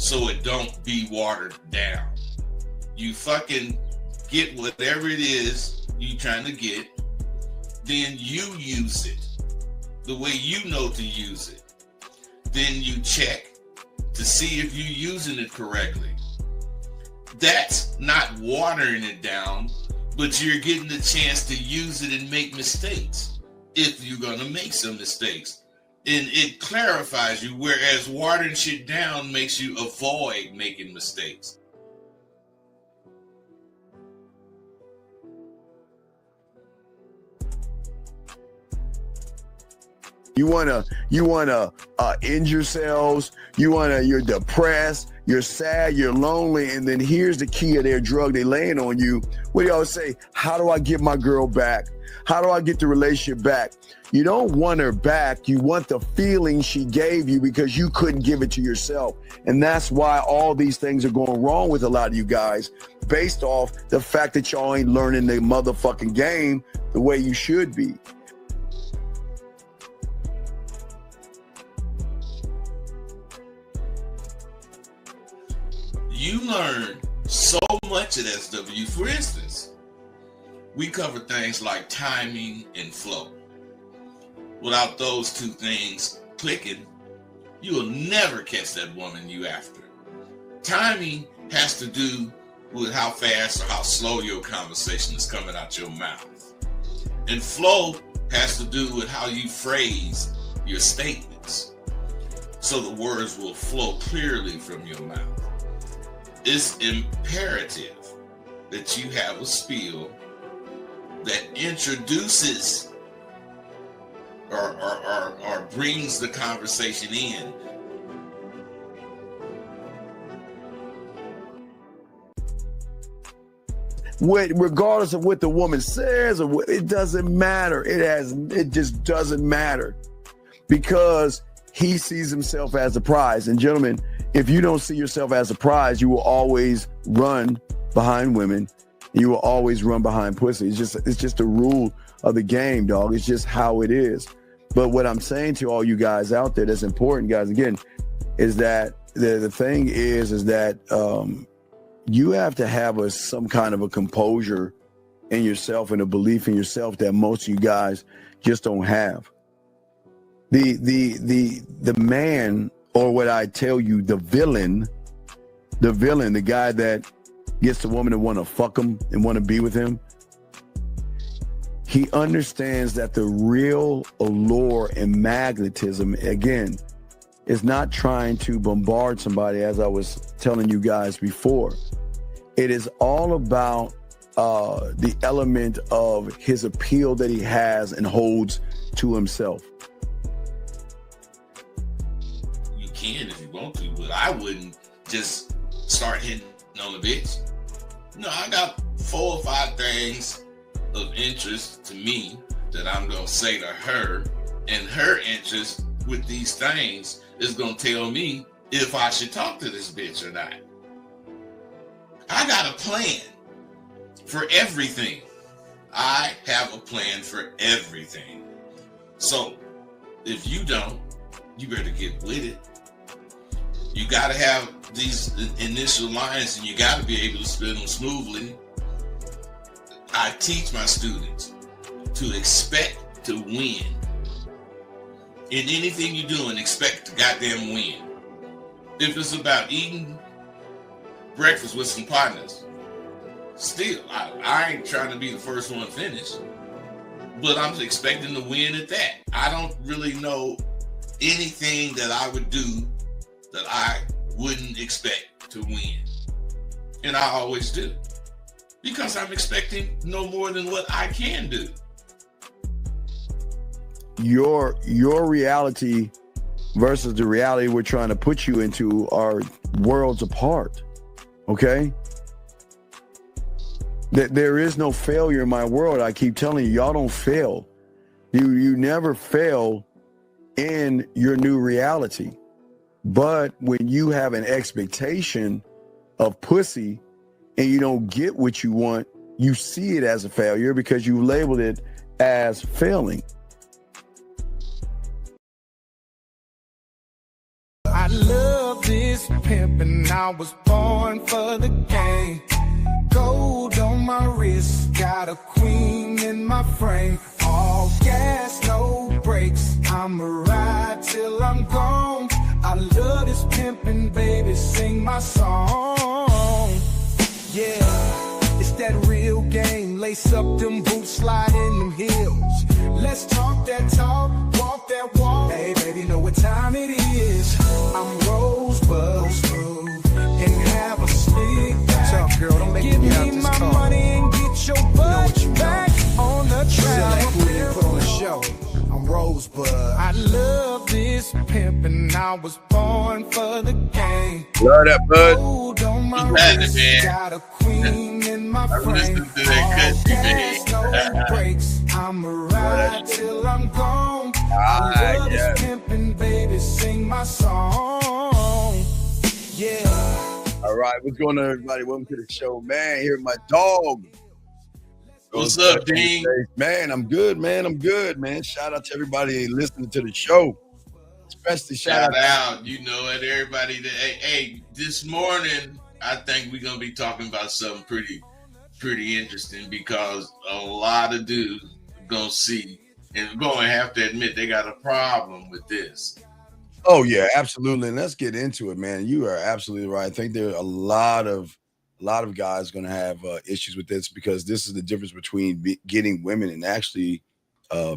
so it don't be watered down. You fucking get whatever it is you trying to get, then you use it the way you know to use it. Then you check to see if you're using it correctly. That's not watering it down, but you're getting the chance to use it and make mistakes if you're going to make some mistakes. And it clarifies you, whereas watering shit down makes you avoid making mistakes. You wanna end yourselves. You're depressed. You're sad. You're lonely. And then here's the key of their drug. They laying on you. What do y'all say? How do I get my girl back? How do I get the relationship back? You don't want her back. You want the feeling she gave you because you couldn't give it to yourself. And that's why all these things are going wrong with a lot of you guys, based off the fact that y'all ain't learning the motherfucking game the way you should be. You learn so much at SW. For instance, we cover things like timing and flow. Without those two things clicking, you will never catch that woman you after. Timing has to do with how fast or how slow your conversation is coming out your mouth. And flow has to do with how you phrase your statements, so the words will flow clearly from your mouth. It's imperative that you have a spiel that introduces or brings the conversation in. Regardless of what the woman says, or what, it doesn't matter. It just doesn't matter, because he sees himself as a prize. And gentlemen, if you don't see yourself as a prize, you will always run behind women. You will always run behind pussy. It's just the rule of the game, dog. It's just how it is. But what I'm saying to all you guys out there that's important, guys, again, is that the thing is that you have to have some kind of a composure in yourself and a belief in yourself that most of you guys just don't have. The man, or what I tell you, the villain, the guy that gets the woman to want to fuck him and want to be with him, he understands that the real allure and magnetism, again, is not trying to bombard somebody, as I was telling you guys before. It is all about the element of his appeal that he has and holds to himself. You can if you want to, but I wouldn't just start hitting on the bitch. No, I got 4 or 5 things of interest to me that I'm going to say to her, and her interest with these things is going to tell me if I should talk to this bitch or not. I got a plan for everything. I have a plan for everything. So if you don't, you better get with it. You got to have these initial lines, and you got to be able to spin them smoothly. I teach my students to expect to win. In anything you're doing, expect to goddamn win. If it's about eating breakfast with some partners, still, I ain't trying to be the first one finished, but I'm expecting to win at that. I don't really know anything that I would do that I wouldn't expect to win. And I always do, because I'm expecting no more than what I can do. Your reality versus the reality we're trying to put you into are worlds apart. Okay? There is no failure in my world. I keep telling you, y'all don't fail. You never fail in your new reality. But when you have an expectation of pussy and you don't get what you want, you see it as a failure because you labeled it as failing. I love this this pimpin', I was born for the game. Gold on my wrist, got a queen in my frame. All gas, no brakes, I'ma ride till I'm gone. I love this pimpin', baby, sing my song. Yeah, it's that real game. Lace up them boots, slide in them heels. Let's talk that talk, walk that walk. Hey, baby, know what time it is. I'm Rosebud, and have a stick back. Girl, don't make Give me my car. Money and get your butt back on the track. Put on a show. I'm Rosebud. I love this pimpin', I was born for the game. Love that, bud. Gold on my wrist, got a queen in my frame. Listen to that country, No breaks, I'ma ride till I'm gone. I love this pimpin', baby, sing my song. Yeah. All right, what's going on, everybody? Welcome to the show, man. Here, my dog. What's up, Dean? Man, I'm good, man. I'm good, man. Shout out to everybody listening to the show. Especially shout out, you know, and everybody that hey, this morning I think we're gonna be talking about something pretty interesting because a lot of dudes are gonna see and we're gonna have to admit they got a problem with this. Oh yeah, absolutely. And let's get into it, man. You are absolutely right. I think there are a lot of guys going to have issues with this because this is the difference between getting women and actually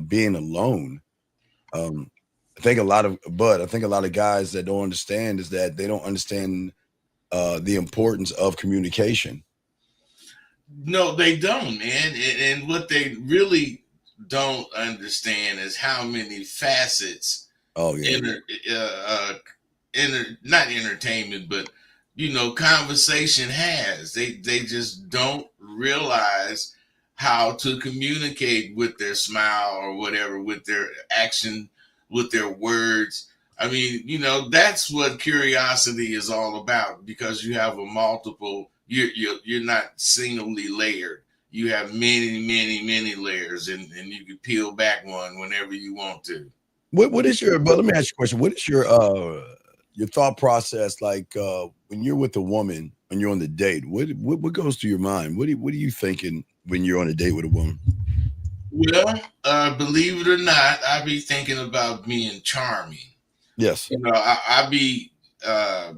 being alone. I think a lot of guys that don't understand is that they don't understand the importance of communication. No, they don't, man. And what they really don't understand is how many facets. Oh yeah. Not entertainment, but you know, conversation has. They just don't realize how to communicate with their smile or whatever, with their action, with their words. I mean, you know, that's what curiosity is all about because you have a multiple. You're not singly layered. You have many layers, and you can peel back one whenever you want to. What is your? But let me ask you a question. What is your thought process like when you're with a woman, when you're on the date? What goes through your mind? What are you thinking when you're on a date with a woman? Well, believe it or not, I be thinking about being charming. Yes. You know, I be I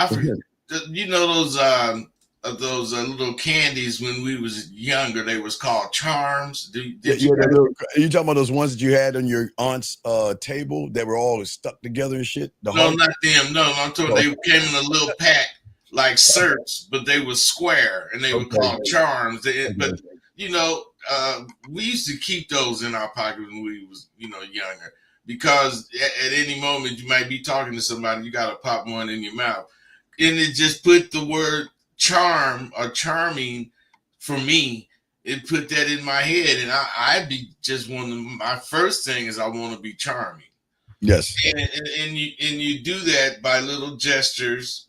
forget. You know those little candies when we was younger, they was called charms. You talking about those ones that you had on your aunt's table that were all stuck together and shit? No, not them. No, I'm talking they came in a little pack like certs, but they were square and they were called charms. But you know, we used to keep those in our pocket when we was, you know, younger because at any moment you might be talking to somebody, you got to pop one in your mouth, and it just put the word charm or charming for me. It put that in my head, and I'd be just my first thing is I want to be charming. Yes, and you do that by little gestures.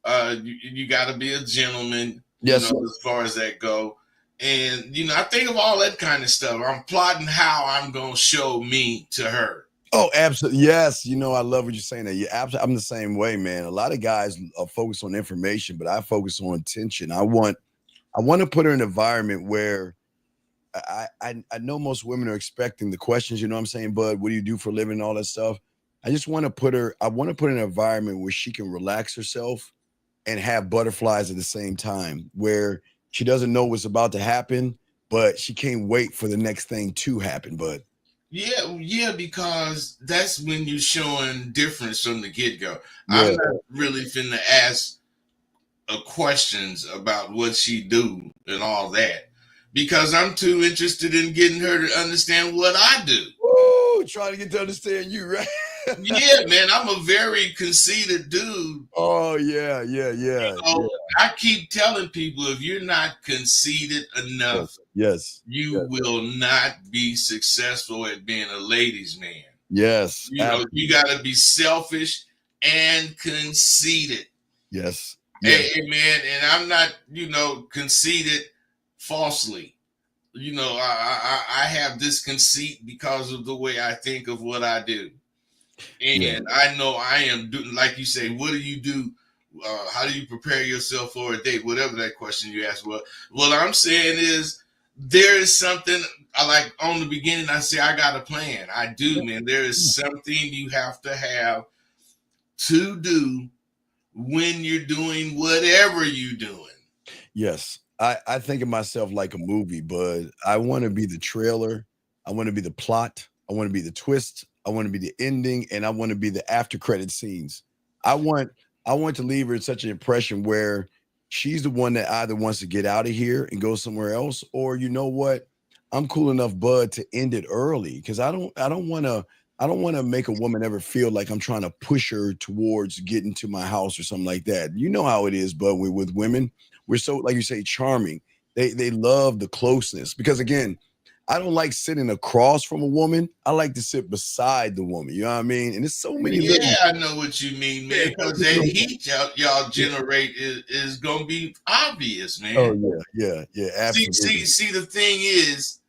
You got to be a gentleman. Yes, you know, as far as that go. And you know, I think of all that kind of stuff. I'm plotting how I'm gonna show me to her. Oh, absolutely. Yes. You know, I love what you're saying. I'm the same way, man. A lot of guys are focused on information, but I focus on attention. I want to put her in an environment where I know most women are expecting the questions, you know what I'm saying, bud, what do you do for a living and all that stuff? I want to put her in an environment where she can relax herself and have butterflies at the same time, where she doesn't know what's about to happen, but she can't wait for the next thing to happen, bud. Yeah, because that's when you're showing difference from the get-go. Yeah. I'm not really finna ask questions about what she do and all that because I'm too interested in getting her to understand what I do. Ooh, trying to get to understand you, right? Yeah, man, I'm a very conceited dude. Oh, yeah. You know, I keep telling people if you're not conceited enough, you will not be successful at being a ladies' man. Yes. You know, you got to be selfish and conceited. Yes. Hey, man, and I'm not, you know, conceited falsely. You know, I have this conceit because of the way I think of what I do. And I know I am doing, like you say, what do you do? How do you prepare yourself for a date? Whatever that question you ask. Well, what I'm saying is there is something I like on the beginning. I say, I got a plan. I do, man. There is something you have to do when you're doing whatever you're doing. Yes. I think of myself like a movie, but I want to be the trailer. I want to be the plot. I want to be the twist. I want to be the ending, and I want to be the after credit scenes. I want to leave her such an impression where she's the one that either wants to get out of here and go somewhere else, or you know what? I'm cool enough, bud, to end it early because I don't want to make a woman ever feel like I'm trying to push her towards getting to my house or something like that. You know how it is, but with women, we're so, like you say, charming. They love the closeness because again, I don't like sitting across from a woman. I like to sit beside the woman. You know what I mean? And there's so many. I know what you mean, man. Because that heat y'all generate is gonna be obvious, man. Oh yeah, absolutely. See, the thing is,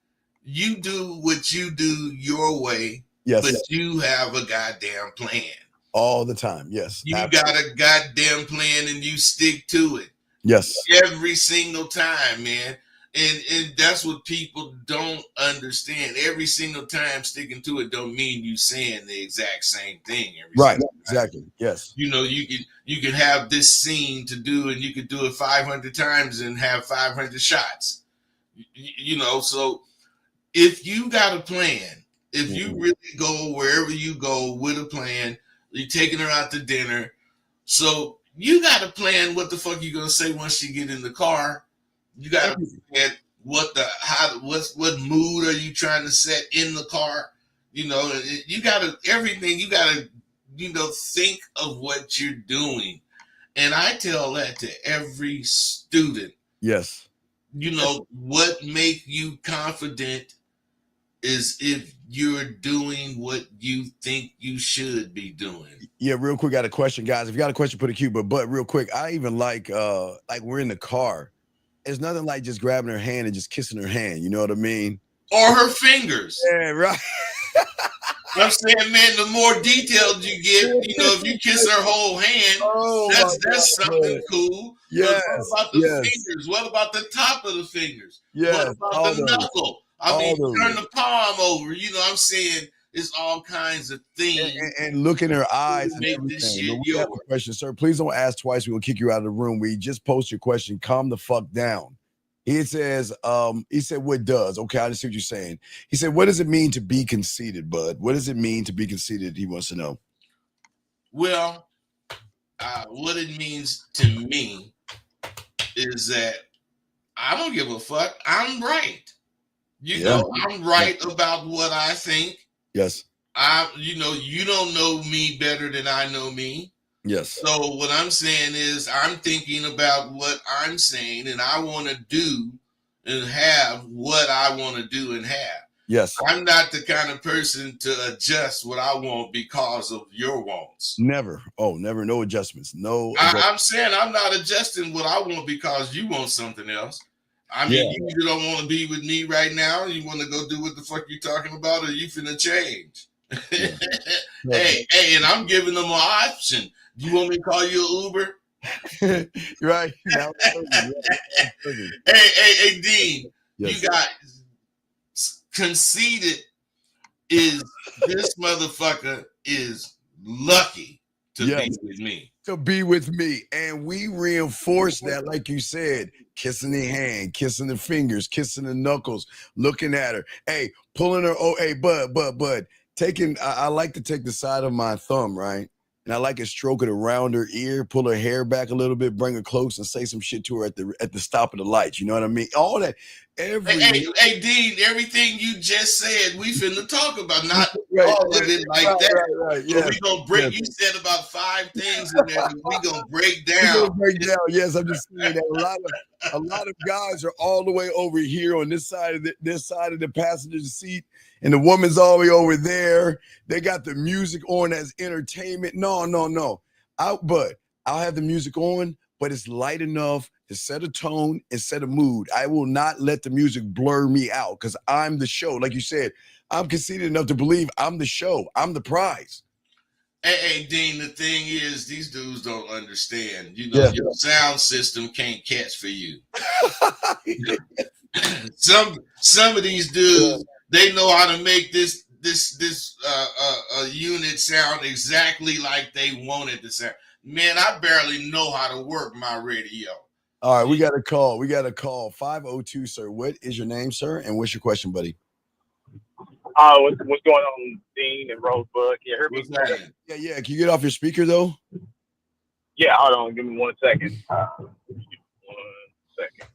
you do what you do your way, yes, but you have a goddamn plan all the time. Yes, you got a goddamn plan, and you stick to it. Yes, every single time, man. And that's what people don't understand. Every single time sticking to it don't mean you saying the exact same thing. Right. Exactly. Yes. You know, you can have this scene to do, and you could do it 500 times and have 500 shots. You know, so if you got a plan, if you really go wherever you go with a plan, you're taking her out to dinner. So you got to plan what the fuck you gonna say once you get in the car. You got to plan what mood are you trying to set in the car. You know, you got to everything. You got to think of what you're doing, and I tell that to every student. Yes. You know what make you confident is if you're doing what you think you should be doing. Yeah, real quick, got a question, guys. If you got a question, put a Q. But real quick, I even like we're in the car. It's nothing like just grabbing her hand and just kissing her hand. You know what I mean? Or her fingers. Yeah, right. I'm saying, man, the more detailed you get, if you kiss her whole hand, that's something cool. Yes. What about the fingers? What about the top of the fingers? Yes. What about the knuckle? I mean, turn the palm over. You know what I'm saying? It's all kinds of things. And look in her eyes and make everything. This shit we have a question, sir. Please don't ask twice. We will kick you out of the room. We just post your question. Calm the fuck down. He says, he said, what does? Okay, I see what you're saying. He said, what does it mean to be conceited, bud? What does it mean to be conceited? He wants to know. Well, what it means to me is that I don't give a fuck. I'm right. You know, I'm right about what I think. Yes. You don't know me better than I know me. Yes. So what I'm saying is I'm thinking about what I'm saying, and I want to do and have what I want to do and have. Yes. I'm not the kind of person to adjust what I want because of your wants. Never. Oh, never. No adjustments. No. I'm saying I'm not adjusting what I want because you want something else. I mean, you don't want to be with me right now. You want to go do what the fuck you talking about, or you finna change. Hey, and I'm giving them an option. Do you want me to call you an Uber? Right. Hey, Dean, you got conceited. Is this motherfucker is lucky to be with me. To be with me. And we reinforce that, like you said, kissing the hand, kissing the fingers, kissing the knuckles, looking at her. Hey, pulling her. Oh, hey, bud. Taking, I like to take the side of my thumb, right? And I like to stroke it around her ear, pull her hair back a little bit, bring her close, and say some shit to her at the stop of the lights. You know what I mean? All that. Hey, Dean, everything you just said, we finna talk about. Not all of it like that. Right. So we gonna break. You said about 5 things in there. We gonna break down. Yes, I'm just saying that a lot of guys are all the way over here on this side of the passenger seat, and the woman's all the way over there. They got the music on as entertainment. No. I'll have the music on, but it's light enough to set a tone and set a mood. I will not let the music blur me out because I'm the show. Like you said, I'm conceited enough to believe I'm the show. I'm the prize. Hey, Dean, the thing is, these dudes don't understand. You know, Yeah. your sound system can't catch for you. Some of these dudes, they know how to make this unit sound exactly like they want it to sound. Man, I barely know how to work my radio. All right, we got a call. 502, sir. What is your name, sir? And what's your question, buddy? What's going on, Dean and Rosebud? Can you hear me? What's that? Yeah. Can you get off your speaker though? Yeah, hold on. Give me 1 second. 1 second.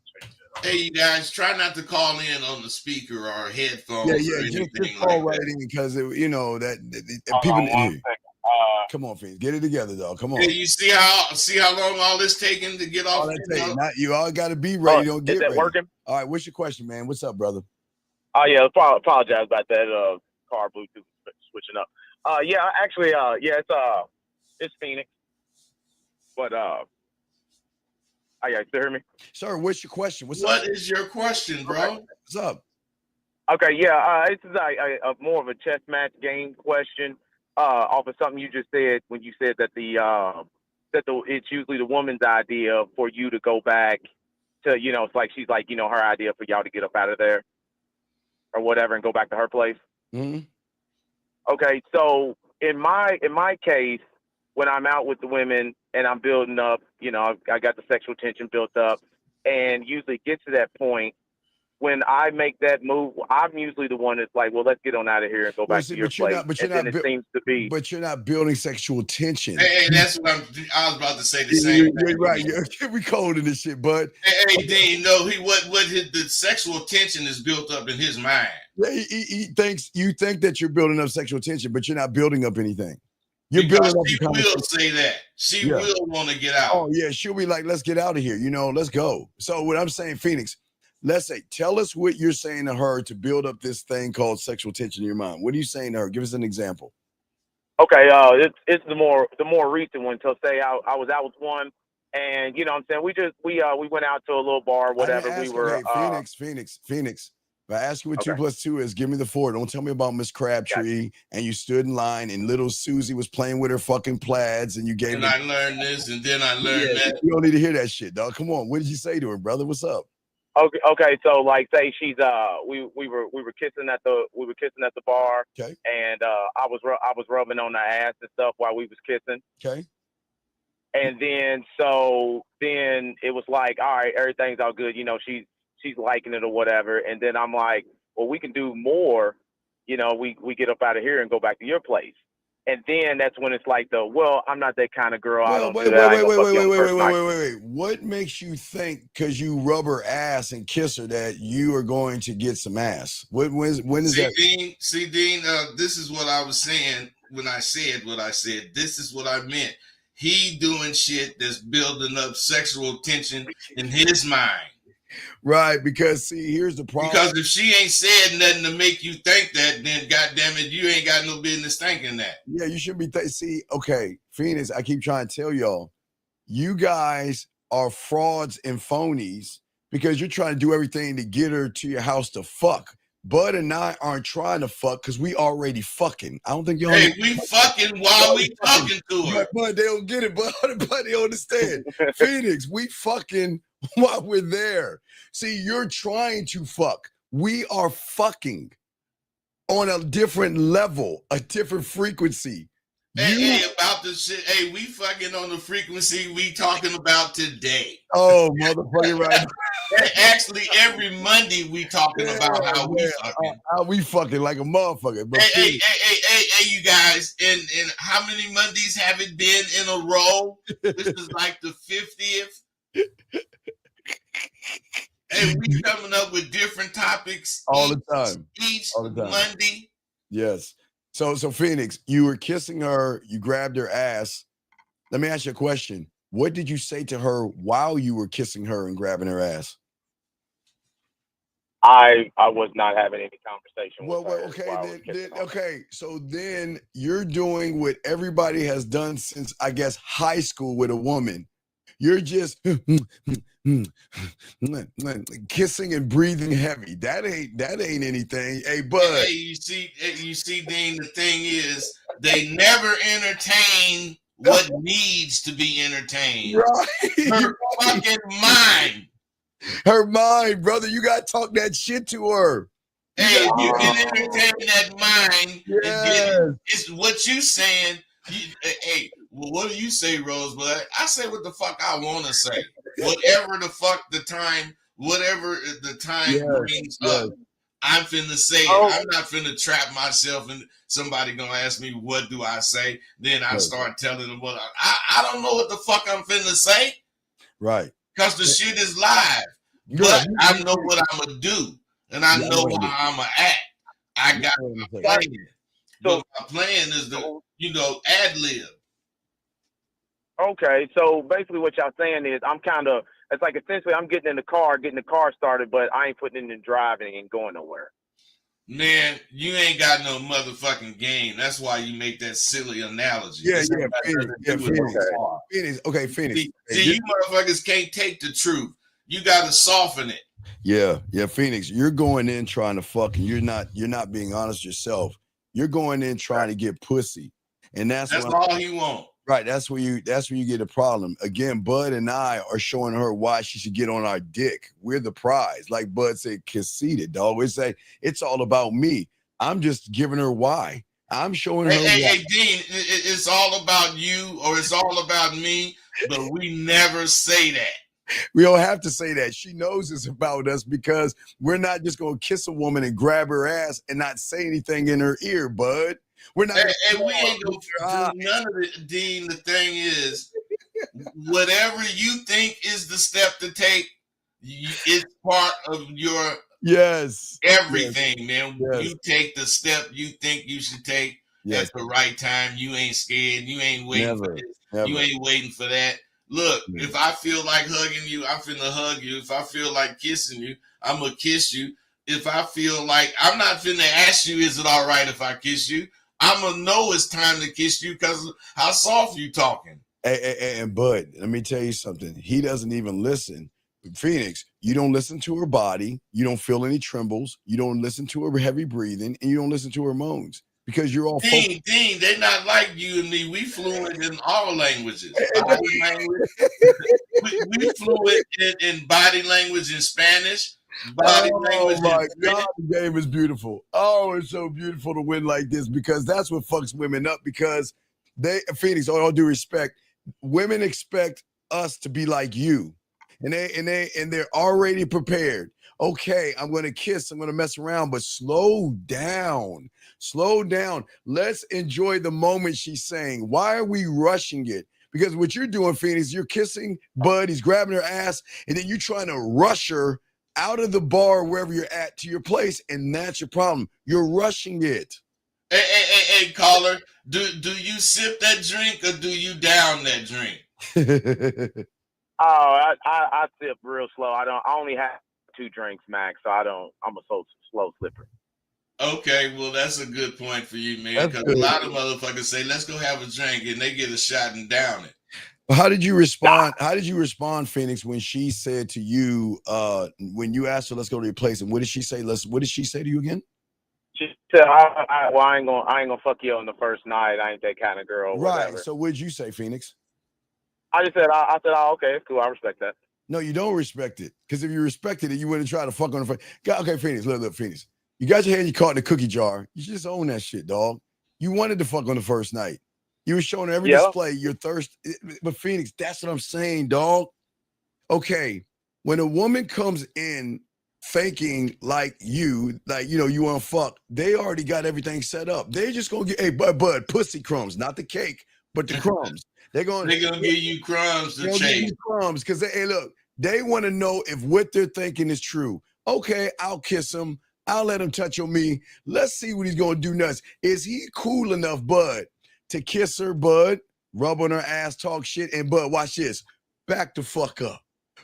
Hey, you guys, try not to call in on the speaker or headphones or anything just call like right that. in because people didn't hear you. Come on, Phoenix, get it together, dog. Come on. Hey, you see how long all this taking to get off? You all got to be ready. Don't get is that ready. working? All right, what's your question, man? What's up, brother? Oh yeah, apologize about that. Car Bluetooth switching up. It's Phoenix. But you still hear me? Sir, what's your question? What is your question, bro? Okay. What's up? Okay, this is a more of a chess match game question. Off of something you just said when you said that it's usually the woman's idea for you to go back to, it's like she's like, her idea for y'all to get up out of there or whatever and go back to her place. Mm-hmm. Okay, so in my case, when I'm out with the women and I'm building up, I got the sexual tension built up, and usually get to that point. When I make that move, I'm usually the one that's like, well, let's get on out of here and go back to your place. But you're not building sexual tension. Hey, that's what I was about to say the same thing. You're right. We cold in this shit, bud. Hey, Dean, no, the sexual tension is built up in his mind. He thinks you think that you're building up sexual tension, but you're not building up anything. She will say that. She will want to get out. Oh, yeah. She'll be like, let's get out of here. Let's go. So what I'm saying, Phoenix, let's say, tell us what you're saying to her to build up this thing called sexual tension in your mind. What are you saying to her? Give us an example. Okay. It's the more recent one. So say I was out with one, and you know what I'm saying, we went out to a little bar, whatever. Phoenix. If I ask you what 2 + 2 is, give me the 4. Don't tell me about Miss Crabtree and you stood in line and little Susie was playing with her fucking plaids and you gave and I learned this and then I learned that. You don't need to hear that shit, dog. Come on. What did you say to her, brother? What's up? Okay. So like, say she's we were kissing at the bar. Okay. And I was rubbing on her ass and stuff while we was kissing. Okay. And then it was like, all right, everything's all good. She's liking it or whatever. And then I'm like, well, we can do more. We get up out of here and go back to your place. And then that's when it's like, I'm not that kind of girl. Wait. What makes you think because you rub her ass and kiss her that you are going to get some ass? When is that? Dean, this is what I was saying when I said what I said. This is what I meant. He doing shit that's building up sexual tension in his mind. Right, because here's the problem. Because if she ain't said nothing to make you think that, then goddamn it, you ain't got no business thinking that. Yeah, you should be. Okay, Phoenix, I keep trying to tell y'all, you guys are frauds and phonies because you're trying to do everything to get her to your house to fuck. Bud and I aren't trying to fuck because we already fucking. I don't think y'all. Hey, we fucking while we talking to her. But they don't get it, but they don't understand. Phoenix, we fucking while we're there. See, you're trying to fuck. We are fucking on a different level, a different frequency. Hey, about the shit. Hey, we fucking on the frequency we talking about today. Oh, motherfucker, right. Actually, every Monday we talking about how we fucking. How we fucking like a motherfucker. But hey, you guys, and how many Mondays have it been in a row? This is like the 50th. Hey, we coming up with different topics all the time. Monday. Yes. So Phoenix, you were kissing her, you grabbed her ass. Let me ask you a question. What did you say to her while you were kissing her and grabbing her ass? I was not having any conversation with her. Okay. So then you're doing what everybody has done since, I guess, high school with a woman. You're just kissing and breathing heavy. That ain't anything. Hey, bud. Hey, you see, Dean, the thing is, they never entertain what needs to be entertained. Right. Her fucking mind. Her mind, brother. You gotta talk that shit to her. Hey, if you can entertain that mind, Yes. and get it, it's what you saying. Hey, well, what do you say, Rosebud? I say what the fuck I want to say. Whatever the fuck the time, whatever the time brings up, I'm finna say it. I'm not finna trap myself and somebody gonna ask me what do I say. Then I start telling them what I don't know what the fuck I'm finna say. Right. Because the shit is live. But I know what I'm gonna do. And I know how I'm gonna act. I got my plan. So my plan is to, ad lib. Okay, so basically what y'all saying is it's like essentially I'm getting the car started, but I ain't putting it in driving and going nowhere. Man, you ain't got no motherfucking game. That's why you make that silly analogy. Yeah, Phoenix. Okay, Phoenix. See, you motherfuckers can't take the truth. You gotta soften it. Yeah, Phoenix. You're going in trying to fuck, and you're not being honest yourself. You're going in trying to get pussy, and that's all he want. Right. That's where you get a problem. Again, Bud and I are showing her why she should get on our dick. We're the prize. Like Bud said, conceited, dog. We say it's all about me. I'm just giving her why. I'm showing her. Hey, Dean, it's all about you or it's all about me, but we never say that. We don't have to say that. She knows it's about us because we're not just going to kiss a woman and grab her ass and not say anything in her ear, Bud. We're not. And we ain't going to do none of it, Dean. The thing is, whatever you think is the step to take, it's part of your everything, man. Yes. You take the step you think you should take at the right time. You ain't scared. You ain't waiting for this. You ain't waiting for that. Look, if I feel like hugging you, I'm finna hug you. If I feel like kissing you, I'm gonna kiss you. If I feel like I'm not finna ask you, is it all right if I kiss you? I'm gonna know it's time to kiss you because of how soft you talking. And Bud, let me tell you something. He doesn't even listen. Phoenix, you don't listen to her body. You don't feel any trembles. You don't listen to her heavy breathing, and you don't listen to her moans. Because you're all Dean, they're not like you and me. We fluent in all languages. Body language. we fluent in body language in Spanish. Body language. Oh my God, the game is beautiful. Oh, it's so beautiful to win like this because that's what fucks women up. Because Phoenix, all due respect, women expect us to be like you, and they're already prepared. Okay, I'm going to kiss, I'm going to mess around, but slow down. Slow down. Let's enjoy the moment she's saying. Why are we rushing it? Because what you're doing, Phoenix, you're kissing Bud, he's grabbing her ass, and then you're trying to rush her out of the bar, wherever you're at, to your place, and that's your problem. You're rushing it. Hey, caller, do you sip that drink or do you down that drink? I sip real slow. I only have 2 drinks max, so I'm a slow slipper. Okay, well that's a good point for you, man. Because a lot of motherfuckers say, "Let's go have a drink," and they get a shot and down it. How did you respond? How did you respond, Phoenix, when she said to you, when you asked her, "Let's go to your place," and what did she say? What did she say to you again? She said, I ain't gonna fuck you on the first night. I ain't that kind of girl." Right. Whatever. So what did you say, Phoenix? I just said, oh, okay, it's cool. I respect that. No, you don't respect it. Because if you respected it, you wouldn't try to fuck on the face. Okay, Phoenix, look, Phoenix. You got your hand, you caught in the cookie jar. You just own that shit, dog. You wanted to fuck on the first night. You were showing every display your thirst. But Phoenix, that's what I'm saying, dog. Okay, when a woman comes in thinking like you want to fuck, they already got everything set up. They just gonna get, hey, bud, pussy crumbs, not the cake, but the crumbs. They're gonna give you crumbs to chase. Crumbs, because they want to know if what they're thinking is true. Okay, I'll kiss him. I'll let him touch on me. Let's see what he's gonna do next. Is he cool enough, Bud, to kiss her, Bud, rub on her ass, talk shit, and Bud, watch this. Back the fuck up.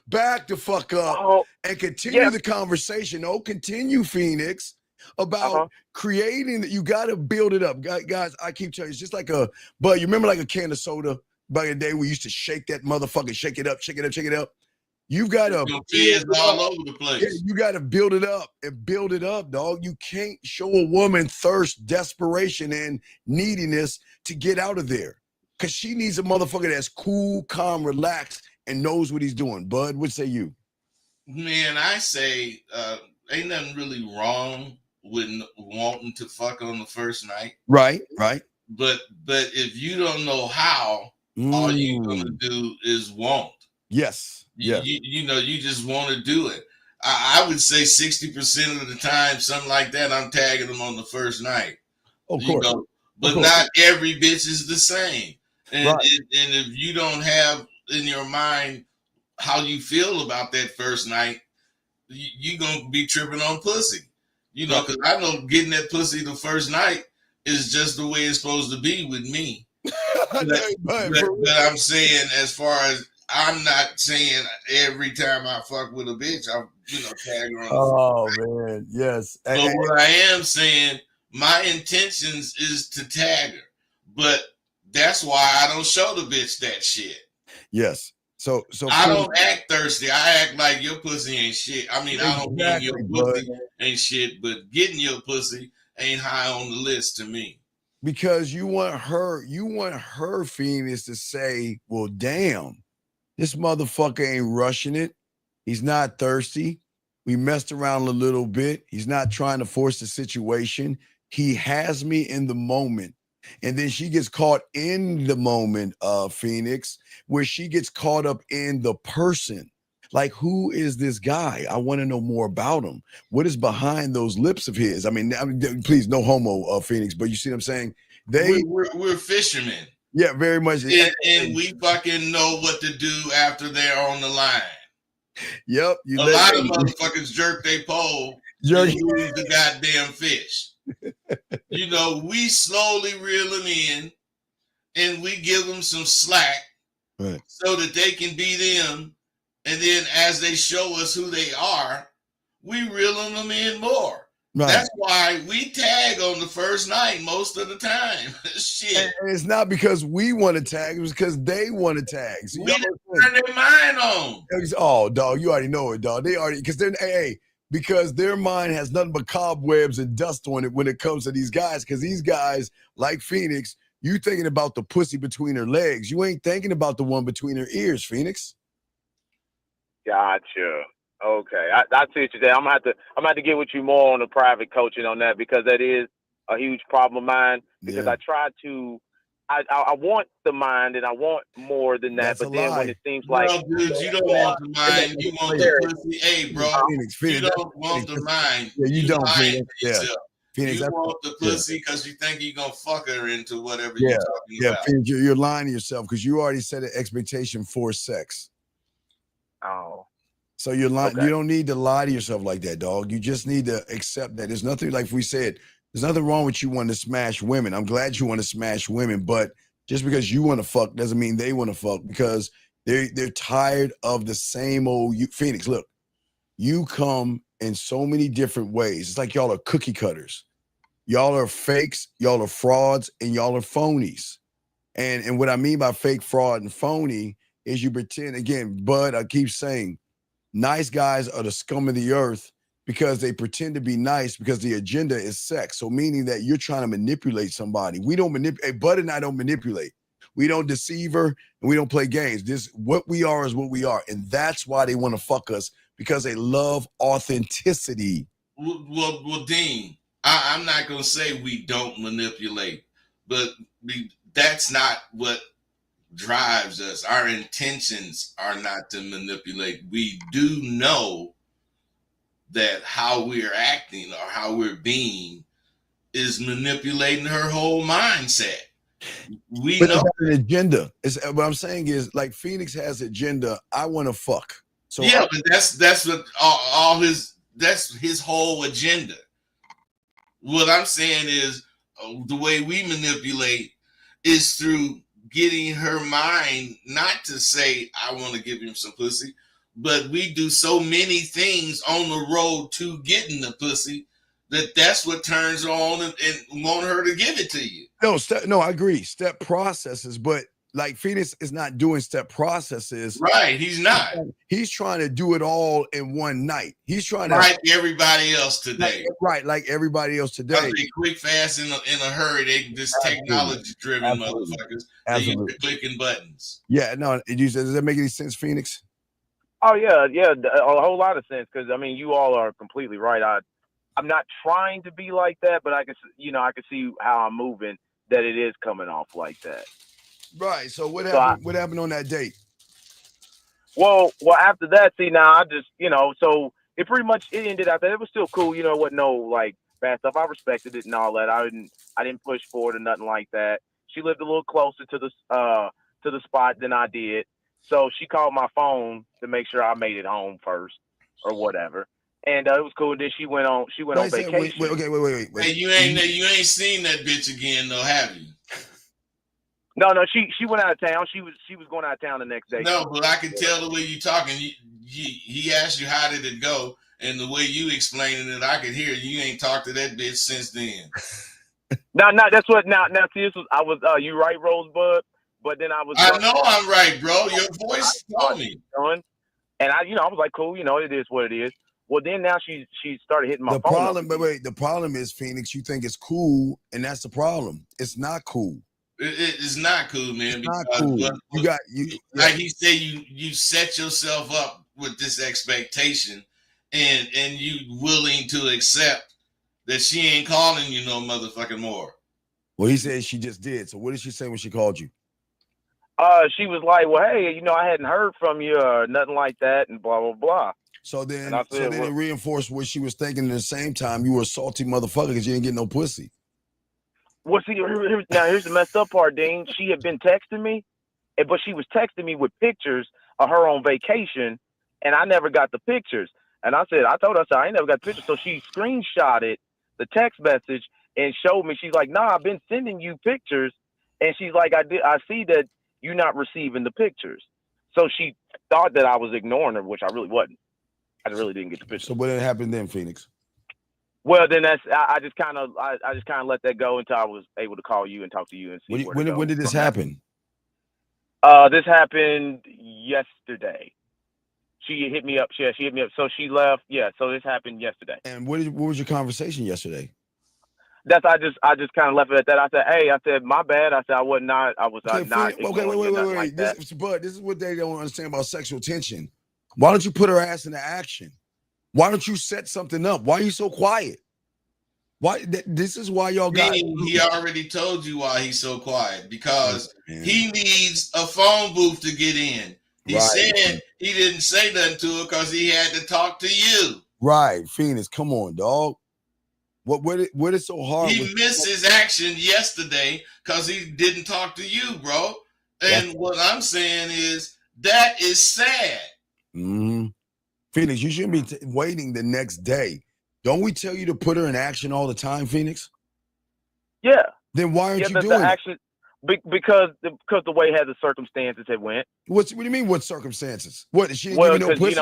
Back the fuck up and continue the conversation. Oh, continue, Phoenix, about creating that. You got to build it up. Guys, I keep telling you, it's just like Bud, you remember like a can of soda? Back in the day, we used to shake that motherfucker, shake it up, shake it up, shake it up. You gotta fizz all over the place. Yeah, you gotta build it up and build it up, dog. You can't show a woman thirst, desperation, and neediness to get out of there. Cause she needs a motherfucker that's cool, calm, relaxed, and knows what he's doing. Bud, what say you? Man, I say ain't nothing really wrong with wanting to fuck on the first night. Right. But if you don't know how, all you're gonna do is want. Yes. You know, you just want to do it. I would say 60% of the time, something like that, I'm tagging them on the first night. Of course. You know, but not every bitch is the same. And, right. and if you don't have in your mind how you feel about that first night, you're going to be tripping on pussy. You know, because I know getting that pussy the first night is just the way it's supposed to be with me. but I'm saying, as far as, I'm not saying every time I fuck with a bitch, I'm, tag her on the phone. Man, yes. But what I am saying, my intentions is to tag her. But that's why I don't show the bitch that shit. Yes. So I don't act thirsty. I act like your pussy ain't shit. I mean, I don't mean your pussy ain't shit, but getting your pussy ain't high on the list to me. Because you want her Phoenix to say, well, damn, this motherfucker ain't rushing it. He's not thirsty. We messed around a little bit. He's not trying to force the situation. He has me in the moment. And then she gets caught in the moment of Phoenix, where she gets caught up in the person. Like, who is this guy? I want to know more about him. What is behind those lips of his? I mean please, no homo, Phoenix, but you see what I'm saying? We're fishermen. Yeah, very much. And we fucking know what to do after they're on the line. Yep. A lot of motherfuckers jerk their pole and lose the goddamn fish. We slowly reel them in and we give them some slack so that they can be them. And then as they show us who they are, we reeling them in more. Right. That's why we tag on the first night most of the time. Shit. And it's not because we want to tag, it's because they want to tag. So we didn't turn their mind on. Oh, dog, you already know it, dog. They already, because their mind has nothing but cobwebs and dust on it when it comes to these guys. Because these guys, like Phoenix, you thinking about the pussy between her legs. You ain't thinking about the one between her ears, Phoenix. Gotcha. Okay, I see what you're saying. I'm gonna have to get with you more on the private coaching on that, because that is a huge problem of mine. Because I try to, I want the mind and I want more than that. But then when it seems like, dude, you don't want the mind, you want the pussy. Hey, bro, Phoenix, you don't want the mind. Yeah, you don't. Phoenix. Yeah. Phoenix, you want the pussy because you think you're gonna fuck her into whatever you're talking about. Phoenix, you're lying to yourself because you already set an expectation for sex. Oh. So you're lying. Okay. You don't need to lie to yourself like that, dog. You just need to accept that. There's nothing, like we said, there's nothing wrong with you wanting to smash women. I'm glad you want to smash women, but just because you want to fuck doesn't mean they want to fuck, because they're tired of the same old Phoenix, look, you come in so many different ways. It's like y'all are cookie cutters. Y'all are fakes, y'all are frauds, and y'all are phonies. And what I mean by fake, fraud, and phony is you pretend, again, Bud, I keep saying, nice guys are the scum of the earth because they pretend to be nice because the agenda is sex. So meaning that you're trying to manipulate somebody. We don't manipulate. Bud and I don't manipulate. We don't deceive her and we don't play games. What we are is what we are. And that's why they want to fuck us, because they love authenticity. Well, Dean, I'm not going to say we don't manipulate, but that's not what drives us. Our intentions are not to manipulate. We do know that how we're acting or how we're being is manipulating her whole mindset. We know an agenda. What I'm saying is, like, Phoenix has agenda. I want to fuck. So but that's what that's his whole agenda. What I'm saying is the way we manipulate is through getting her mind not to say, I want to give him some pussy, but we do so many things on the road to getting the pussy that's what turns her on and want her to give it to you. No, I agree. Step processes, but like Phoenix is not doing step processes. Right, he's not. He's trying to do it all in one night. He's trying to like everybody else today. Like everybody else today. They quick, fast, in a hurry. They this technology-driven motherfuckers. They use the clicking buttons. Yeah, no. Does that make any sense, Phoenix? Oh yeah, a whole lot of sense. Because I mean, you all are completely right. I'm not trying to be like that, but I can see how I'm moving that it is coming off like that. Right. So what happened? What happened on that date? Well, after that, see, now I just, so it pretty much it ended out there. It was still cool, it wasn't no like bad stuff. I respected it and all that. I didn't push for it or nothing like that. She lived a little closer to the spot than I did, so she called my phone to make sure I made it home first or whatever. And it was cool. Then she went on vacation. Wait. Hey, you ain't seen that bitch again though, have you? No, she went out of town. She was going out of town the next day. No, but I can tell the way you talking. He asked you how did it go, and the way you explaining it, I could hear you ain't talked to that bitch since then. No, that's what. Now, see, this was you right, Rosebud. But then I know I'm right, bro. Your voice told me. And I was like, cool, it is what it is. Well, then now she started hitting my phone. The problem is, Phoenix, you think it's cool, and that's the problem. It's not cool. It's not cool, man. It's not cool. Like he said, you set yourself up with this expectation, and you willing to accept that she ain't calling you no motherfucking more. Well, he said she just did. So what did she say when she called you? She was like, well, hey, I hadn't heard from you or nothing like that, and blah blah blah. So then it reinforced what she was thinking. At the same time, you were a salty motherfucker because you didn't get no pussy. Well, see, here's the messed up part, Dean. She had been texting me, but she was texting me with pictures of her on vacation, and I never got the pictures. And I told her, I ain't never got the pictures. So she screenshotted the text message and showed me. She's like, nah, I've been sending you pictures. And she's like, I see that you're not receiving the pictures. So she thought that I was ignoring her, which I really wasn't. I really didn't get the pictures. So what happened then, Phoenix? Well, then I just kind of let that go until I was able to call you and talk to you and see when did this happen? This happened yesterday. She hit me up. She hit me up. So she left. Yeah. So this happened yesterday. And what was your conversation yesterday? I just kind of left it at that. I said, hey, my bad. I said I was not. Okay, wait. This is what they don't understand about sexual tension. Why don't you put her ass into action? Why don't you set something up? Why are you so quiet? Why? This is why y'all got. He already told you why he's so quiet, because he needs a phone booth to get in. He said he didn't say nothing to her because he had to talk to you. Right, Phoenix, come on, dog. What is so hard? He missed his action yesterday because he didn't talk to you, bro. And what I'm saying is that is sad. Mm-hmm. Phoenix, you shouldn't be waiting the next day. Don't we tell you to put her in action all the time, Phoenix? Yeah. Then why aren't you doing it? Because the way the circumstances had went. What do you mean? What circumstances? What she didn't give you no pussy?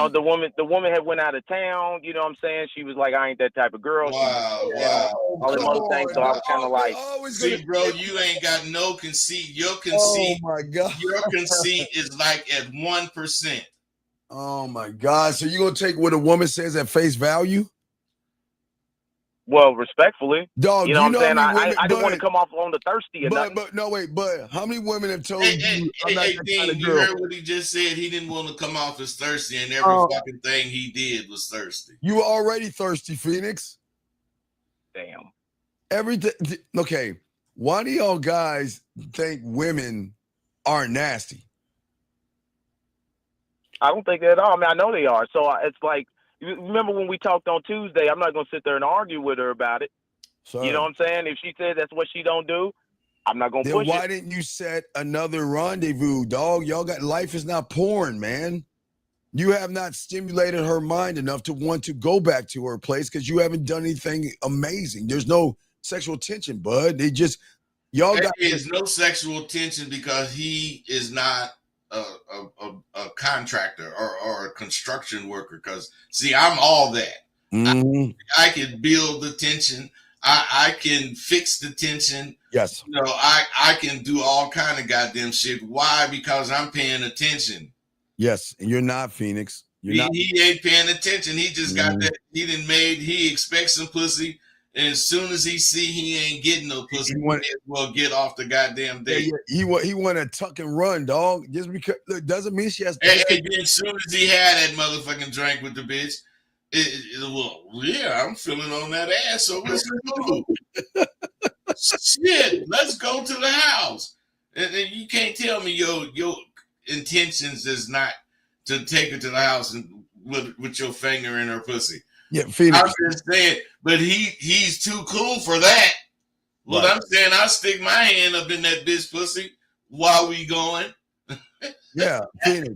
The woman had went out of town. You know what I'm saying? She was like, I ain't that type of girl. Wow. All them other things. So I was kind of like, see, bro, you ain't got no conceit. Your conceit. Oh my God. Your conceit is like at 1%. Oh my God. So you gonna take what a woman says at face value? Well, respectfully, dog. You know what I'm saying? I didn't want to come off on the thirsty. But how many women have told you? Dean, you heard what he just said. He didn't want to come off as thirsty, and every fucking thing he did was thirsty. You were already thirsty, Phoenix. Damn. Everything. Okay. Why do y'all guys think women aren't nasty? I don't think that at all. I mean, I know they are. So it's like, remember when we talked on Tuesday? I'm not going to sit there and argue with her about it. Sir, you know what I'm saying? If she said that's what she don't do, I'm not going to push it. Then why didn't you set another rendezvous, dog? Y'all got, life is not porn, man. You have not stimulated her mind enough to want to go back to her place because you haven't done anything amazing. There's no sexual tension, bud. There is no sexual tension because he is not a contractor or a construction worker. Because see, I'm all that. Mm-hmm. I can build the tension. I can fix the tension. Yes. You know, I can do all kind of goddamn shit. Why? Because I'm paying attention. Yes, and you're not, Phoenix. You're not. He ain't paying attention. He just got that. He expects some pussy. And as soon as he see he ain't getting no pussy, he may as well get off the goddamn date. He want to tuck and run, dog. Just because look, doesn't mean she has to. And as soon as he had that motherfucking drink with the bitch, well, yeah, I'm feeling on that ass. So let's go. Shit, let's go to the house. And you can't tell me your intentions is not to take her to the house and with your finger in her pussy. Yeah, Phoenix. I'm just saying, but he's too cool for that. Well, right. I'm saying I'll stick my hand up in that bitch pussy while we going. Yeah, Phoenix.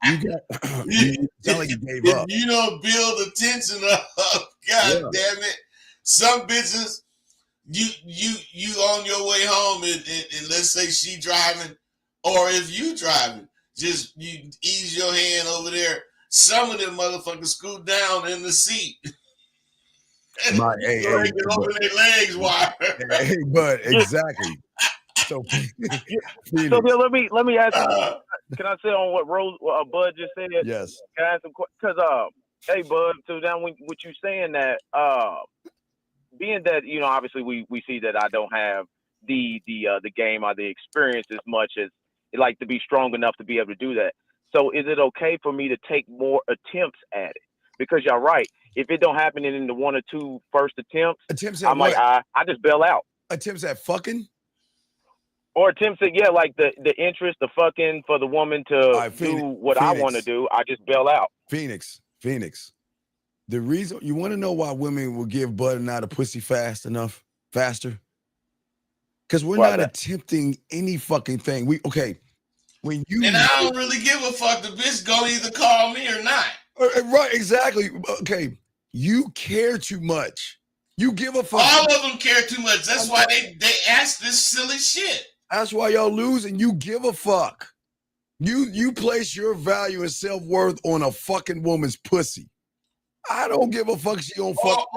You sound like you gave up. You don't build the tension up. God damn it. Some bitches, you on your way home and let's say she driving, or if you driving, just you ease your hand over there. Some of them motherfuckers scoot down in the seat. Hey, open their legs wide. Hey, but exactly. So let me ask you, can I say on what Bud just said? Yes. Can I ask him, because hey Bud, so now what you saying that being that, you know, obviously we see that I don't have the game or the experience as much as like to be strong enough to be able to do that. So is it okay for me to take more attempts at it? Because you're right. If it don't happen in the 1 or 2 first attempts at like, I just bail out. Attempts at fucking? Or attempts at, like the interest, the fucking for the woman to do what I want to do, I just bail out. Phoenix. The reason you want to know why women will give Bud and I the pussy faster? Because we're not attempting any fucking thing. When you and I don't really give a fuck. The bitch gonna either call me or not. Right, exactly. Okay, you care too much. You give a fuck. All of them care too much. That's why they ask this silly shit. That's why y'all lose, and you give a fuck. You place your value and self-worth on a fucking woman's pussy. I don't give a fuck. She don't fuck.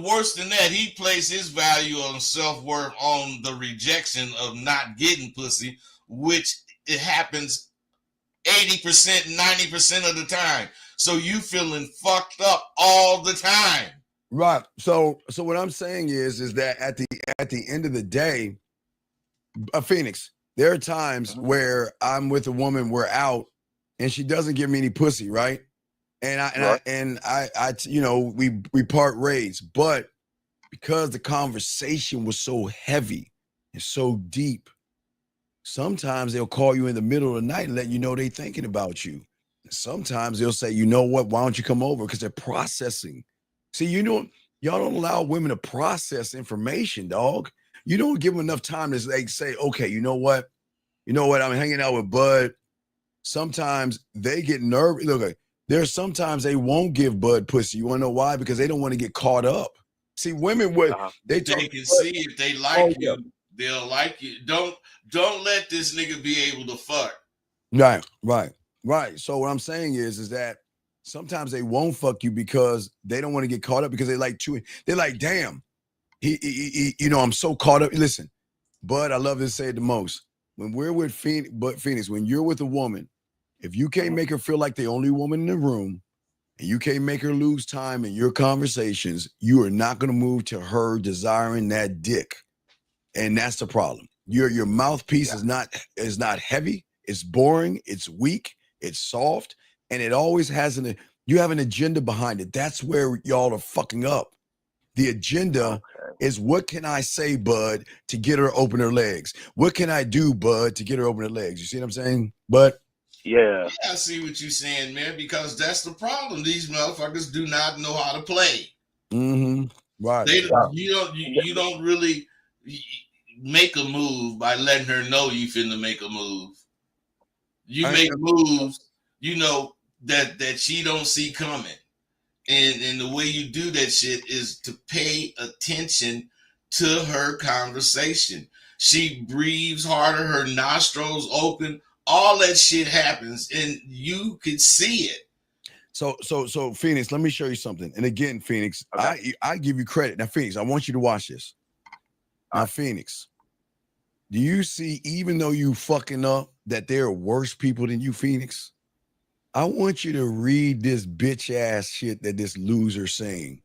Worse than that, he placed his value on self-worth on the rejection of not getting pussy, which it happens 80%, 90% of the time. So you feeling fucked up all the time. Right. So what I'm saying is that at the end of the day, Phoenix, there are times where I'm with a woman, we're out, and she doesn't give me any pussy, right? And I you know, we part ways, but because the conversation was so heavy and so deep, sometimes they'll call you in the middle of the night and let you know they're thinking about you. Sometimes they'll say, you know what, why don't you come over? Because they're processing. See, y'all don't allow women to process information, dog. You don't give them enough time to say, okay, you know what, I'm hanging out with Bud. Sometimes they get nervous. Look, there's sometimes they won't give Bud pussy. You want to know why? Because they don't want to get caught up. See, women would they can see if they like you, they'll like you. Don't let this nigga be able to fuck. Right. So what I'm saying is that sometimes they won't fuck you because they don't want to get caught up because they like chewing. They're like, damn, he you know, I'm so caught up. Listen, Bud, I love to say it the most. When we're with Phoenix, when you're with a woman, if you can't make her feel like the only woman in the room and you can't make her lose time in your conversations, you are not going to move to her desiring that dick. And that's the problem. Your mouthpiece is not heavy. It's boring. It's weak. It's soft. And it always has you have an agenda behind it. That's where y'all are fucking up. The agenda is, what can I say, Bud, to get her open her legs? What can I do, Bud, to get her open her legs? You see what I'm saying, Bud? Yeah, I see what you're saying, man, because that's the problem. These motherfuckers do not know how to play. Mm-hmm. Right. You don't really make a move by letting her know you finna make a move. You make moves, you know, that she don't see coming. And the way you do that shit is to pay attention to her conversation. She breathes harder, her nostrils open, all that shit happens, and you could see it. So Phoenix, let me show you something. And again, Phoenix, Okay. I give you credit. Now, Phoenix, I want you to watch this. Now, Phoenix, do you see, even though you fucking up, that there are worse people than you, Phoenix? I want you to read this bitch ass shit that this loser's saying.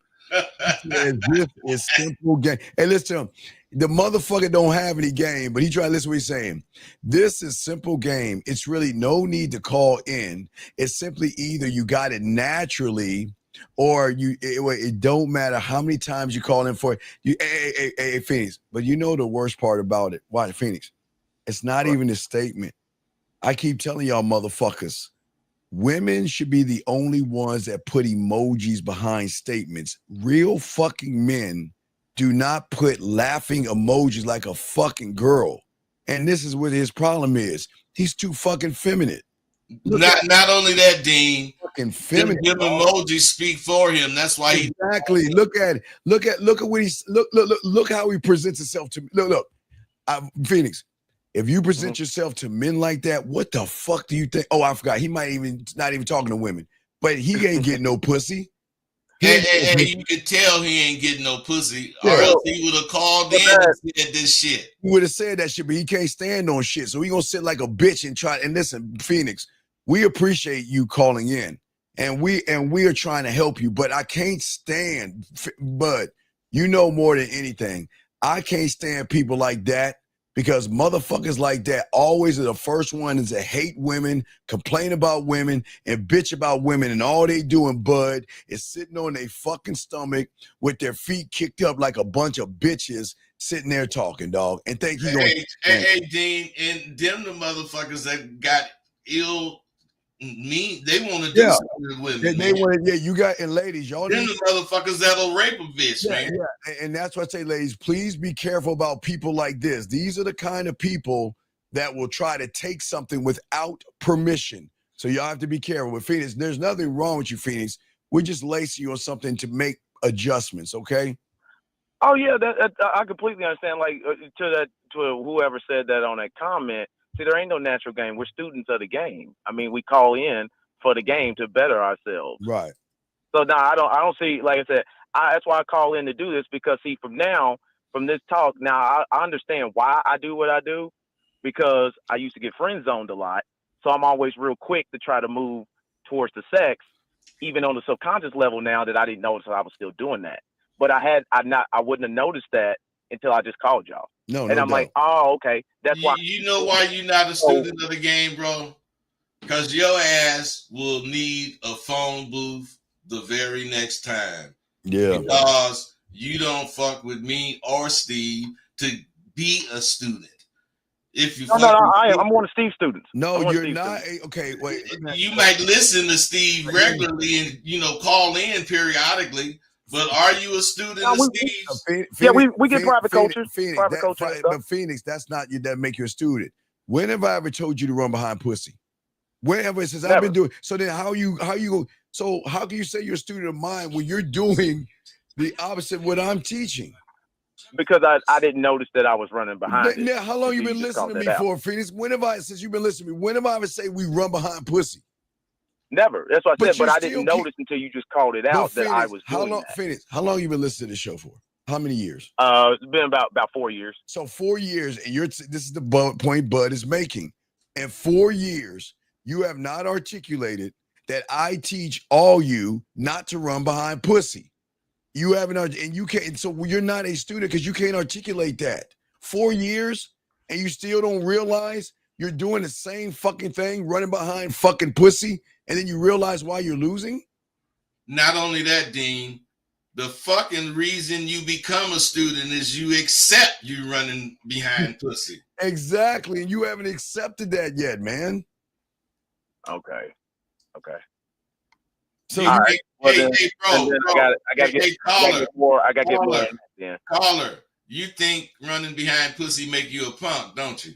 This is simple game. Hey, listen to him. The motherfucker don't have any game, but he try to listen to what he's saying. This is simple game. It's really no need to call in. It's simply either you got it naturally, or it don't matter how many times you call in for it. Hey, Phoenix. But you know the worst part about it. Why, Phoenix? It's not even a statement. I keep telling y'all motherfuckers, women should be the only ones that put emojis behind statements. Real fucking men do not put laughing emojis like a fucking girl. And this is what his problem is. He's too fucking feminine. Not only that, Dean. Fucking feminine. Them emojis speak for him. That's why he exactly. Look at what he's look how he presents himself to me. Look. Phoenix. If you present yourself to men like that, what the fuck do you think? Oh, I forgot. He might not even talking to women, but he ain't getting no pussy. Hey, you can tell he ain't getting no pussy, or else he would have called in and said this shit. He would have said that shit, but he can't stand on shit. So he gonna sit like a bitch and try. And listen, Phoenix, we appreciate you calling in, and we are trying to help you. But I can't stand. But you know more than anything, I can't stand people like that. Because motherfuckers like that always are the first ones that hate women, complain about women, and bitch about women. And all they doing, bud, is sitting on their fucking stomach with their feet kicked up like a bunch of bitches sitting there talking, dog. And think he gonna Hey, Dean, and them the motherfuckers that got ill mean, they want to do something with women. They want to, you got, and ladies, y'all them the motherfuckers that'll rape a bitch, man. Yeah. And that's why I say, ladies, please be careful about people like this. These are the kind of people that will try to take something without permission. So y'all have to be careful. With Phoenix, there's nothing wrong with you, Phoenix. We're just lacing you on something to make adjustments, okay? Oh yeah, that I completely understand. Like to whoever said that on that comment. See, there ain't no natural game. We're students of the game. I mean, we call in for the game to better ourselves. Right. So now I don't see, like I said, that's why I call in to do this, because see, from this talk, now I understand why I do what I do, because I used to get friend zoned a lot. So I'm always real quick to try to move towards the sex, even on the subconscious level now that I didn't notice I was still doing that. But I wouldn't have noticed that until I just called y'all. No, and I'm like, oh, okay. That's why. You know why you're not a student of the game, bro? Because your ass will need a phone booth the very next time. Yeah. Because you don't fuck with me or Steve to be a student. If you I'm one of Steve's students. No, you're not. Okay, wait. You might listen to Steve regularly and call in periodically. But are you a student of Steve? We get private coaches. But Phoenix, that's not you that make you a student. When have I ever told you to run behind pussy? Whenever, since I've been doing. So then how can you say you're a student of mine when you're doing the opposite of what I'm teaching? Because I didn't notice that I was running behind. Now, how long you been listening to me for, Phoenix? Since you've been listening to me, when have I ever say we run behind pussy? Never. That's what I said. But I didn't notice until you just called it out that I was doing that. Phoenix, how long you been listening to this show for? How many years? It's been about 4 years. So 4 years, and this is the point Bud is making. In 4 years, you have not articulated that I teach all you not to run behind pussy. You haven't, and you can't. So you're not a student because you can't articulate that. 4 years, and you still don't realize you're doing the same fucking thing, running behind fucking pussy. And then you realize why you're losing? Not only that, Dean, the fucking reason you become a student is you accept you running behind pussy. Exactly. And you haven't accepted that yet, man. Okay. So hey, bro. I gotta get more. Yeah. Caller, you think running behind pussy make you a punk, don't you?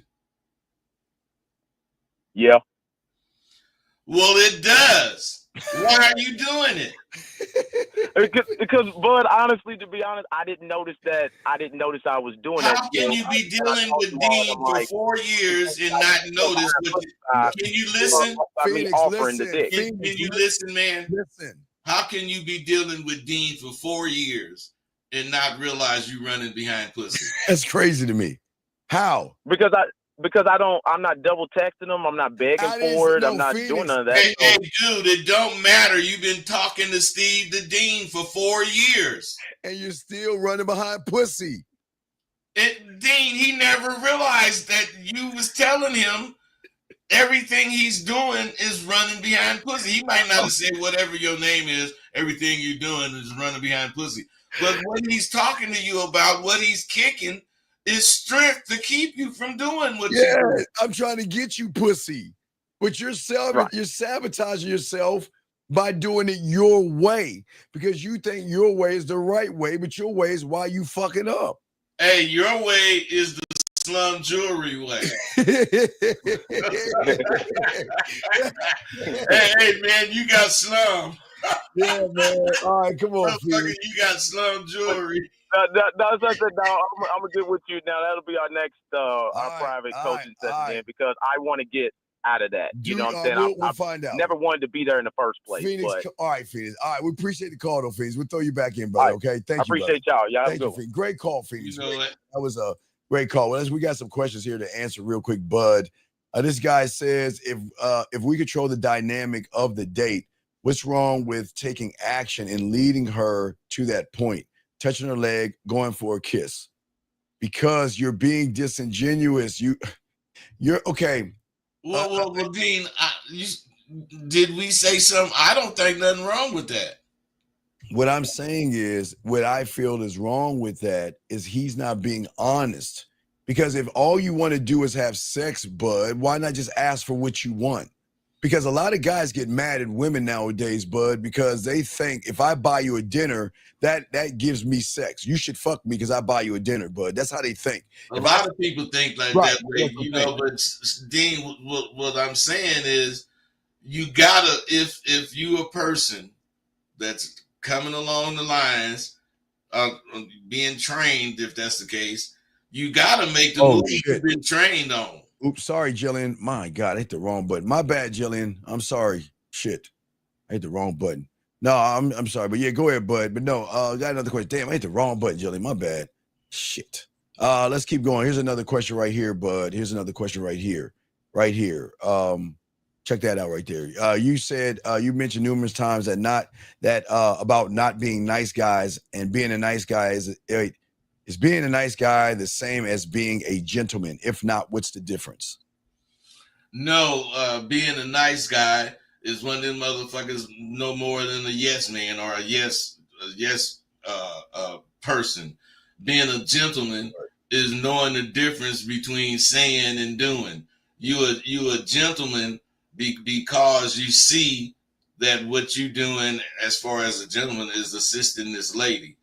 Yeah. Well, it does. Why are you doing it? Because Bud, honestly, to be honest, I didn't notice that. I was doing that. How can you be dealing with Dean for 4 years and not notice what can you listen? Phoenix, offering the listen. dick. Can you listen, man? Listen. How can you be dealing with Dean for 4 years and not realize you running behind pussy? That's crazy to me. How? Because I'm not double texting them. I'm not begging for it. I'm not doing none of that. Hey, dude, it don't matter. You've been talking to Steve the Dean for 4 years. And you're still running behind pussy. Dean, he never realized that you was telling him everything he's doing is running behind pussy. He might not have said whatever your name is, everything you're doing is running behind pussy. But what he's talking to you about, what he's kicking, is strength to keep you from doing what you're doing. I'm trying to get you pussy. But you're sabotaging yourself by doing it your way because you think your way is the right way, but your way is why you fucking up. Hey, your way is the slum jewelry way. hey, man, you got slum. Yeah, man. All right, come on, you got slum jewelry. That's something. Now I'm gonna get with you. Now that'll be our next our private coaching session, man, because I want to get out of that. You know what I'm saying? We'll find out. Never wanted to be there in the first place. Phoenix, but... all right, Phoenix. All right, we appreciate the call, though, Phoenix. We'll throw you back in, brother. Okay, thank you. I appreciate y'all. Y'all thank you, Phoenix. Great call, Phoenix. You know that was a great call. Well, we got some questions here to answer real quick, Bud. This guy says if we control the dynamic of the date, what's wrong with taking action and leading her to that point, touching her leg, going for a kiss? Because you're being disingenuous. You're okay. Well, Dean, did we say something? I don't think nothing wrong with that. What I'm saying is, what I feel is wrong with that is he's not being honest. Because if all you want to do is have sex, Bud, why not just ask for what you want? Because a lot of guys get mad at women nowadays, Bud, because they think if I buy you a dinner, that gives me sex. You should fuck me because I buy you a dinner, Bud. That's how they think. A lot of people think like that way, you know, but Dean, what I'm saying is you gotta, if you a person that's coming along the lines of being trained, if that's the case, you gotta make the move you've been trained on. Oops, sorry, Jillian. My God, I hit the wrong button. My bad, Jillian. I'm sorry. Shit. I hit the wrong button. No, I'm sorry. But yeah, go ahead, Bud. But no, got another question. Damn, I hit the wrong button, Jillian. My bad. Shit. Let's keep going. Here's another question right here, Bud. Here's another question right here. Right here. Check that out right there. You said you mentioned numerous times that about not being nice guys, and being a nice guy is being a nice guy the same as being a gentleman? If not, what's the difference? No, being a nice guy is one of them motherfuckers no more than a yes man or a yes person. Being a gentleman is knowing the difference between saying and doing. You a gentleman because you see that what you doing as far as a gentleman is assisting this lady.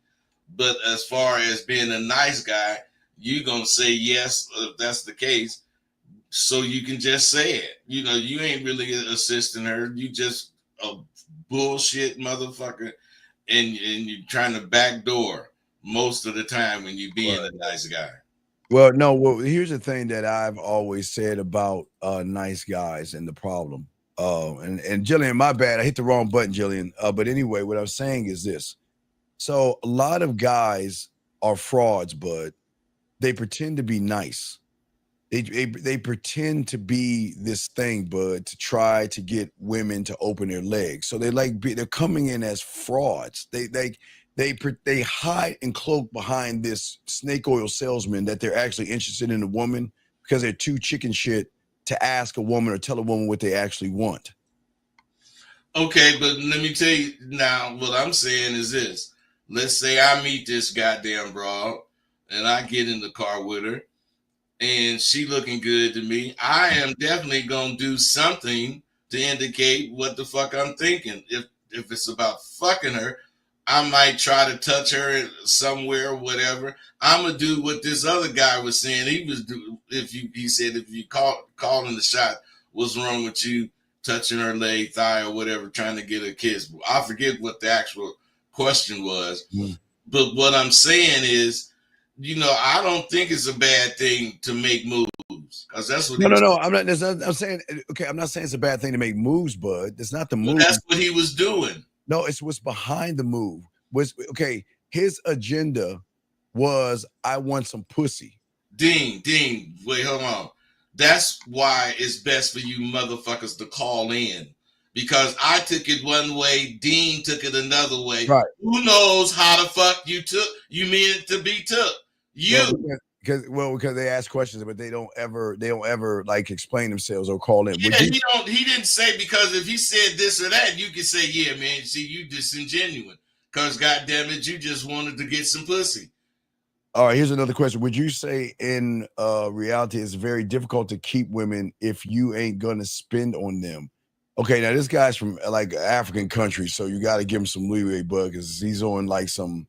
But as far as being a nice guy, you're going to say yes if that's the case, so you can just say it. You know, you ain't really assisting her. You just a bullshit motherfucker, and you're trying to backdoor most of the time when you're being a nice guy. Well, no, here's the thing that I've always said about nice guys and the problem. And Jillian, my bad. I hit the wrong button, Jillian. But anyway, what I'm saying is this. So a lot of guys are frauds, but they pretend to be nice. They pretend to be this thing, but to try to get women to open their legs. So they're coming in as frauds. They hide and cloak behind this snake oil salesman that they're actually interested in a woman because they're too chicken shit to ask a woman or tell a woman what they actually want. Okay, but let me tell you now, what I'm saying is this. Let's say I meet this goddamn broad and I get in the car with her and she looking good to me. I am definitely going to do something to indicate what the fuck I'm thinking. If it's about fucking her, I might try to touch her somewhere or whatever. I'm going to do what this other guy was saying. He said, if you calling the shot, what's wrong with you touching her leg, thigh or whatever, trying to get a kiss? I forget what the actual question was. Mm. But what I'm saying is, I don't think it's a bad thing to make moves, because that's what No. I'm saying, okay, I'm not saying it's a bad thing to make moves, bud. It's not the move. That's what he was doing. No, it's what's behind the move. His agenda was, I want some pussy. Dean, wait, hold on. That's why it's best for you motherfuckers to call in. Because I took it one way, Dean took it another way. Right. Who knows how the fuck you mean it to be took? Because they ask questions, but they don't ever like explain themselves or call in. Yeah, he didn't say, because if he said this or that, you could say, yeah, man, see, you disingenuous. Because goddamn it, you just wanted to get some pussy. All right, here's another question. Would you say in reality it's very difficult to keep women if you ain't gonna spend on them? Okay, now this guy's from like African country, so you got to give him some leeway, bud, because he's on like some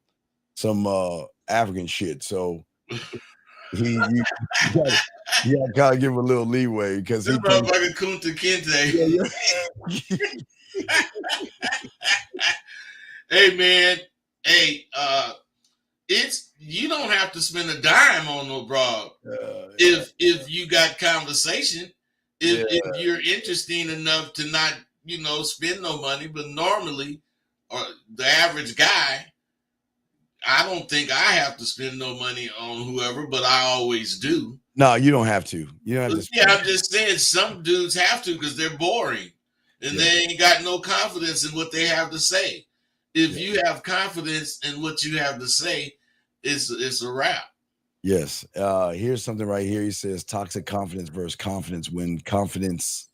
African shit. So you gotta give him a little leeway, because this motherfucker Kunta Kinte. Hey man, you don't have to spend a dime on no broad if you got conversation. If you're interesting enough to not, spend no money, but normally, or the average guy, I don't think I have to spend no money on whoever, but I always do. No, you don't have to. You don't have to. Yeah, I'm just saying some dudes have to, because they're boring and they ain't got no confidence in what they have to say. If you have confidence in what you have to say, it's a wrap. Yes. Here's something right here. He says toxic confidence versus confidence when confidence.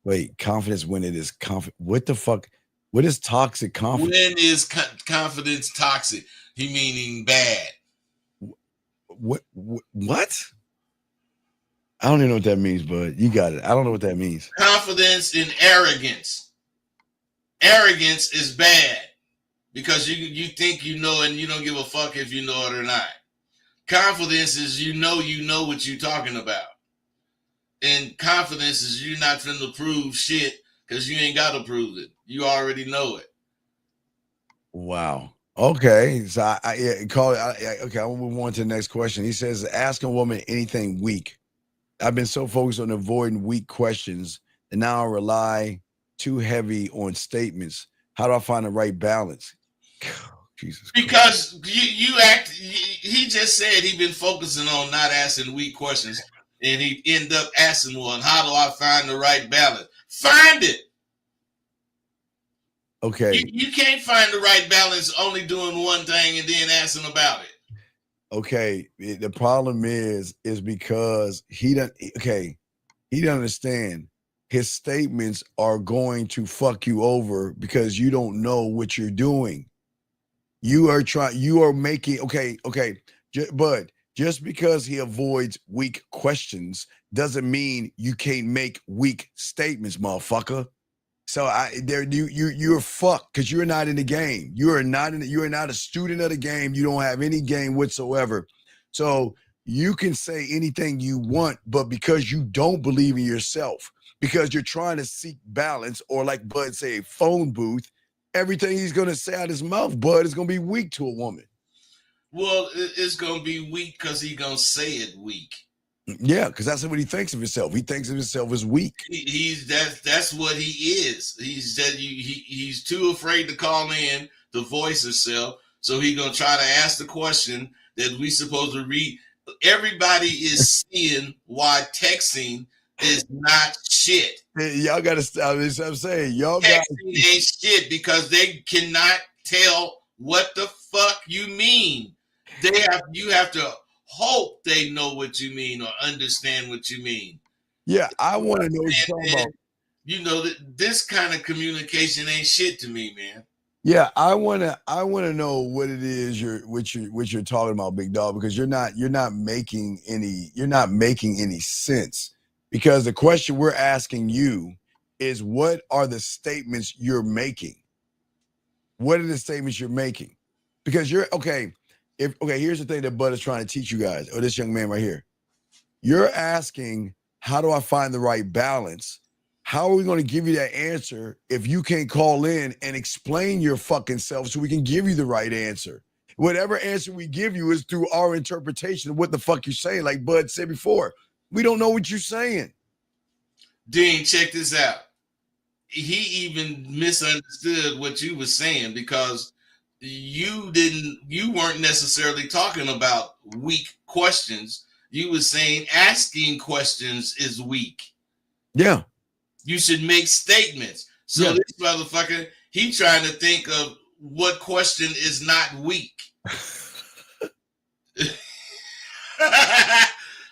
Wait, confidence when it is confident. What the fuck? What is toxic confidence? When is confidence toxic? He meaning bad. What? I don't even know what that means, but you got it. I don't know what that means. Confidence and arrogance. Arrogance is bad, because you think you know and you don't give a fuck if you know it or not. Confidence is you know what you're talking about. And confidence is you're not finna prove shit, because you ain't got to prove it. You already know it. Wow. Okay. So okay, I'll move on to the next question. He says, ask a woman anything weak. I've been so focused on avoiding weak questions, and now I rely too heavy on statements. How do I find the right balance? Jesus Christ. Because he just said he been focusing on not asking weak questions, and he end up asking one. How do I find the right balance? Find it. Okay. You can't find the right balance only doing one thing and then asking about it. Okay. The problem is because he doesn't understand. His statements are going to fuck you over because you don't know what you're doing. But just because he avoids weak questions doesn't mean you can't make weak statements, motherfucker. So you're fucked, because you're not in the game. You are not a student of the game. You don't have any game whatsoever. So you can say anything you want, but because you don't believe in yourself, because you're trying to seek balance, or like Bud say, a phone booth, everything he's going to say out his mouth, Bud, is going to be weak to a woman. Well, it's going to be weak because he's going to say it weak. Yeah, because that's what he thinks of himself. He thinks of himself as weak. That's what he is. He's too afraid to call in to voice himself, so he's going to try to ask the question that we supposed to read. Everybody is seeing why texting is not shit. Y'all got to stop this. I'm saying texting ain't shit, because they cannot tell what the fuck you mean. You have to hope they know what you mean or understand what you mean. Yeah, I want to know what you're talking about. You know that this kind of communication ain't shit to me, man. Yeah, I want to know what it is you're talking about, big dog, because you're not making any sense. Because the question we're asking you is, what are the statements you're making? What are the statements you're making? Because you're okay. Here's the thing that Bud is trying to teach you guys, or this young man right here. You're asking, how do I find the right balance? How are we going to give you that answer if you can't call in and explain your fucking self so we can give you the right answer? Whatever answer we give you is through our interpretation of what the fuck you're saying. Like Bud said before, we don't know what you're saying. Dean, check this out. He even misunderstood what you were saying because you weren't necessarily talking about weak questions. You were saying asking questions is weak. Yeah. You should make statements. So this motherfucker, he trying to think of what question is not weak.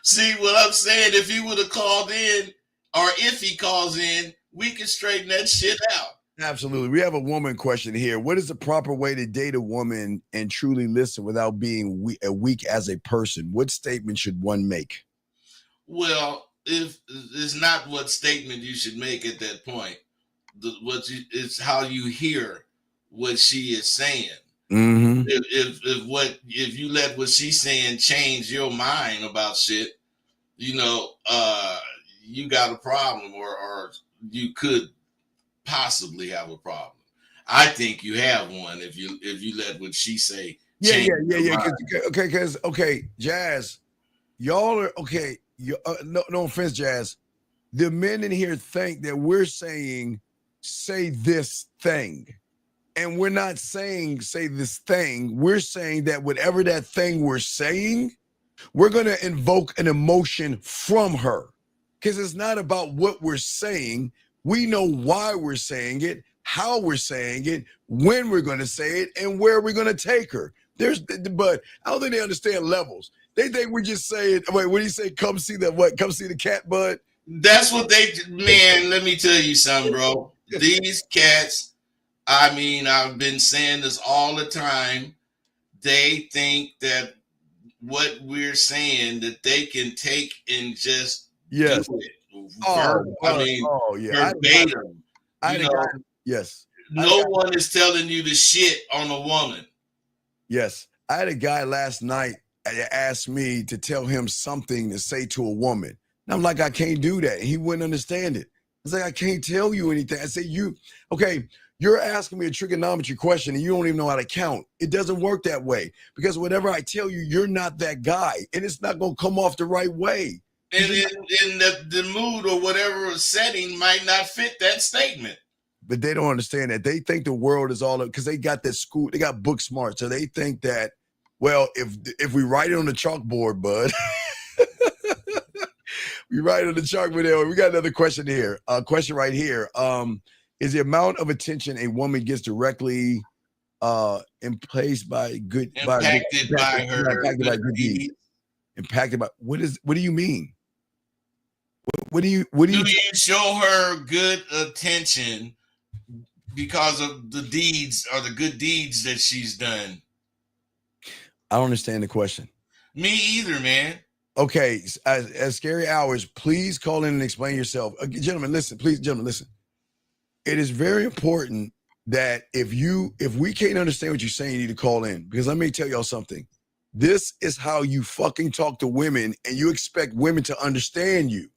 See what I'm saying? If he would have called in, or if he calls in, we can straighten that shit out. Absolutely. We have a woman question here. What is the proper way to date a woman and truly listen without being weak as a person? What statement should one make? Well, if it's not what statement you should make at that point, it's how you hear what she is saying. Mm-hmm. If you let what she's saying change your mind about shit, you got a problem, or you could possibly have a problem. I think you have one if you let what she say change. Yeah. Okay, Jazz, y'all are okay. No offense, Jazz. The men in here think that we're saying say this thing. And we're not saying say this thing. We're saying that whatever that thing we're saying, we're going to invoke an emotion from her. Because it's not about what we're saying. We know why we're saying it, how we're saying it, when we're going to say it, and where we're going to take her. But I don't think they understand levels. They think we're just saying, wait, what do you say? Come see the cat, Bud? That's what man, let me tell you something, bro. These cats, I mean, I've been saying this all the time. They think that what we're saying that they can take and just do it. Verbatim. Yes. No one is telling you to shit on a woman. Yes. I had a guy last night asked me to tell him something to say to a woman. And I'm like, I can't do that. He wouldn't understand it. I was like, I can't tell you anything. I say, you're asking me a trigonometry question and you don't even know how to count. It doesn't work that way because whatever I tell you, you're not that guy and it's not going to come off the right way. And in the mood or whatever setting might not fit that statement. But they don't understand that. They think the world is all because they got that school, they got book smart. So they think that, well, if we write it on the chalkboard, Bud, we write it on the chalkboard. We got another question here. Question right here. Is the amount of attention a woman gets directly impacted by good deeds? Impacted by what do you mean? What do you show her good attention because of the deeds or the good deeds that she's done? I don't understand the question. Me either, man. Okay, as Scary Hours, please call in and explain yourself. Gentlemen, listen. It is very important that if we can't understand what you're saying, you need to call in. Because let me tell y'all something. This is how you fucking talk to women and you expect women to understand you.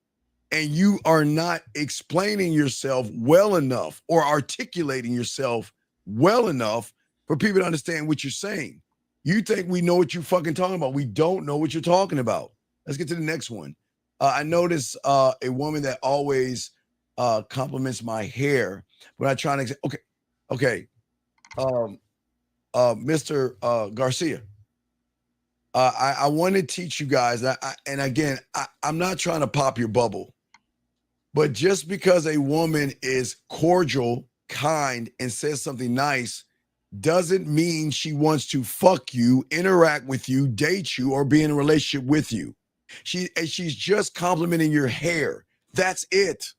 And you are not explaining yourself well enough or articulating yourself well enough for people to understand what you're saying. You think we know what you're fucking talking about. We don't know what you're talking about. Let's get to the next one. I notice a woman that always compliments my hair when I try to Mr. Garcia. I want to teach you guys and again, I'm not trying to pop your bubble, but just because a woman is cordial, kind, and says something nice doesn't mean she wants to fuck you, interact with you, date you, or be in a relationship with you. She's just complimenting your hair. That's it.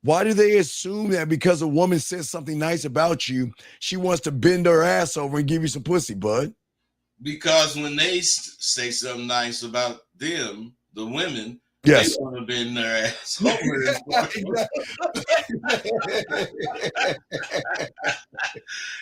Why do they assume that because a woman says something nice about you, she wants to bend her ass over and give you some pussy, bud? Because when they say something nice about them, the women, yes, they want to bend their ass over.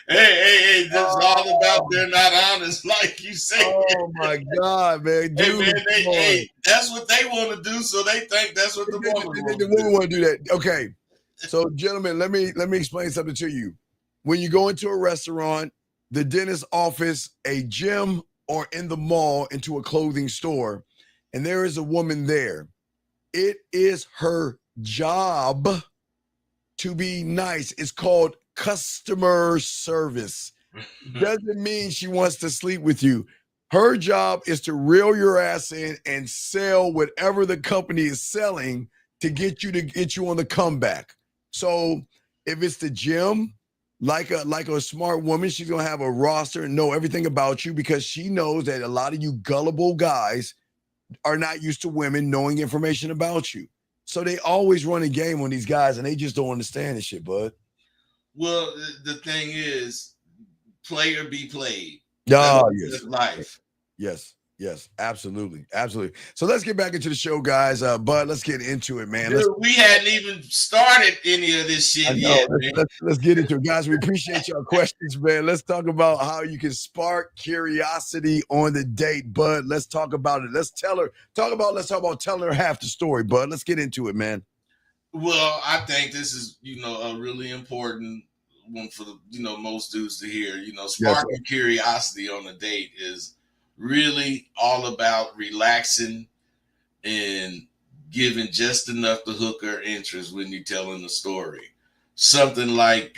Hey, that's all about they're not honest, like you say. Oh my God, man. Dude, Hey, man, that's what they want to do, so they think that's what the woman wants to do. Want to do that. Okay. So, gentlemen, let me explain something to you. When you go into a restaurant, the dentist office, a gym, or in the mall into a clothing store, and there is a woman there, it is her job to be nice. It's called customer service. Doesn't mean she wants to sleep with you. Her job is to reel your ass in and sell whatever the company is selling to get you on the comeback. So if it's the gym, like a smart woman, she's gonna have a roster and know everything about you because she knows that a lot of you gullible guys are not used to women knowing information about you. So they always run a game on these guys and they just don't understand this shit, bud. Well, the thing is, play or be played. Oh, yes. Life. Yes, absolutely. So let's get back into the show, guys. Bud, let's get into it, man. Dude, we hadn't even started any of this shit yet, man. Let's get into it, guys. We appreciate your questions, man. Let's talk about how you can spark curiosity on the date, Bud. Let's talk about it. Let's talk about telling her half the story, Bud. Let's get into it, man. Well, I think this is, a really important one for most dudes to hear. Sparking curiosity on a date is really all about relaxing and giving just enough to hook her interest when you're telling the story. Something like,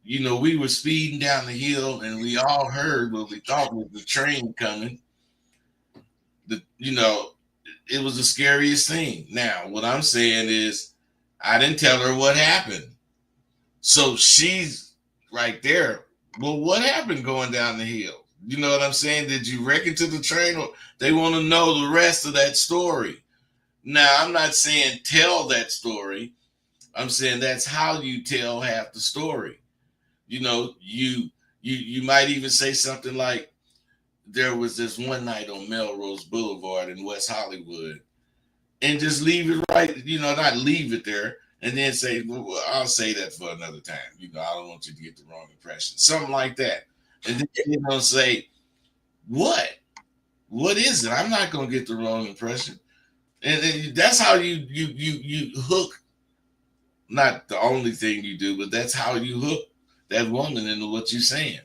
we were speeding down the hill and we all heard what we thought was the train coming. It was the scariest thing. Now, what I'm saying is I didn't tell her what happened. So she's right there. Well, what happened going down the hill? You know what I'm saying? Did you wreck into the train? Or they want to know the rest of that story. Now, I'm not saying tell that story. I'm saying that's how you tell half the story. You might even say something like, there was this one night on Melrose Boulevard in West Hollywood, and just leave it right, not leave it there and then say, well, I'll say that for another time. I don't want you to get the wrong impression. Something like that. And then, say, what is it? I'm not going to get the wrong impression. And that's how you hook. Not the only thing you do, but that's how you hook that woman into what you're saying.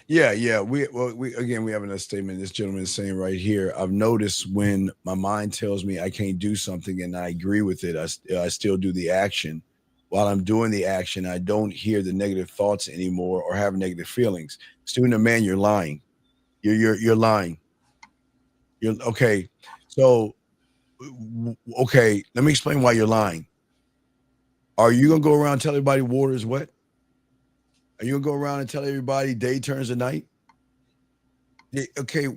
Yeah. We have another statement this gentleman is saying right here. I've noticed when my mind tells me I can't do something and I agree with it, I still do the action. While I'm doing the action, I don't hear the negative thoughts anymore or have negative feelings. Student of man, you're lying. You're lying. You're okay. So, okay, let me explain why you're lying. Are you gonna go around and tell everybody water is wet? Are you gonna go around and tell everybody day turns to night? Okay,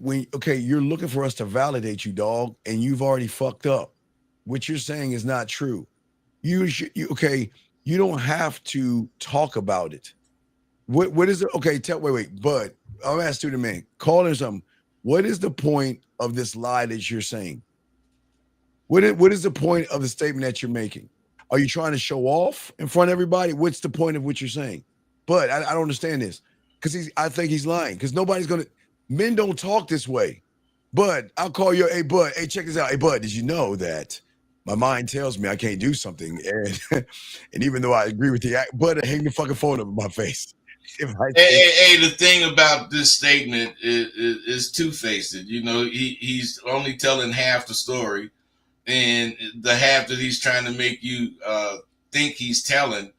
you're looking for us to validate you, dog, and you've already fucked up. What you're saying is not true. You don't have to talk about it. What is it? Okay, wait, Bud, I'll ask student man, call in something. What is the point of this lie that you're saying? What is the point of the statement that you're making? Are you trying to show off in front of everybody? What's the point of what you're saying? But I don't understand this because I think he's lying because men don't talk this way. Bud, I'll call you. Hey, Bud, hey, check this out. Hey, Bud, did you know that my mind tells me I can't do something? And even though I agree with you, Bud, hang the fucking phone up in my face. The thing about this statement is two-faced. He's only telling half the story, and the half that he's trying to make you think he's telling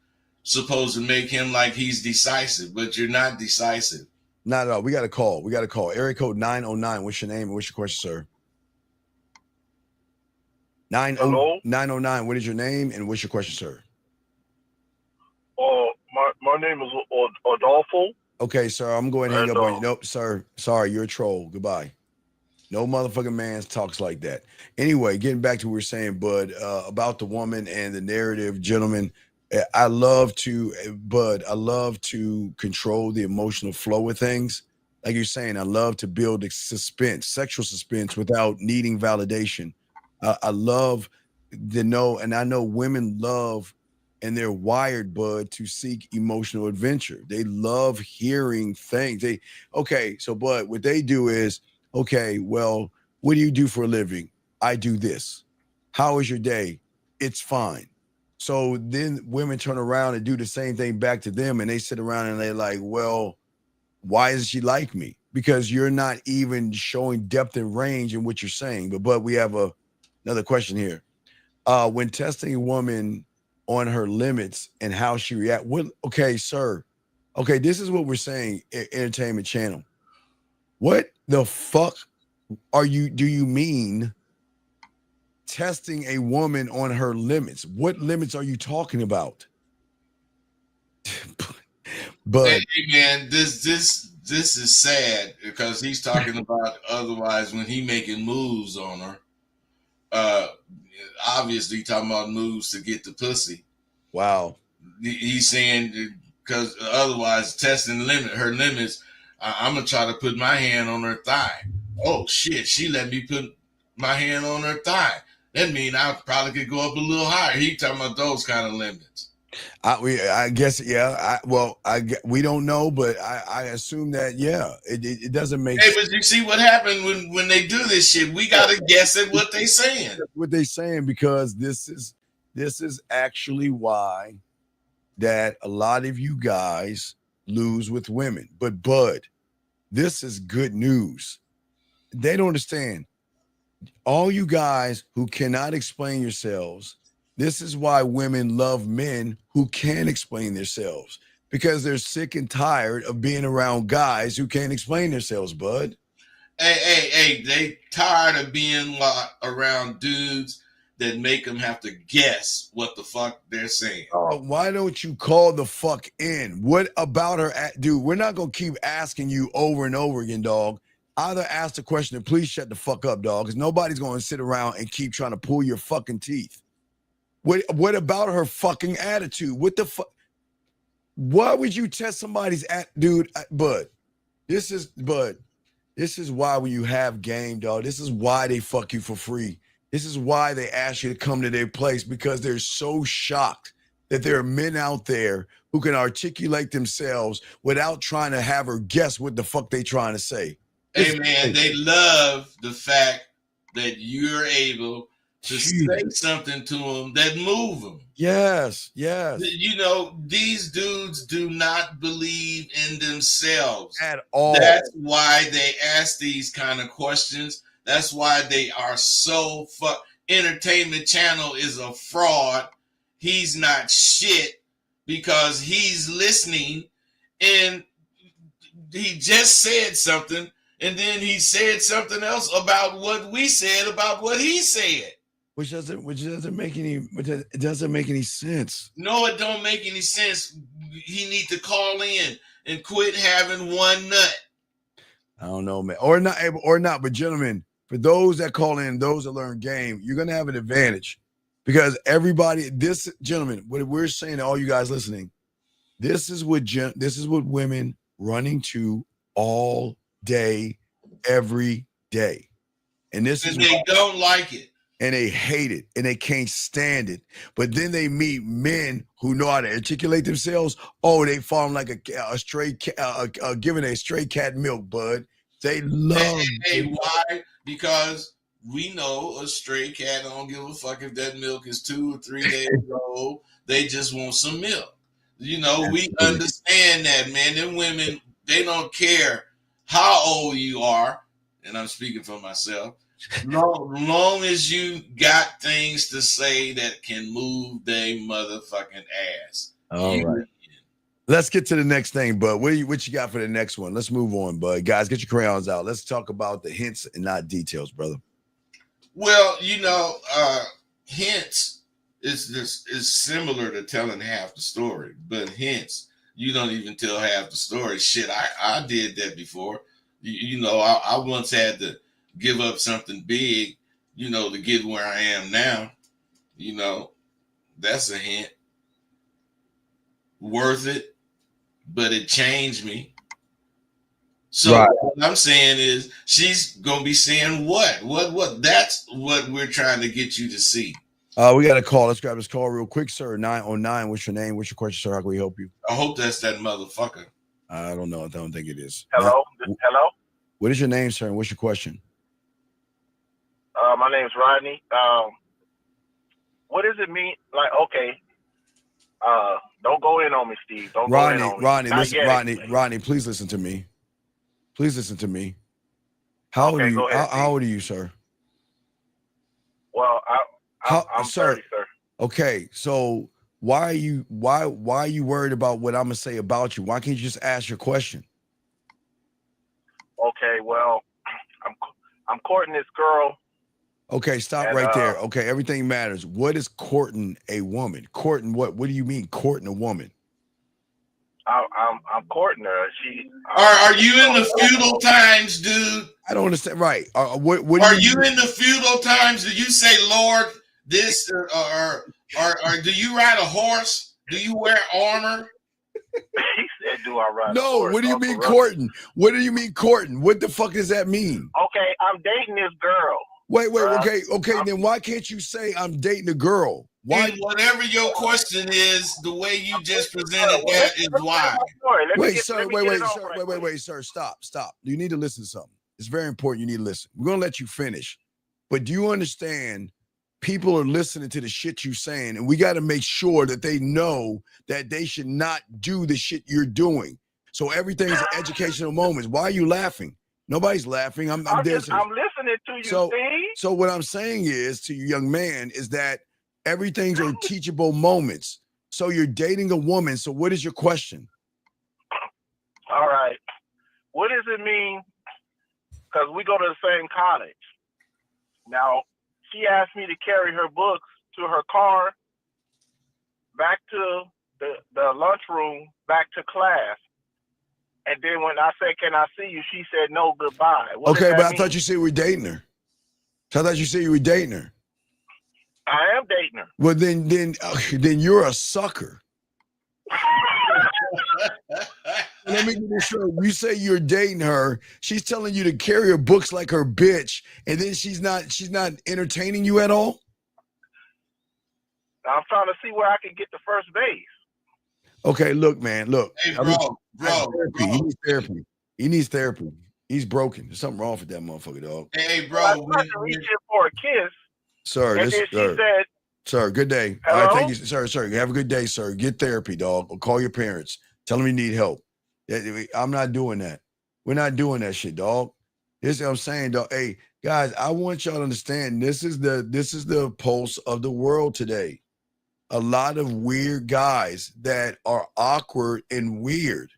supposed to make him like he's decisive, but you're not decisive. Not at all. We got a call. Area code 909. What's your name and what's your question, sir? 909. What is your name and what's your question, sir? My name is Adolfo. Okay, sir. I'm going to hang up on you. Nope, sir. Sorry, you're a troll. Goodbye. No motherfucking man talks like that. Anyway, getting back to what we were saying, Bud, about the woman and the narrative, gentlemen. I love to control the emotional flow of things. Like you're saying, I love to build suspense, sexual suspense without needing validation. I love to know, and I know women love and they're wired, bud, to seek emotional adventure. They love hearing things. So, bud, what they do is, okay, well, what do you do for a living? I do this. How was your day? It's fine. So then women turn around and do the same thing back to them, and they sit around and they're like, well, why does she like me? Because you're not even showing depth and range in what you're saying. But we have another question here. When testing a woman on her limits and how she react, okay, sir. Okay, this is what we're saying, Entertainment Channel. What the fuck do you mean testing a woman on her limits? What limits are you talking about? But hey, man, this is sad because he's talking about otherwise when he making moves on her. Obviously talking about moves to get the pussy. Wow. He's saying because otherwise testing her limits. I'm gonna try to put my hand on her thigh. Oh shit, she let me put my hand on her thigh. That means I probably could go up a little higher. He talking about those kind of limits. I guess, yeah. We don't know, but I assume that, yeah, it doesn't make sense. Hey, but you see what happened when they do this shit? We gotta guess at what they saying. What they saying, because this is actually why that a lot of you guys lose with women. But Bud, this is good news. They don't understand. All you guys who cannot explain yourselves, this is why women love men who can explain themselves, because they're sick and tired of being around guys who can't explain themselves, Bud. Hey, they tired of being around dudes that make them have to guess what the fuck they're saying. Oh, why don't you call the fuck in? What about her? Dude, we're not going to keep asking you over and over again, dog. Either ask the question and please shut the fuck up, dog, because nobody's going to sit around and keep trying to pull your fucking teeth. What about her fucking attitude? What the fuck? Why would you test somebody's dude? Bud, this is why when you have game, dog, this is why they fuck you for free. This is why they ask you to come to their place, because they're so shocked that there are men out there who can articulate themselves without trying to have her guess what the fuck they trying to say. Hey, man, they love the fact that you're able to say something to them that move them. Yes. You know, these dudes do not believe in themselves at all. That's why they ask these kind of questions. That's why they are so Entertainment Channel is a fraud. He's not shit because he's listening, and he just said something, and then he said something else about what we said about what he said. Which doesn't make any sense. No, it don't make any sense. He need to call in and quit having one nut. I don't know, man. Or not. But gentlemen, for those that call in, those that learn game, you're gonna have an advantage, because gentlemen, what we're saying to all you guys listening, this is what women running to all day, every day, and they don't like it. And they hate it, and they can't stand it. But then they meet men who know how to articulate themselves. Oh, they fall like a stray cat, giving a stray cat milk, Bud. They love. Hey, why? Because we know a stray cat don't give a fuck if that milk is 2 or 3 days old. They just want some milk. You know, we understand that, man. Them women, they don't care how old you are, and I'm speaking for myself. Long as you got things to say that can move their motherfucking ass. All right. Let's get to the next thing, Bud. What you got for the next one? Let's move on, Bud. Guys, get your crayons out. Let's talk about the hints and not details, brother. Well, you know, hints is similar to telling half the story, but hints, you don't even tell half the story. Shit, I did that before. You know, I once had to give up something big, you know, to get where I am now. You know, that's a hint. Worth it, but it changed me. So right. What I'm saying is she's gonna be saying what? That's what we're trying to get you to see. We got a call. Let's grab this call real quick, sir. 909. What's your name? What's your question, sir? How can we help you? I hope that's that motherfucker. I don't know. I don't think it is. Hello? Hello? What is your name, sir? And what's your question? My name's Rodney. What does it mean? Like, okay. Don't go in on me, Steve. Don't go in on me. Rodney, please listen to me. Please listen to me. How old are you? Go ahead, how old are you, sir? Well, I'm 30, sir. Okay, so why are you worried about what I'm gonna say about you? Why can't you just ask your question? Okay, well, I'm courting this girl. Okay, stop right there. Okay, everything matters. What is courting a woman? Courting what? What do you mean courting a woman? I'm courting her. Are you in the feudal times, dude? I don't understand. Right. What are you in the feudal times? Do you say Lord this or do you ride a horse? Do you wear armor? He said, "Do I ride?" No. What do you mean courting? What do you mean courting? What the fuck does that mean? Okay, I'm dating this girl. Wait. Okay. Then why can't you say I'm dating a girl? Why? And whatever your question is, the way you just presented that is why. Wait, sir. Stop. You need to listen to something. It's very important. You need to listen. We're gonna let you finish, but do you understand? People are listening to the shit you're saying, and we got to make sure that they know that they should not do the shit you're doing. So everything's an educational moment. Why are you laughing? Nobody's laughing. I'm listening to you, Steve. So what I'm saying is to you, young man, is that everything's are teachable moments. So you're dating a woman. So what is your question? All right. What does it mean? Because we go to the same college. Now, she asked me to carry her books to her car, back to the lunchroom, back to class. And then when I said, "Can I see you?" she said, "No, goodbye." Okay, but I thought you said you were dating her. I thought you said you were dating her. I am dating her. Well, then you're a sucker. Let me get this straight. You say you're dating her. She's telling you to carry her books like her bitch, and then she's not entertaining you at all. I'm trying to see where I can get to first base. Okay, look, man, look. Hey, bro. He needs therapy. He needs therapy. He's broken. There's something wrong with that motherfucker, dog. Hey, bro. I tried to reach in for a kiss. Sir, she said, "Sir, good day." Hello? All right, thank you, sir. Have a good day, sir. Get therapy, dog. Or call your parents. Tell them you need help. I'm not doing that. We're not doing that shit, dog. This is what I'm saying, dog. Hey, guys, I want y'all to understand this is the pulse of the world today. A lot of weird guys that are awkward and weird.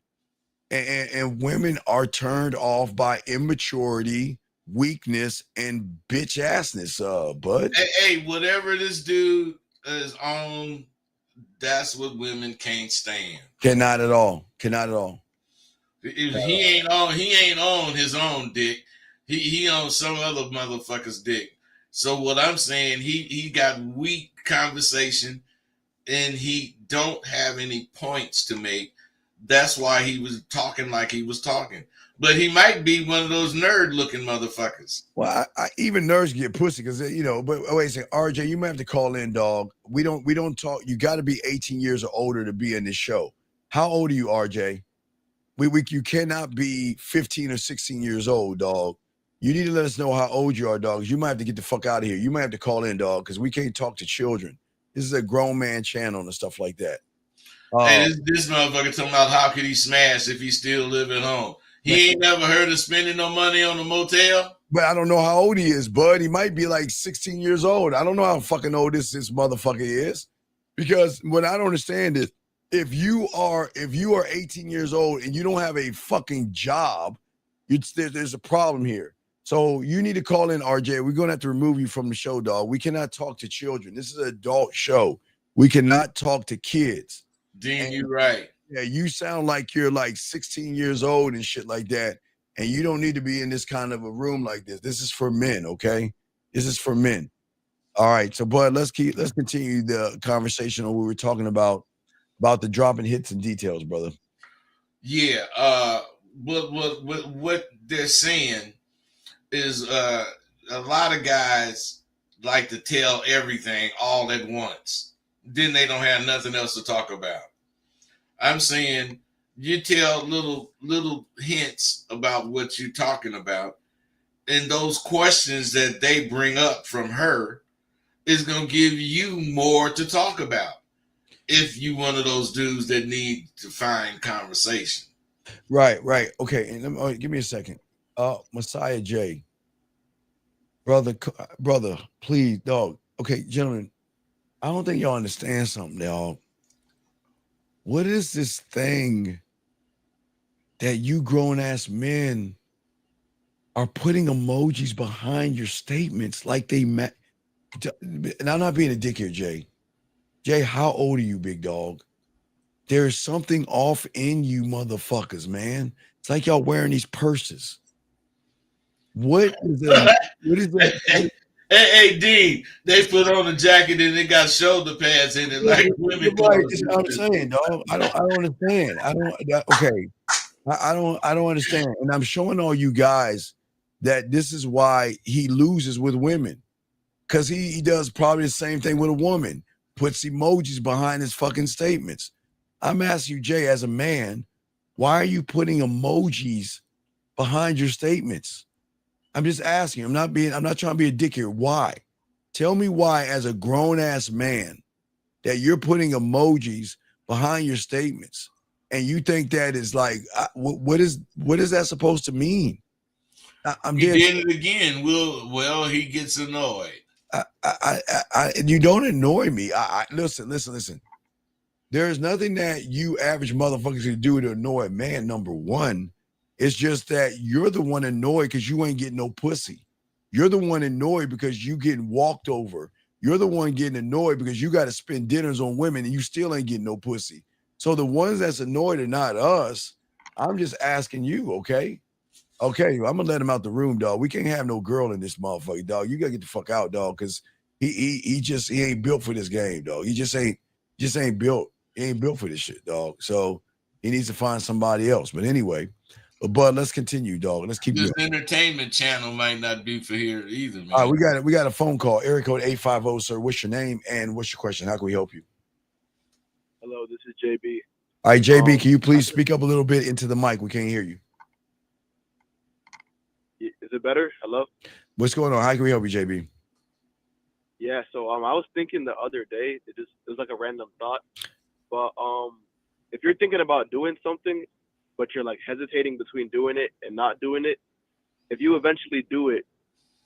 And women are turned off by immaturity, weakness, and bitch assness, bud. Hey, whatever this dude is on, that's what women can't stand. Cannot at all. If he ain't on his own dick. He on some other motherfucker's dick. So what I'm saying, he got weak conversation and he don't have any points to make. That's why he was talking like he was talking. But he might be one of those nerd-looking motherfuckers. Well, even nerds get pussy because But wait a second, RJ, you might have to call in, dog. We don't talk. You got to be 18 years or older to be in this show. How old are you, RJ? You cannot be 15 or 16 years old, dog. You need to let us know how old you are, dog. You might have to get the fuck out of here. You might have to call in, dog, because we can't talk to children. This is a grown man channel and stuff like that. Hey, this motherfucker talking about how could he smash if he still live at home. He ain't never heard of spending no money on a motel. But I don't know how old he is, bud. He might be like 16 years old. I don't know how fucking old this motherfucker is. Because what I don't understand is if you are 18 years old and you don't have a fucking job, there's a problem here. So you need to call in, RJ. We're going to have to remove you from the show, dog. We cannot talk to children. This is an adult show. We cannot talk to kids. Dean, you're right. Yeah, you sound like you're like 16 years old and shit like that. And you don't need to be in this kind of a room like this. This is for men, okay? This is for men. All right, so bud, let's continue the conversation on what we were talking about the dropping hits and details, brother. Yeah, what they're saying is a lot of guys like to tell everything all at once. Then they don't have nothing else to talk about. I'm saying you tell little hints about what you're talking about, and those questions that they bring up from her is going to give you more to talk about if you one of those dudes that need to find conversation. Right. Okay, and give me a second. Messiah J, brother, please, dog. Okay, gentlemen, I don't think y'all understand something, dog. What is this thing that you grown ass men are putting emojis behind your statements like they met? And I'm not being a dick here, Jay. Jay, how old are you, big dog? There's something off in you, motherfuckers, man. It's like y'all wearing these purses. What is that? What is that? Hey, D, they put on a jacket and it got shoulder pads in it like women Right, clothes. that's what I'm saying, dog. I don't understand. Okay. I don't understand. And I'm showing all you guys that this is why he loses with women. Because he does probably the same thing with a woman, puts emojis behind his fucking statements. I'm asking you, Jay, as a man, why are you putting emojis behind your statements? I'm just asking. I'm not trying to be a dick here. Why? Tell me why, as a grown-ass man, that you're putting emojis behind your statements. And you think that is like, what is that supposed to mean? He did it again. Well, he gets annoyed. You don't annoy me. Listen. There's nothing that you average motherfuckers can do to annoy a man, number one. It's just that you're the one annoyed because you ain't getting no pussy. You're the one annoyed because you getting walked over. You're the one getting annoyed because you got to spend dinners on women and you still ain't getting no pussy. So the ones that's annoyed are not us. I'm just asking you, okay? Okay, I'm gonna let him out the room, dog. We can't have no girl in this motherfucker, dog. You gotta get the fuck out, dog, because he ain't built for this game, dog. He just ain't built. He ain't built for this shit, dog. So he needs to find somebody else. But anyway, but let's continue, dog. Let's keep this going. entertainment channel might not be for here either, man. All right, we got a phone call. Area code 850, sir. What's your name and what's your question? How can we help you? Hello, this is JB. All right, JB, can you please speak up a little bit into the mic? We can't hear you. Is it better? Hello? What's going on? How can we help you, JB? Yeah, so I was thinking the other day, it was like a random thought, but if you're thinking about doing something, but you're like hesitating between doing it and not doing it, if you eventually do it,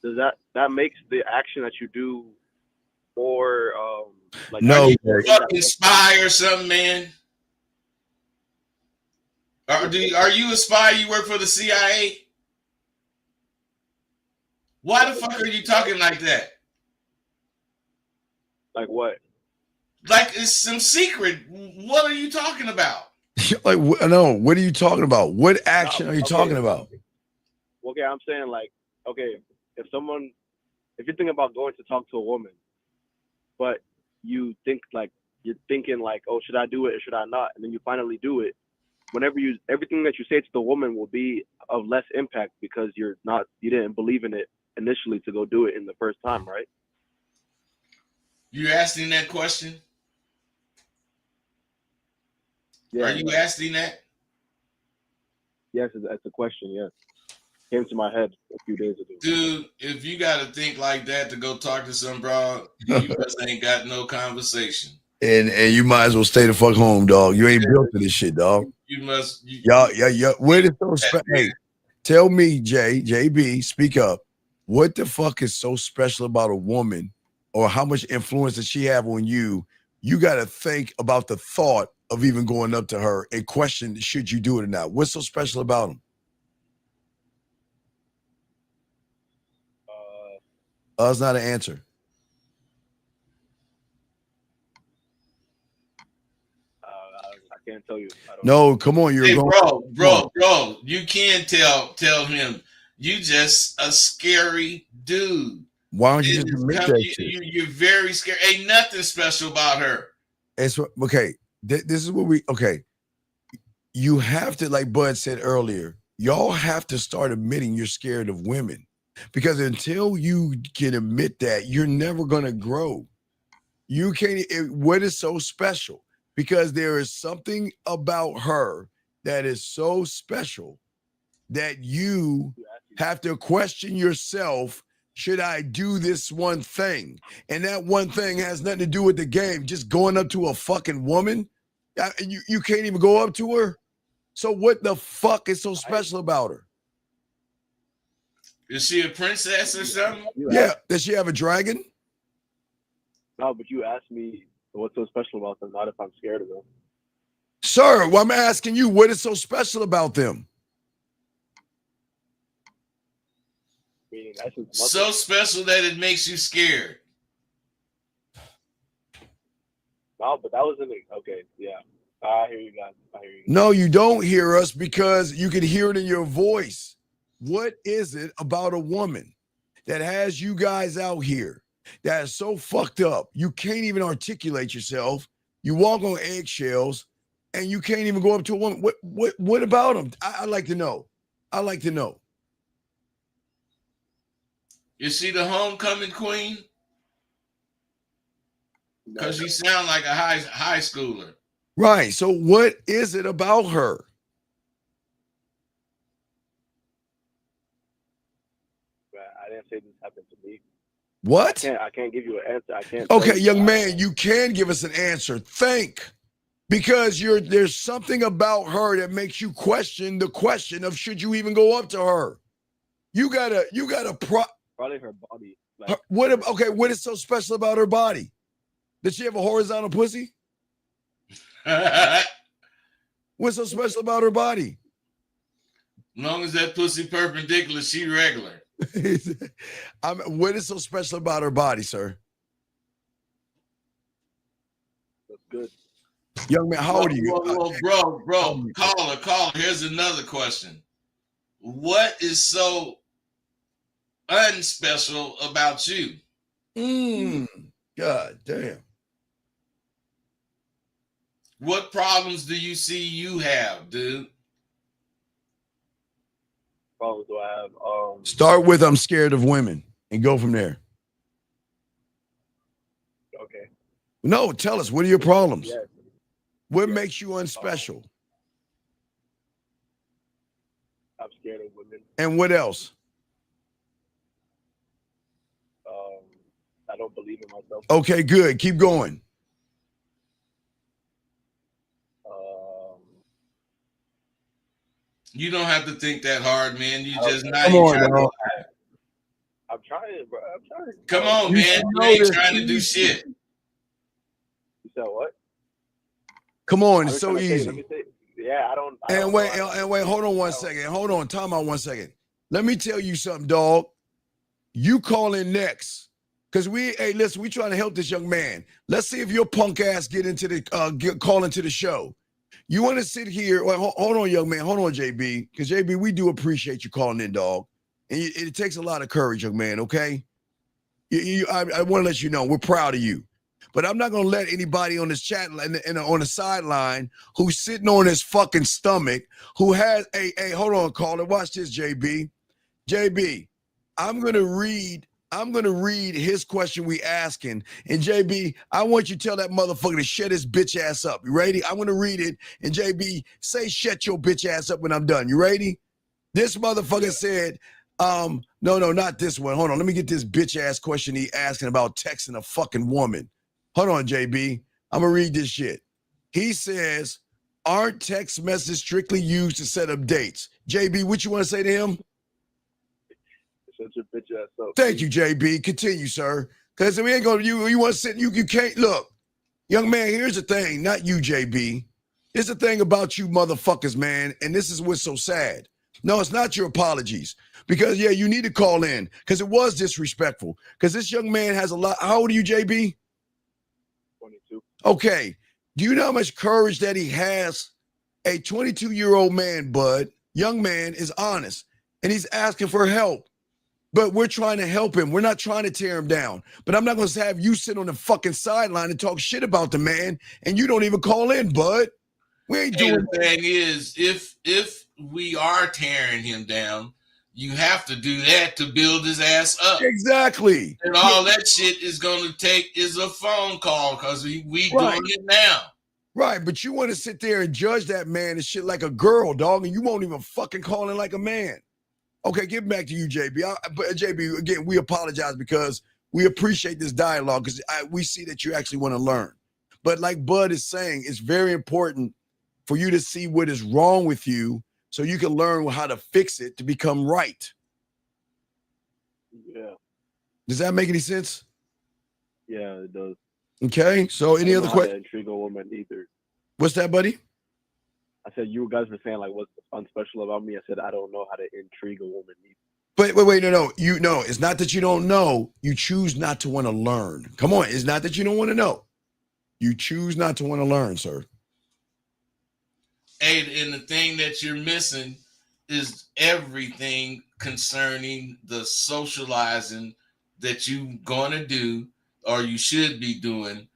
does that makes the action that you do more like no? Are you fucking spy or something, man? Are you a spy? You work for the CIA? Why the fuck are you talking like that? Like what? Like it's some secret. What are you talking about? Like, no, what are you talking about? What action are you talking about? Okay, I'm saying like, okay, if you're thinking about going to talk to a woman, but you're thinking like, oh, should I do it or should I not? And then you finally do it. Whenever everything that you say to the woman will be of less impact because you didn't believe in it initially to go do it in the first time, right? You asking that question? Yeah. Are you asking that? Yes, that's a question. Yes, came to my head a few days ago. Dude, if you got to think like that to go talk to some broad, you just ain't got no conversation. And you might as well stay the fuck home, dog. You ain't built for this shit, dog. You must. Yeah. What is so special? Hey, tell me, JB, speak up. What the fuck is so special about a woman, or how much influence does she have on you? You got to think about the thought of even going up to her and question, should you do it or not? What's so special about them? It's not an answer. I can't tell you. No, come on, you're bro. You can tell him you just a scary dude. Why don't you just admit that shit? You're very scary. Ain't nothing special about her. It's okay. This is what you have to, like Bud said earlier, y'all have to start admitting you're scared of women. Because until you can admit that, you're never going to grow. You can't. What is so special? Because there is something about her that is so special that you have to question yourself. Should I do this one thing? And that one thing has nothing to do with the game. Just going up to a fucking woman. You can't even go up to her. So what the fuck is so special about her? Is she a princess or something? Yeah. Does she have a dragon? No, but you asked me what's so special about them, not if I'm scared of them. Sir, well, I'm asking you, what is so special about them? Meaning, that's just So special that it makes you scared. No, but that wasn't okay. Yeah, I hear you guys. No, you don't hear us because you can hear it in your voice. What is it about a woman that has you guys out here that is so fucked up? You can't even articulate yourself. You walk on eggshells, and you can't even go up to a woman. What about them? I'd like to know. I'd like to know. Is she the homecoming queen? Because you sound like a high schooler. Right. So what is it about her? I didn't say this happened to me. What? I can't give you an answer. I can't. Okay, young man, you can give us an answer. Think. Because there's something about her that makes you question the question of should you even go up to her. You gotta probably her body. Like, what is so special about her body? Does she have a horizontal pussy? What's so special about her body? As long as that pussy perpendicular, she regular. What is so special about her body, sir? That's good. Young man, how old are you? Bro, caller. Here's another question. What is so unspecial about you? God damn. What problems do you see you have, dude? Problems do I have? Start with I'm scared of women and go from there. Okay. No, tell us, what are your problems? Yes. What makes you unspecial? I'm scared of women. And what else? I don't believe in myself. Okay, good. Keep going. You don't have to think that hard, man. You just not. Come on, dog. I'm trying, bro. I'm trying. Come on, man. You ain't trying to do shit. You said what? Come on, it's so easy. Yeah, I don't. And wait, hold on one second. Hold on, time out 1 second. Let me tell you something, dog. You call in next. Because listen, we trying to help this young man. Let's see if your punk ass get into the call into the show. You want to sit here? Well, hold on, young man. Hold on, JB. Because JB, we do appreciate you calling in, dog. And it takes a lot of courage, young man. Okay. I want to let you know we're proud of you. But I'm not gonna let anybody on this chat and on the sideline who's sitting on his fucking stomach, who has hold on, caller. Watch this, JB. JB, I'm gonna read his question we asking. And JB, I want you to tell that motherfucker to shut his bitch ass up. You ready? I'm gonna read it. And JB, say shut your bitch ass up when I'm done. You ready? This motherfucker said, no, not this one. Hold on. Let me get this bitch ass question he asking about texting a fucking woman. Hold on, JB. I'm gonna read this shit. He says, aren't text messages strictly used to set up dates? JB, what you want to say to him? Shut your bitch ass up. Thank you, JB. Continue, sir. Because we ain't gonna you want to sit. You can't look, young man. Here's the thing, not you, JB. It's the thing about you motherfuckers, man. And this is what's so sad. No, it's not your apologies. Because yeah, you need to call in because it was disrespectful. Because this young man has a lot. How old are you, JB? 22. Okay. Do you know how much courage that he has? A 22-year-old man, bud, young man, is honest and he's asking for help. But we're trying to help him. We're not trying to tear him down. But I'm not going to have you sit on the fucking sideline and talk shit about the man and you don't even call in, bud. We ain't doing the thing is, if we are tearing him down, you have to do that to build his ass up. Exactly. And all that shit is going to take is a phone call because we Right. doing it now. Right, but you want to sit there and judge that man and shit like a girl, dog, and you won't even fucking call him like a man. Okay, get back to you, JB. But JB, again, we apologize because we appreciate this dialogue because we see that you actually want to learn. But like Bud is saying, it's very important for you to see what is wrong with you so you can learn how to fix it to become right. Yeah. Does that make any sense? Yeah, it does. Okay, so any other questions? Intrigue a woman either. What's that, buddy? I said you guys were saying like what's unspecial about me. I said I don't know how to intrigue a woman either. Wait, no. You know, it's not that you don't know. You choose not to want to learn. Come on, it's not that you don't want to know. You choose not to want to learn, sir. And the thing that you're missing is everything concerning the socializing that you're going to do or you should be doing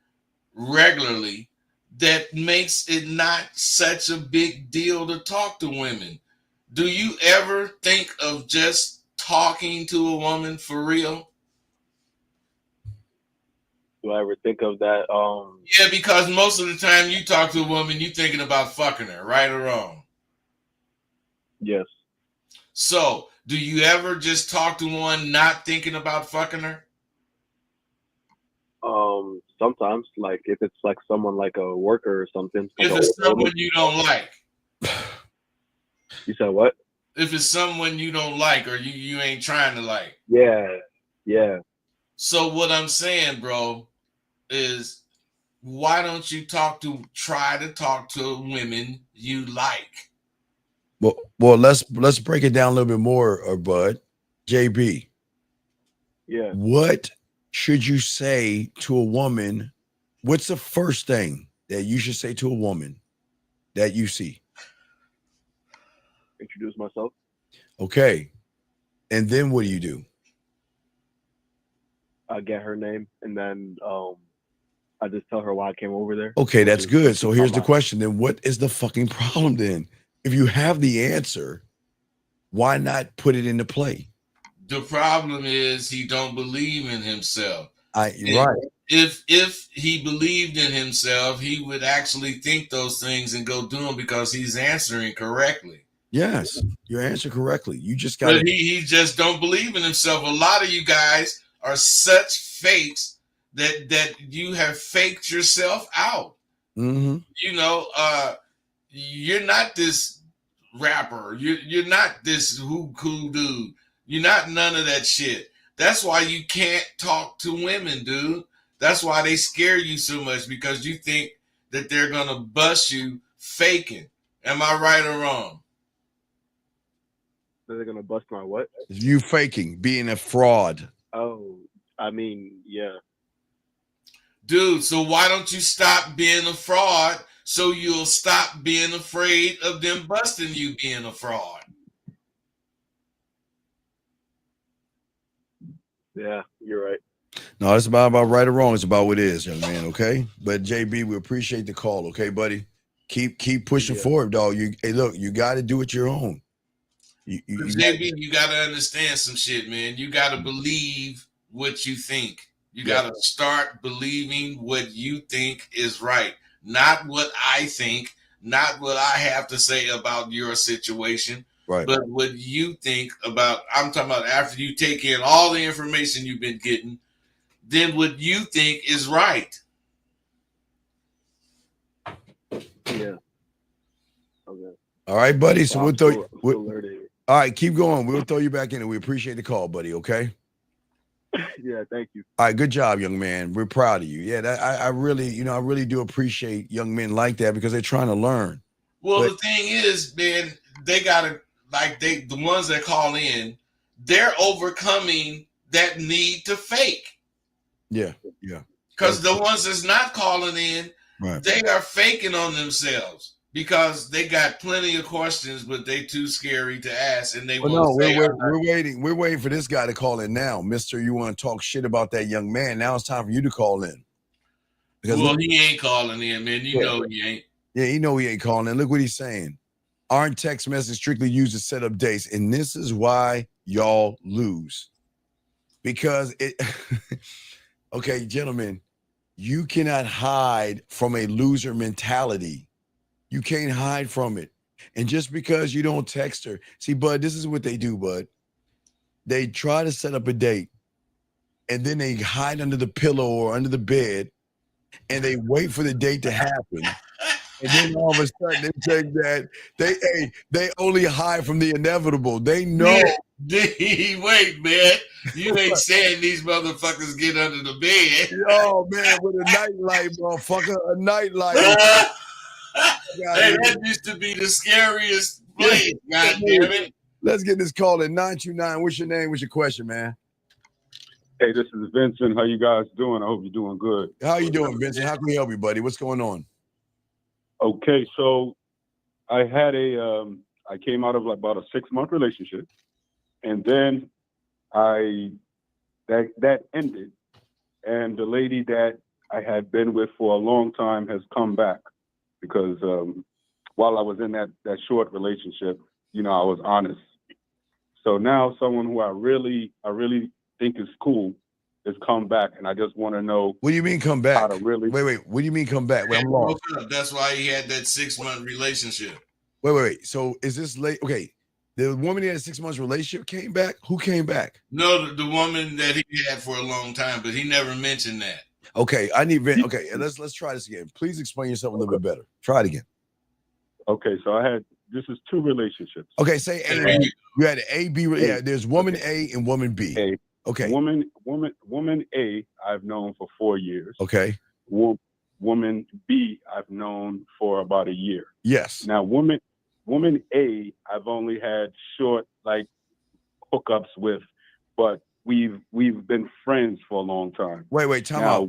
regularly that makes it not such a big deal to talk to women. Do you ever think of just talking to a woman for real? Do I ever think of that? Yeah, because most of the time you talk to a woman, you're thinking about fucking her, right or wrong? Yes. So, do you ever just talk to one not thinking about fucking her? Sometimes, like if it's like someone like a worker or something. If it's someone you don't like. You said what? If it's someone you don't like or you ain't trying to like. Yeah. So what I'm saying, bro, is why don't you try to talk to women you like? Well, let's break it down a little bit more, Bud. JB. Yeah. What should you say to a woman? What's the first thing that you should say to a woman that you see? Introduce myself. Okay. And then what do? I get her name and then I just tell her why I came over there. Okay, that's good. So here's the question. Then what is the fucking problem then? If you have the answer, why not put it into play? The problem is he don't believe in himself. Right. If he believed in himself, he would actually think those things and go do them because he's answering correctly. Yes, you answer correctly. You just got. But he just don't believe in himself. A lot of you guys are such fakes that you have faked yourself out. Mm-hmm. You know, you're not this rapper. You're not this cool dude. You're not none of that shit. That's why you can't talk to women, dude. That's why they scare you so much because you think that they're gonna bust you faking. Am I right or wrong? They're gonna bust my what? You faking, being a fraud. Oh, I mean, yeah. Dude, so why don't you stop being a fraud so you'll stop being afraid of them busting you being a fraud? Yeah, you're right. No, it's about right or wrong. It's about what it is, young man, okay? But JB, we appreciate the call, okay, buddy? Keep pushing forward, dog. Hey, look, you got to do it your own. JB, you got to understand some shit, man. You got to believe what you think. You got to start believing what you think is right, not what I think, not what I have to say about your situation, but what you think about. I'm talking about after you take in all the information you've been getting, then what you think is right. Yeah. Okay. All right, buddy. So we'll throw you. All right, keep going. We'll throw you back in, and we appreciate the call, buddy. Okay. Yeah, thank you. All right, good job, young man. We're proud of you. Yeah, I really do appreciate young men like that because they're trying to learn. Well, the thing is, man, they gotta the ones that call in, they're overcoming that need to fake. Yeah. Because the ones that's not calling in, they are faking on themselves because they got plenty of questions, but they too scary to ask, and they won't say. We're waiting. We're waiting for this guy to call in now, Mister. You want to talk shit about that young man? Now it's time for you to call in. Because he ain't calling in, man. You know he ain't. Yeah, you know he ain't calling in. Look what he's saying. Aren't text messages strictly used to set up dates? And this is why y'all lose. Because it, okay, gentlemen, you cannot hide from a loser mentality. You can't hide from it. And just because you don't text her, see, Bud, this is what they do, Bud. They try to set up a date and then they hide under the pillow or under the bed and they wait for the date to happen. And then all of a sudden they think that they only hide from the inevitable. They know. Wait, man. You ain't saying these motherfuckers get under the bed. Oh man, with a nightlight, motherfucker. A nightlight. Hey, that used to be the scariest place. God damn it. Let's get this call at 929. What's your name? What's your question, man? Hey, this is Vincent. How you guys doing? I hope you're doing good. How you doing, Vincent? How can we help you, buddy? What's going on? Okay, so I had I came out of about a 6-month relationship, and then that ended, and the lady that I had been with for a long time has come back because while I was in that short relationship, I was honest. So now someone who I really think is cool has come back, and I just want to know. What do you mean come back? How to really? Wait. What do you mean come back? Wait, I'm lost. That's why he had that 6-month relationship. Wait. So is this late? Okay, the woman he had a 6 months relationship came back. Who came back? No, the woman that he had for a long time, but he never mentioned that. Okay, I need. Okay, let's try this again. Please explain yourself a little bit better. Try it again. Okay, so this is 2 relationships. Okay, say A. You had A, B. Yeah, there's woman A and woman B. A. Okay. Woman A, I've known for 4 years. Okay. Woman B, I've known for about a year. Yes. Now, woman A, I've only had short hookups with, but we've been friends for a long time. Wait, time out.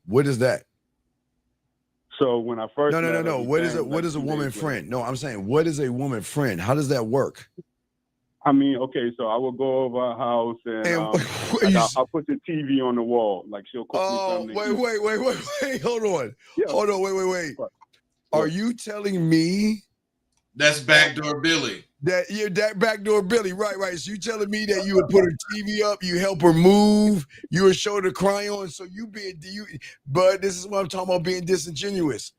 What is that? So when I first No. What is a woman friend? No, I'm saying, what is a woman friend? How does that work? I mean, okay, so I will go over her house and I'll put the TV on the wall. Like she'll cook me something. Wait. Hold on. Yeah. Hold on. Wait. Are you telling me that's backdoor Billy? That backdoor Billy, right. So you telling me that you would put her TV up, you help her move, you would show her the crayon, so but this is what I'm talking about, being disingenuous.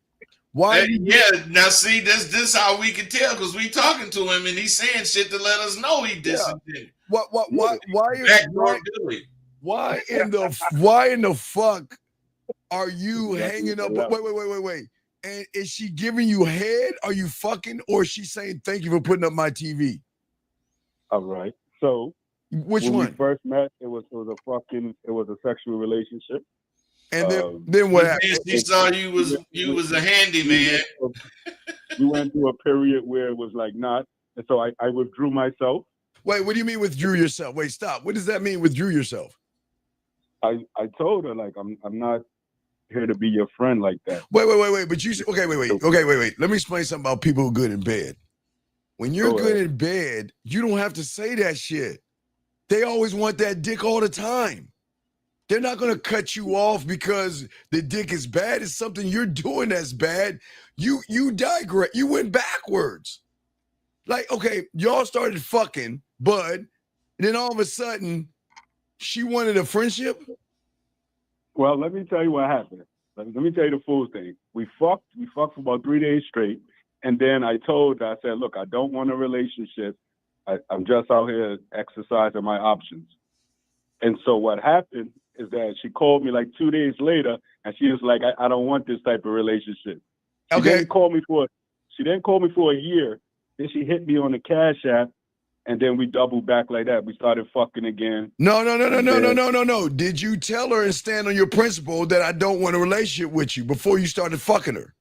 Why? Now see, this how we can tell, because we talking to him and he's saying shit to let us know he disingenuous. Why in the fuck are you hanging up? Wait. And is she giving you head? Are you fucking, or is she saying thank you for putting up my TV? All right. So which one? When we first met, it was a sexual relationship. And then what happened? She saw you was a handyman. We went through a period where it was like not, and so I withdrew myself. Wait, what do you mean withdrew yourself? Wait, stop. What does that mean, withdrew yourself? I told her like I'm not here to be your friend like that. Wait. But you said, okay, wait. Let me explain something about people who are good in bed. When you're good in bed, you don't have to say that shit. They always want that dick all the time. They're not going to cut you off because the dick is bad. It's something you're doing that's bad. You digress. You went backwards. Like, okay, y'all started fucking, Bud, and then all of a sudden, she wanted a friendship? Well, let me tell you what happened. Let me tell you the full thing. We fucked for about 3 days straight. And then I told her, I said, look, I don't want a relationship. I'm just out here exercising my options. And so what happened is that she called me like 2 days later, and she was like, I don't want this type of relationship. She didn't call me for a year. Then she hit me on the Cash App, and then we doubled back like that. We started fucking again. No. Did you tell her and stand on your principle that I don't want a relationship with you before you started fucking her?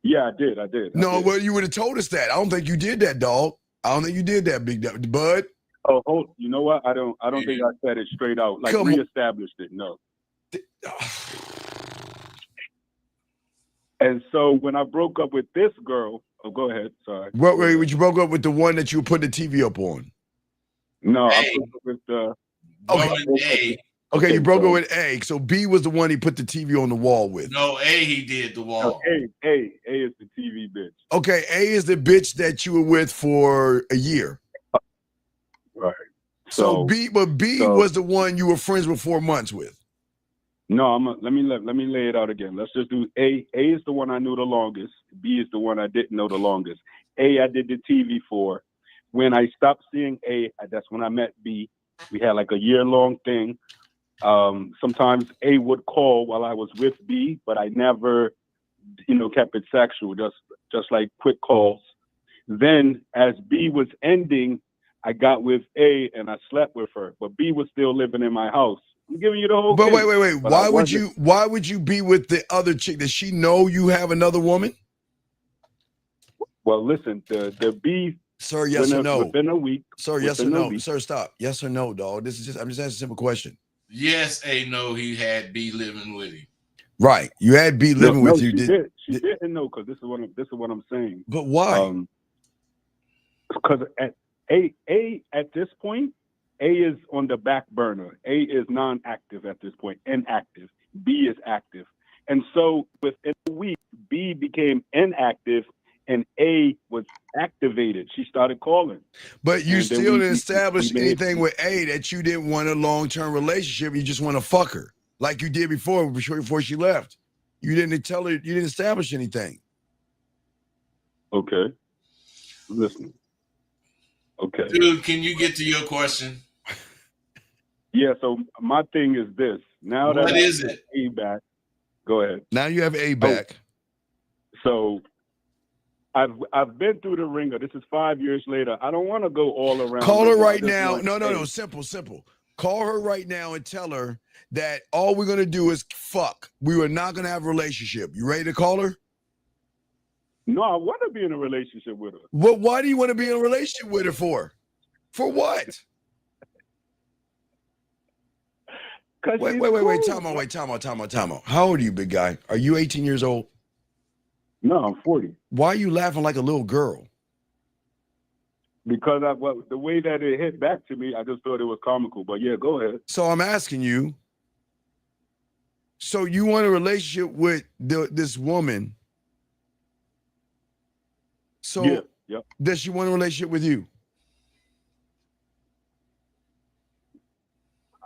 Yeah, I did. Well, you would have told us that. I don't think you did that, dog. I don't think you did that, big Bud. Oh, hold. You know what? I don't think I said it straight out. Like reestablished it. No. And so when I broke up with this girl, go ahead. Sorry. Wait, you broke up with the one that you put the TV up on? No, I broke up with the. A. Okay, you broke up with A. So B was the one he put the TV on the wall with. No, A he did the wall. No, A is the TV bitch. Okay, A is the bitch that you were with for a year. Right. So B was the one you were friends with 4 months with. No, let me lay it out again. Let's just do A. A is the one I knew the longest. B is the one I didn't know the longest. A, I did the TV for. When I stopped seeing A, that's when I met B. We had like a year-long thing. Sometimes A would call while I was with B, but I never, kept it sexual, just like quick calls. Then as B was ending, I got with A and I slept with her, but B was still living in my house. I'm giving you the whole But case. wait. But Why would you be with the other chick? Does she know you have another woman? Well, listen, the B. Sir, yes or no? Within a week. Sir, yes or no? Sir, stop. Yes or no, dog? I'm just asking a simple question. Yes, A, no, he had B living with him. Right. You had B living with you. She didn't know, because this is what I'm saying. But why? Because at this point, A is on the back burner. A is non-active at this point, inactive. B is active. And so within a week, B became inactive and A was activated. She started calling. But you still didn't establish anything with A that you didn't want a long-term relationship. You just want to fuck her like you did before she left. You didn't tell her, you didn't establish anything. Okay. Listen. Okay. Dude, can you get to your question? Yeah, so my thing is this. Now that what is it? A back, go ahead. Now you have A back. So I've been through the ringer. This is 5 years later. I don't want to go all around. Call her right now. No. Simple. Call her right now and tell her that all we're gonna do is fuck. We were not gonna have a relationship. You ready to call her? No, I want to be in a relationship with her. Well, why do you want to be in a relationship with her for? For what? Wait. Time out. How old are you, big guy? Are you 18 years old? No, I'm 40. Why are you laughing like a little girl? Because the way that it hit back to me, I just thought it was comical. But yeah, go ahead. So I'm asking you. So you want a relationship with this woman? So yeah. Does she want a relationship with you?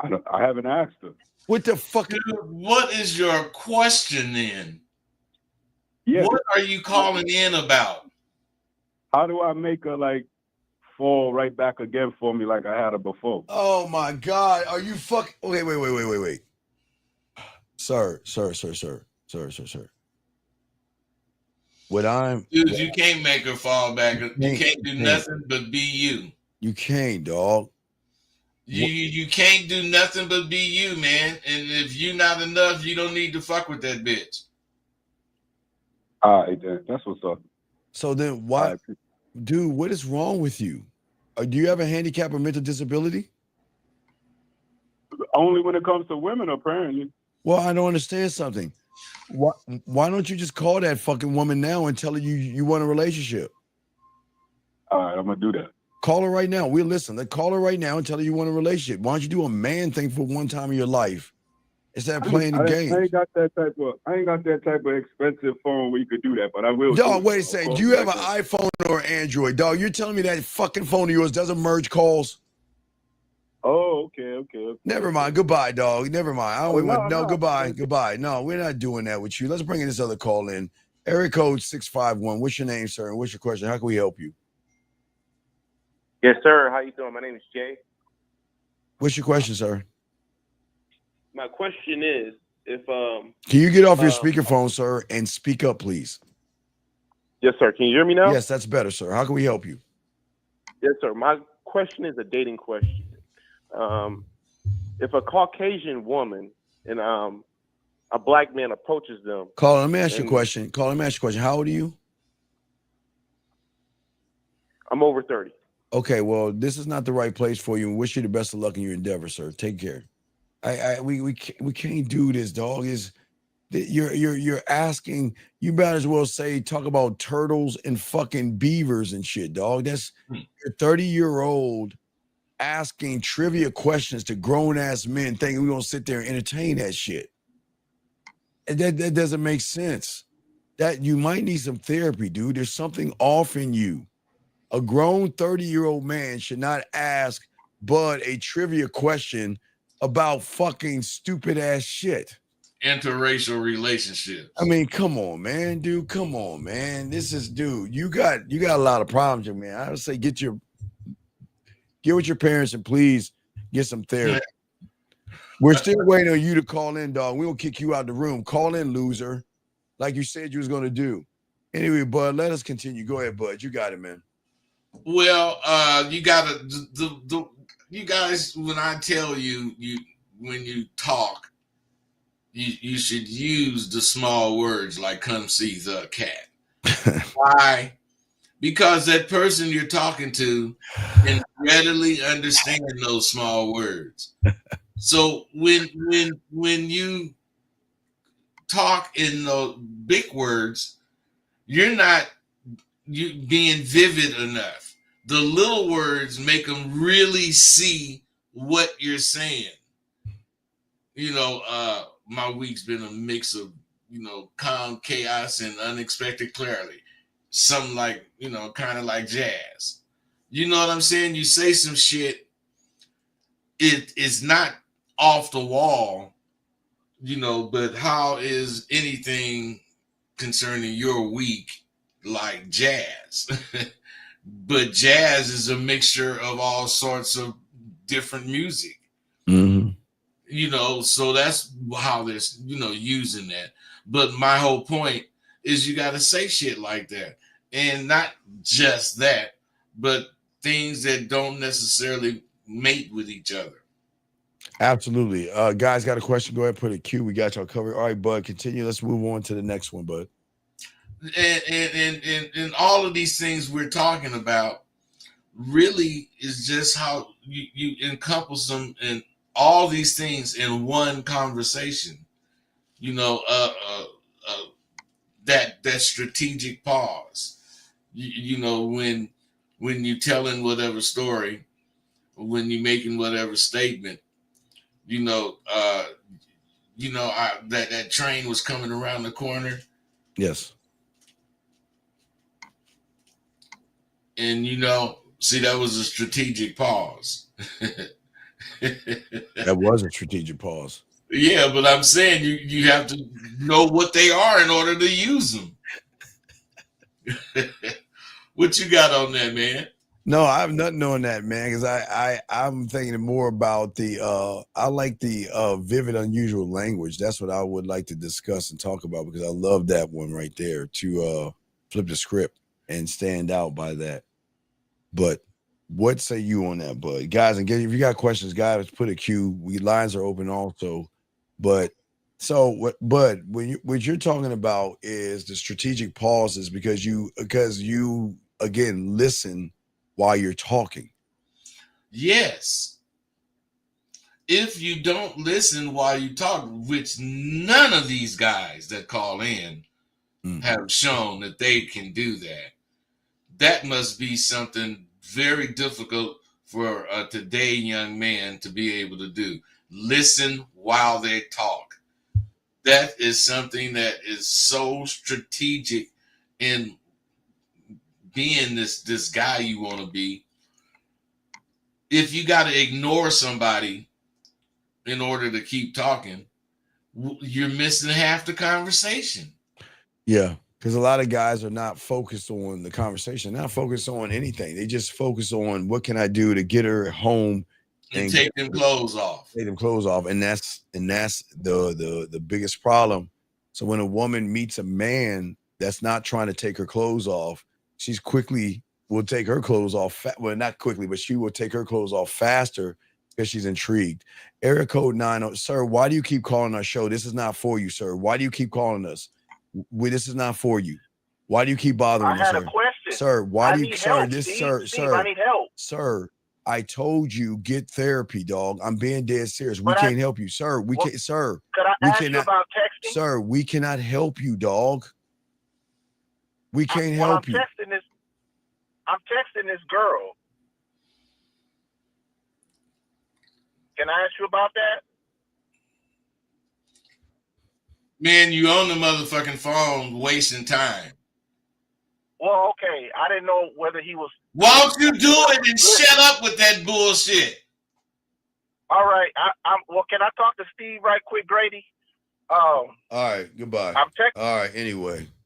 I haven't asked her. What the fuck? Dude, what is your question then? Yeah. What are you calling in about? How do I make her fall right back again for me like I had her before? Oh my God. Are you fucking okay, wait. Sir. Dude, you can't make her fall back. You can't do nothing but be you. You can't, dog. You can't do nothing but be you, man. And if you're not enough, you don't need to fuck with that bitch. All right, then. That's what's up. So then why, dude, what is wrong with you? Do you have a handicap or mental disability? Only when it comes to women, apparently. Well, I don't understand something. Why don't you just call that fucking woman now and tell her you want a relationship? All right, I'm going to do that. Call her right now. We'll listen. Call her right now and tell her you want a relationship. Why don't you do a man thing for one time in your life instead of playing the game? I ain't got that type of expensive phone where you could do that, but I will. Dog, wait a second. Do you have an iPhone or Android? Dog, you're telling me that fucking phone of yours doesn't merge calls? Oh, okay. Never mind. Goodbye, dog. Never mind. Goodbye. No, we're not doing that with you. Let's bring in this other call in. Area code 651. What's your name, sir? And what's your question? How can we help you? Yes, sir. How you doing? My name is Jay. What's your question, sir? My question is, if can you get off your speakerphone, sir, and speak up, please? Yes, sir. Can you hear me now? Yes, that's better, sir. How can we help you? Yes, sir. My question is a dating question. If a Caucasian woman and a black man approaches them. Caller, let me ask you a question. How old are you? I'm over 30. Okay, well, this is not the right place for you. And wish you the best of luck in your endeavor, sir. Take care. We can't do this, dog. You're asking. You might as well talk about turtles and fucking beavers and shit, dog. That's your 30-year-old asking trivia questions to grown-ass men thinking we're going to sit there and entertain that shit. And that doesn't make sense. that you might need some therapy, dude. There's something off in you. A grown 30-year-old man should not ask Bud a trivia question about fucking stupid ass shit. Interracial relationships. I mean, come on, man, dude. Come on, man. This is, dude. You got a lot of problems, man. I would say get with your parents and please get some therapy. We're still waiting on you to call in, dog. We won't kick you out the room. Call in, loser, like you said you was gonna do. Anyway, Bud, let us continue. Go ahead, Bud. You got it, man. Well, you gotta you guys. When I tell you, when you talk, you should use the small words like "come see the cat." Why? Because that person you're talking to can readily understand those small words. So when you talk in those big words, you're not being vivid enough. The little words make them really see what you're saying. My week's been a mix of, calm chaos and unexpected clarity. Something like, kind of like jazz. You know what I'm saying? You say some shit, it is not off the wall, but how is anything concerning your week like jazz? But jazz is a mixture of all sorts of different music. Mm-hmm. So that's how they're, using that. But my whole point is you got to say shit like that. And not just that, but things that don't necessarily mate with each other. Absolutely. Guys, got a question? Go ahead and put a Q. We got y'all covered. All right, Bud, continue. Let's move on to the next one, Bud. And all of these things we're talking about really is just how you encompass them in all these things in one conversation. That strategic pause. When you telling whatever story, when you making whatever statement, that train was coming around the corner. Yes. And see, that was a strategic pause. That was a strategic pause. Yeah, but I'm saying you have to know what they are in order to use them. What you got on that, man? No, I have nothing on that, man, because I'm thinking more about I like the vivid, unusual language. That's what I would like to discuss and talk about, because I love that one right there, to flip the script and stand out by that. But what say you on that, Bud? Guys, and if you got questions, guys, put a Q. Lines are open also. But so what you're talking about is the strategic pauses, because you again listen while you're talking. Yes. If you don't listen while you talk, which none of these guys that call in have shown that they can do that, that must be something very difficult for a today young man to be able to do. Listen while they talk. That is something that is so strategic in being this guy you want to be. If you got to ignore somebody in order to keep talking, you're missing half the conversation. Yeah, because a lot of guys are not focused on the conversation, not focused on anything. They just focus on what can I do to get her home and take them clothes off. Take them clothes off, and that's the biggest problem. So when a woman meets a man that's not trying to take her clothes off, she's quickly will take her clothes off. Well, not quickly, but she will take her clothes off faster because she's intrigued. Area code 90, sir. Why do you keep calling our show? This is not for you, sir. Why do you keep calling us? This is not for you. Why do you keep bothering us, I had sir? a question. Sir, why do you, sir? Help, This, Steve. sir, I need help. Sir, I told you get therapy, dog. I'm being dead serious. We can't help you, sir. We can't, sir. Could I ask you about texting? Sir, we cannot help you, dog. We can't help you. I'm texting this girl. Can I ask you about that? Man, you on the motherfucking phone wasting time. Well, okay. I didn't know whether he was. Why don't you do it and shut up with that bullshit? All right. Well, can I talk to Steve right quick, Grady? All right, goodbye. I'm checking. All right,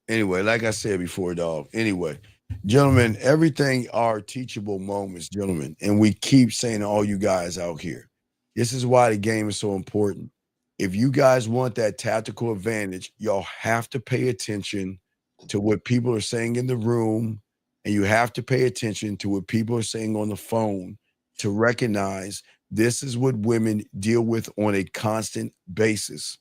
anyway, like I said before, dog. Anyway, gentlemen, everything are teachable moments, gentlemen, and we keep saying to all you guys out here, this is why the game is so important. If you guys want that tactical advantage, y'all have to pay attention to what people are saying in the room, and you have to pay attention to what people are saying on the phone to recognize this is what women deal with on a constant basis.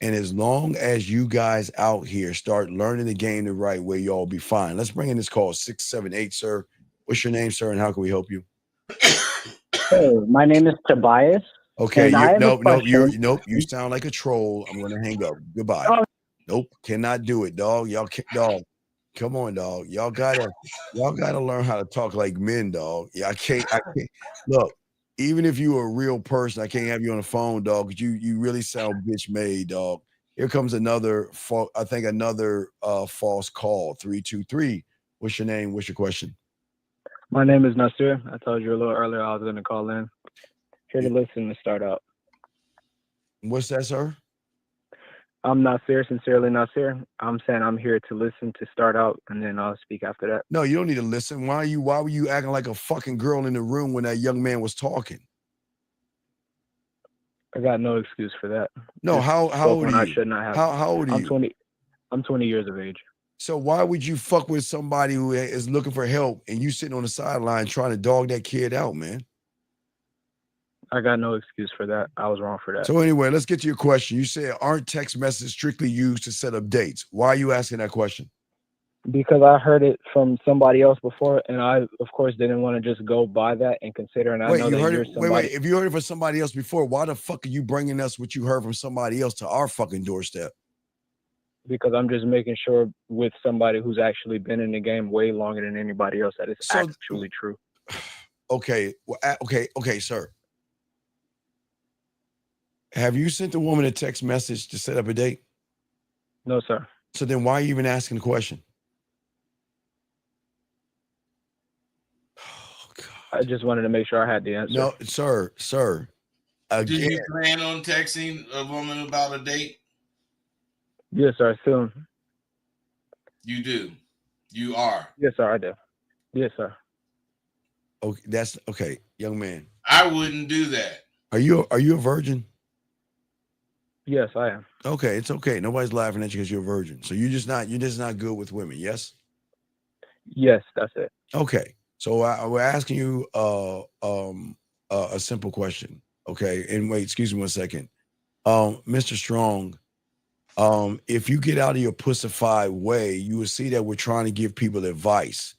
And as long as you guys out here start learning the game the right way, y'all be fine. Let's bring in this call, 678, sir. What's your name, sir, and how can we help you? Hey, my name is Tobias. Okay, nope, you sound like a troll. I'm gonna hang up. Goodbye. Oh. Nope, cannot do it, dog. Y'all can't, dog. Come on, dog. Y'all gotta learn how to talk like men, dog. Yeah, I can't. Look, even if you are a real person, I can't have you on the phone, dog, because you really sound bitch made, dog. Here comes another false call. 323. What's your name? What's your question? My name is Nasir. I told you a little earlier I was going to call in. Here to listen to start out. What's that, sir? I'm Nasir, sincerely Nasir. I'm saying I'm here to listen to start out, and then I'll speak after that. No, you don't need to listen. Why were you acting like a fucking girl in the room when that young man was talking? I got no excuse for that. No, how old are you? I should not have. How old are you? I'm 20 years of age. So why would you fuck with somebody who is looking for help and you sitting on the sideline trying to dog that kid out, man? I got no excuse for that. I was wrong for that. So anyway, let's get to your question. You said, aren't text messages strictly used to set up dates? Why are you asking that question? Because I heard it from somebody else before, and I, of course, didn't want to just go by that and consider. And I know that you're somebody. Wait. If you heard it from somebody else before, why the fuck are you bringing us what you heard from somebody else to our fucking doorstep? Because I'm just making sure with somebody who's actually been in the game way longer than anybody else that it's actually true. Okay. Okay, sir. Have you sent a woman a text message to set up a date? No, sir. So then why are you even asking the question? Oh, God. I just wanted to make sure I had the answer. No, sir. Again. Do you plan on texting a woman about a date? Yes, sir. Soon. You do. You are. Yes, sir. I do. Yes, sir. Okay, that's okay, young man. I wouldn't do that. Are you a virgin? Yes, I am. Okay, it's okay. Nobody's laughing at you because you're a virgin. So you're just not good with women, yes? Yes, that's it. Okay. So we're asking you a simple question. Okay. And wait, excuse me 1 second. Mr. Strong, if you get out of your pussified way, you will see that we're trying to give people advice.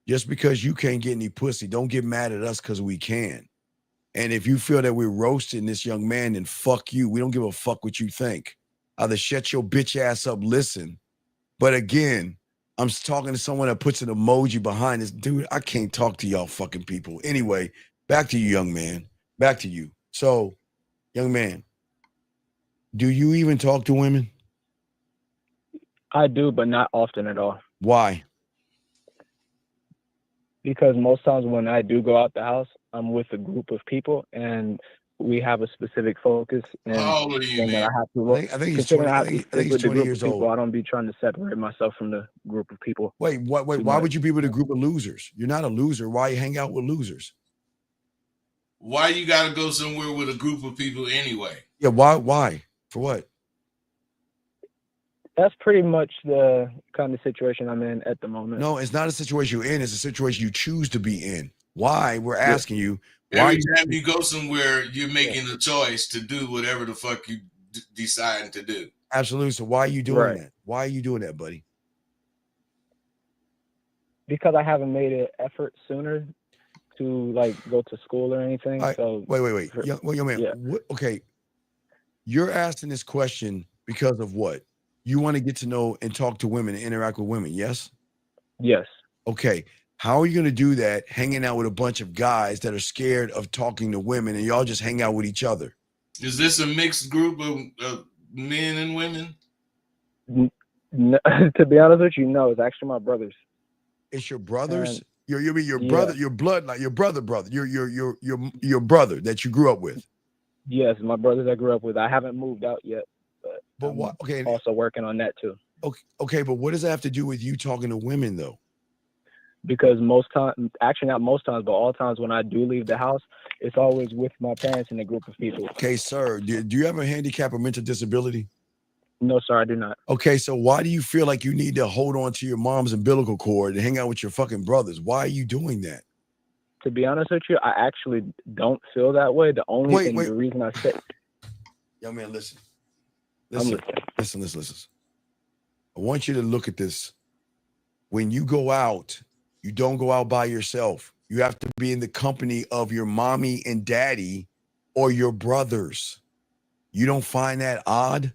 Just because you can't get any pussy, don't get mad at us because we can. And if you feel that we're roasting this young man, then fuck you. We don't give a fuck what you think. Either shut your bitch ass up, listen. But again, I'm talking to someone that puts an emoji behind this. Dude, I can't talk to y'all fucking people. Anyway, back to you, young man. Back to you. So, young man, do you even talk to women? I do, but not often at all. Why? Because most times when I do go out the house, I'm with a group of people and we have a specific focus. And how old are you, man? I think he's 20, I think he's 20 years old. I don't be trying to separate myself from the group of people. Wait, why would you be with a group of losers? You're not a loser. Why you hang out with losers? Why you got to go somewhere with a group of people anyway? Yeah, why? For what? That's pretty much the kind of situation I'm in at the moment. No, it's not a situation you're in. It's a situation you choose to be in. Why? We're asking you. Every time you go somewhere, you're making a choice to do whatever the fuck you deciding to do. Absolutely. So why are you doing that? Why are you doing that, buddy? Because I haven't made an effort sooner to like go to school or anything. So wait. Young man. Yeah. Okay. You're asking this question because of what? You want to get to know and talk to women and interact with women, yes? Yes. Okay. How are you going to do that hanging out with a bunch of guys that are scared of talking to women and y'all just hang out with each other? Is this a mixed group of men and women? To be honest with you, no, it's actually my brother's. It's your brother's? And You mean your yeah. brother, your blood, like your brother, your brother that you grew up with. Yes, my brothers I grew up with. I haven't moved out yet, But I'm what? Okay, also working on that too. okay, but what does that have to do with you talking to women though? Because most times, actually not most times, but all times when I do leave the house, it's always with my parents and a group of people. Okay, sir, do you have a handicap or mental disability? No, sir, I do not. Okay, so why do you feel like you need to hold on to your mom's umbilical cord and hang out with your fucking brothers? Why are you doing that? To be honest with you, I actually don't feel that way. The only the reason I said, young man, listen. Listen. I want you to look at this. When you go out, you don't go out by yourself. You have to be in the company of your mommy and daddy or your brothers. You don't find that odd?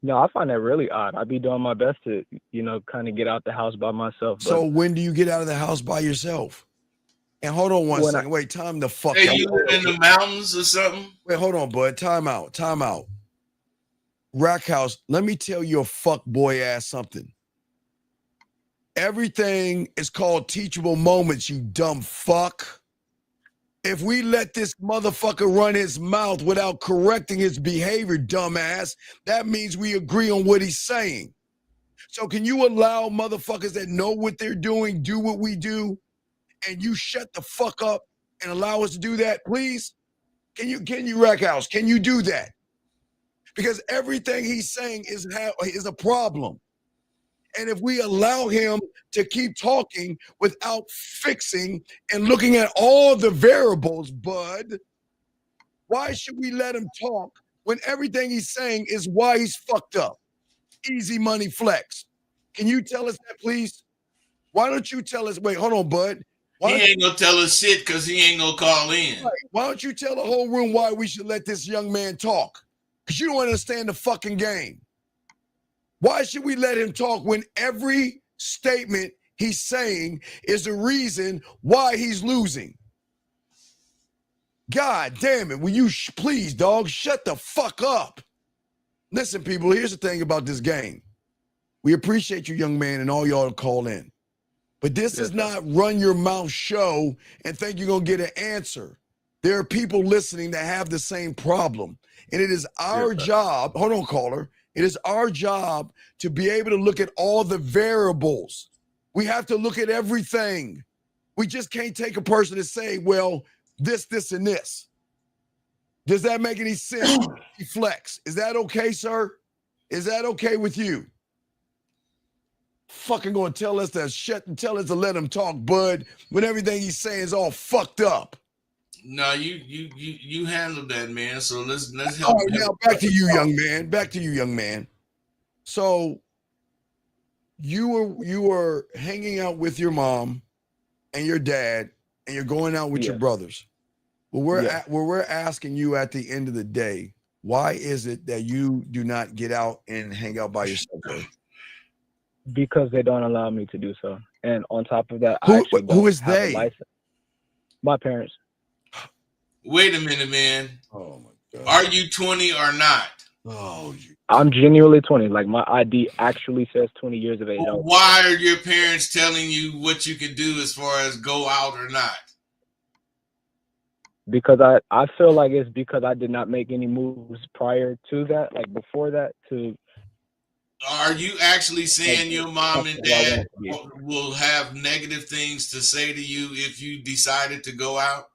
No, I find that really odd. I'd be doing my best to, kind of get out the house by myself. So when do you get out of the house by yourself? And hold on one second. Wait, time the fuck Hey, out. you live in the mountains or something? Wait, hold on, bud. Time out. Rack House, let me tell you a fuck boy ass something. Everything is called teachable moments, you dumb fuck. If we let this motherfucker run his mouth without correcting his behavior, dumbass, that means we agree on what he's saying. So can you allow motherfuckers that know what they're doing do what we do, and you shut the fuck up and allow us to do that, please? Can you Rack House? Can you do that? Because everything he's saying is a problem. And if we allow him to keep talking without fixing and looking at all the variables, bud, why should we let him talk when everything he's saying is why he's fucked up? Easy money flex. Can you tell us that, please? Why don't you tell us? Wait, hold on, bud. He ain't gonna tell us shit because he ain't gonna call in. Right. Why don't you tell the whole room why we should let this young man talk? Because you don't understand the fucking game. Why should we let him talk when every statement he's saying is the reason why he's losing? God damn it. Will you please, dog, shut the fuck up? Listen, people, here's the thing about this game. We appreciate you, young man, and all y'all to call in. But this is not run your mouth show and think you're going to get an answer. There are people listening that have the same problem. And it is our job, hold on, caller. It is our job to be able to look at all the variables. We have to look at everything. We just can't take a person and say, well, this, and this. Does that make any sense? Flex. Is that okay, sir? Is that okay with you? Fucking going to tell us to shut and tell us to let him talk, bud, when everything he's saying is all fucked up. No, you handled that, man. So let's help. All right, now back to you, young man. So you were hanging out with your mom and your dad, and you're going out with your brothers. Well, we're asking you at the end of the day, why is it that you do not get out and hang out by yourself, bro? Because they don't allow me to do so. And on top of that, who is they? My parents. Wait a minute, man. Oh my God. Are you 20 or not? Oh, I'm genuinely 20. Like my ID actually says 20 years of age. Well, why are your parents telling you what you can do as far as go out or not? Because I feel like it's because I did not make any moves prior to that, like before that. Are you actually saying your mom and dad will have negative things to say to you if you decided to go out?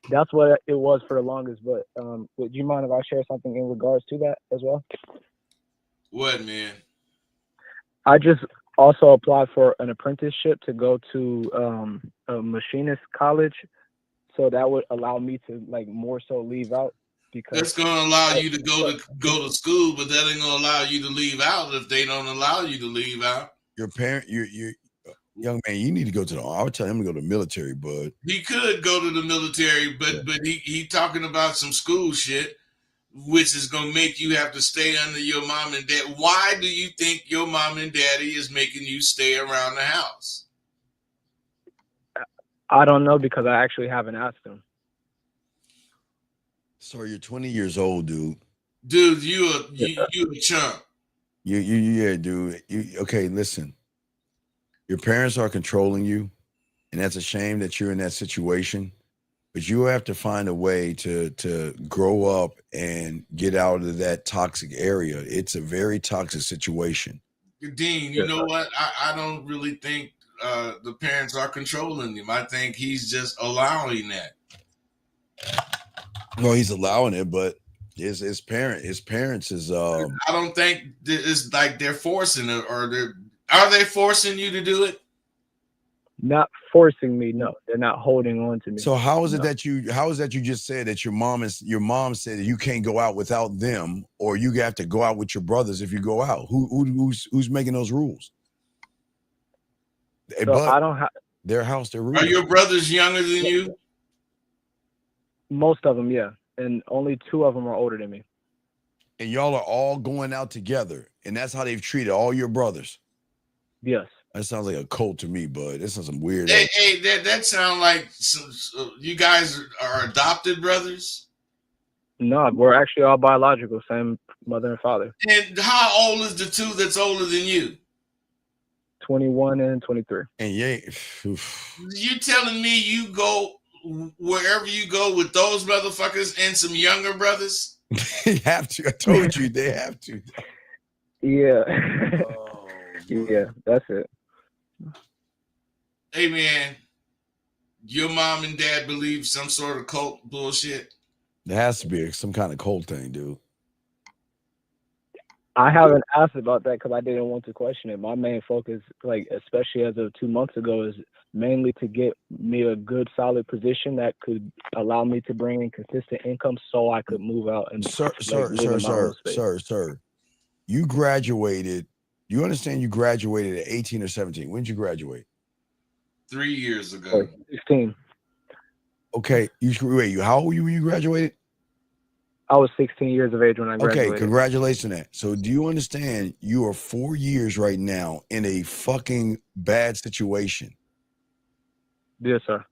That's what it was for the longest, but would you mind if I share something in regards to that as well? What, man? I just also applied for an apprenticeship to go to a machinist college, so that would allow me to more so leave out. Because that's gonna allow you to go to school, but that ain't gonna allow you to leave out if they don't allow you to leave out. Your parent, you young man, you need to go to I would tell him to go to the military, bud. He could go to the military, but he talking about some school shit, which is gonna make you have to stay under your mom and dad. Why do you think your mom and daddy is making you stay around the house? I don't know, because I actually haven't asked them. So you're 20 years old, dude. Dude, you a chump. Yeah, dude. Okay, listen. Your parents are controlling you, and that's a shame that you're in that situation. But you have to find a way to grow up and get out of that toxic area. It's a very toxic situation. Dean, you know what? I don't really think the parents are controlling him. I think he's just allowing that. Well, he's allowing it, but his parents is I don't think it's like they're forcing it, or are they forcing you to do it? Not forcing me, no. They're not holding on to me. So how is it that you just said that your mom said that you can't go out without them, or you have to go out with your brothers if you go out? Who's making those rules? So I don't have their house, their rules. Are your brothers younger than you? Most of them, yeah, and only 2 of them are older than me. And y'all are all going out together, and that's how they've treated all your brothers. Yes. That sounds like a cult to me, bud. This is some weird. Hey, that sounds like you guys are adopted brothers. No, we're actually all biological, same mother and father. And how old is the 2 that's older than you? 21 and 23. And yeah, you telling me you go wherever you go with those motherfuckers and some younger brothers? They have to. I told you they have to. Yeah. Yeah, that's it. Hey man, your mom and dad believe some sort of cult bullshit? There has to be some kind of cult thing, dude. I haven't asked about that because I didn't want to question it. My main focus, like especially as of 2 months ago, is mainly to get me a good solid position that could allow me to bring in consistent income so I could move out and Sir, you graduated. You understand you graduated at 18 or 17. When did you graduate? 3 years ago. 16. Okay. How old were you when you graduated? I was 16 years of age when I graduated. Okay, congratulations on that. So do you understand you are 4 years right now in a fucking bad situation? Yes, sir.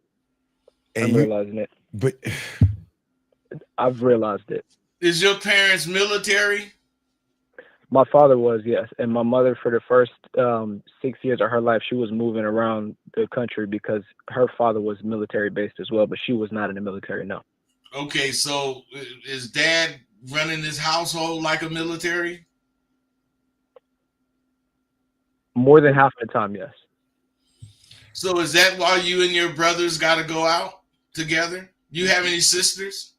And I'm realizing it. But I've realized it. Is your parents military? My father was, yes. And my mother, for the first 6 years of her life, she was moving around the country because her father was military based as well, but she was not in the military, no. Okay, so is dad running his household like a military? More than half the time, yes. So is that why you and your brothers got to go out together? You have any sisters?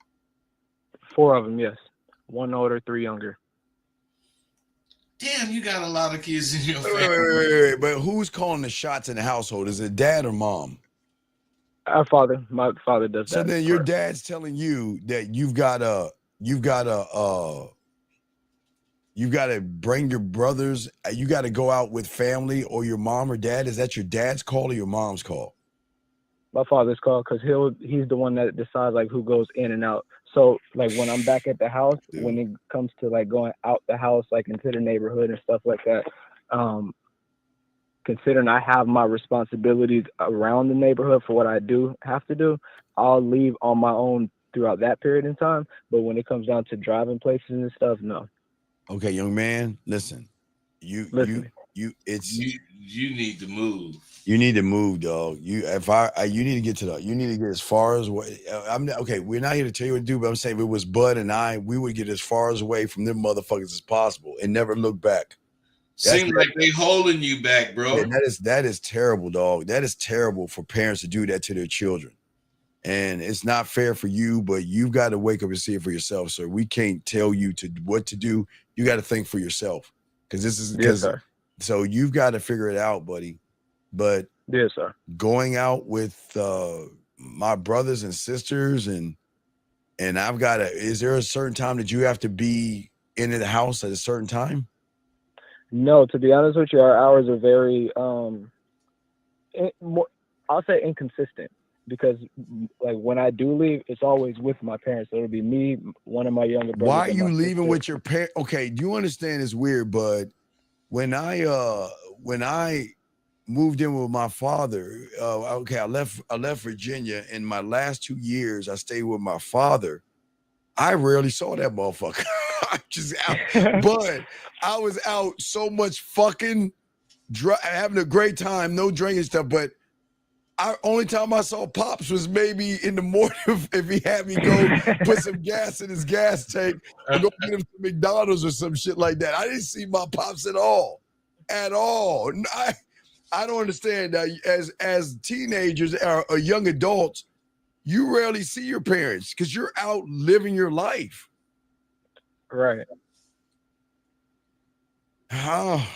4 of them, yes. 1 older, 3 younger. Damn, you got a lot of kids in your family. Wait, but who's calling the shots in the household? Is it dad or mom? Our father. My father does that. So then your dad's telling you that you've got to bring your brothers. You got to go out with family or your mom or dad. Is that your dad's call or your mom's call? My father's call, because he's the one that decides like who goes in and out. So like when I'm back at the house, when it comes to like going out the house, like into the neighborhood and stuff like that, considering I have my responsibilities around the neighborhood for what I do have to do, I'll leave on my own throughout that period in time. But when it comes down to driving places and stuff, no. Okay, young man, listen. You need to move. You need to move, dog. You need to get you need to get as far as away. We're not here to tell you what to do, but I'm saying if it was Bud and I, we would get as far as away from them motherfuckers as possible and never look back. Seems like they holding you back, bro. Yeah, that is terrible, dog. That is terrible for parents to do that to their children. And it's not fair for you, but you've got to wake up and see it for yourself, sir. We can't tell you what to do. You got to think for yourself. So you've got to figure it out, buddy. But yes, sir. Going out with my brothers and sisters and is there a certain time that you have to be in the house at a certain time? No, to be honest with you, our hours are very I'll say inconsistent, because like when I do leave, it's always with my parents. So it'll be me, one of my younger brothers. Why are you leaving with your parents? Okay, do you understand it's weird, bud? When I moved in with my father, I left Virginia. In my last 2 years, I stayed with my father. I rarely saw that motherfucker. I'm just out. But I was out so much fucking having a great time, no drinking stuff. But only time I saw Pops was maybe in the morning if he had me go put some gas in his gas tank or go get him some McDonald's or some shit like that. I didn't see my Pops at all. At all. I don't understand. As teenagers or young adults, you rarely see your parents because you're out living your life. Right. Oh,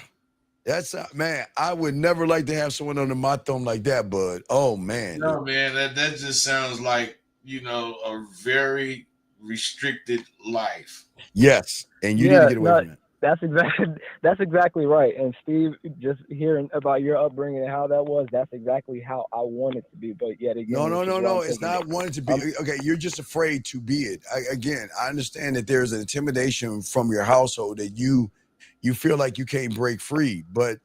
that's man. I would never like to have someone under my thumb like that, bud. Oh man. No, man, that just sounds like, a very restricted life. Yes, and you need to get away from it. That's exactly right. And Steve, just hearing about your upbringing and how that was, that's exactly how I want it to be. But yet again, no. It's not wanting to be. Okay, you're just afraid to be it. I understand that there's an intimidation from your household that you feel like you can't break free, but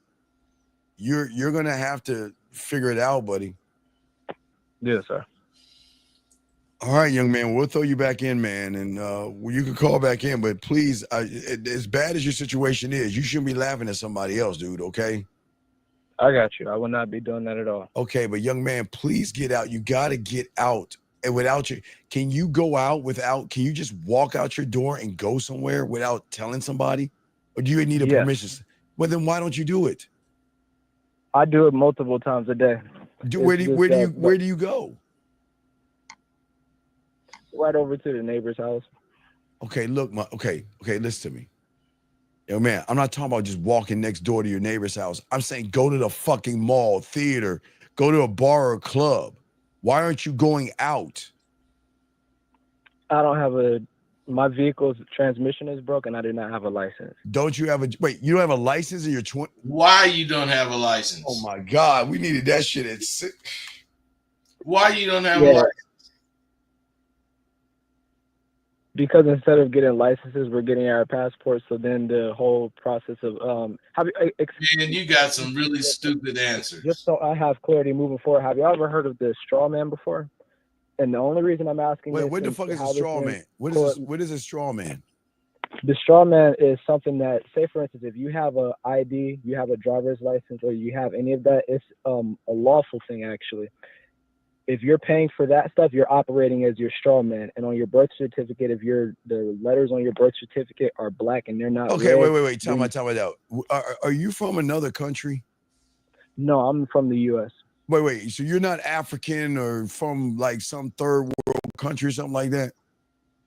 you're gonna have to figure it out, buddy. Yes, sir. All right, young man, we'll throw you back in, man, and you can call back in, but please, as bad as your situation is, you shouldn't be laughing at somebody else, dude, okay? I got you. I will not be doing that at all. Okay, but young man, please get out. You got to get out. And without you, can you go out can you just walk out your door and go somewhere without telling somebody? Or do you need a permission? Well, then why don't you do it? I do it multiple times a day. Where do you go? Right over to the neighbor's house. Okay, look, okay, listen to me. Yo, man, I'm not talking about just walking next door to your neighbor's house. I'm saying go to the fucking mall, theater, go to a bar or club. Why aren't you going out? I don't have my vehicle's transmission is broken. I do not have a license. Don't you have you don't have a license in your 20? Why you don't have a license? Oh my God, we needed that shit at 6. Why you don't have a license? Because instead of getting licenses, we're getting our passports. So then the whole process of man, you got some really stupid answers. Just so I have clarity moving forward, have you ever heard of the straw man before? And the only reason I'm asking, what the fuck is a straw man? What is a straw man? The straw man is something that, say for instance, if you have a ID, you have a driver's license, or you have any of that, it's a lawful thing actually. If you're paying for that stuff, you're operating as your straw man. And on your birth certificate, if the letters on your birth certificate are black and they're not okay, red, wait, time out. Are you from another country? No, I'm from the U.S. Wait, so you're not African or from like some third world country or something like that?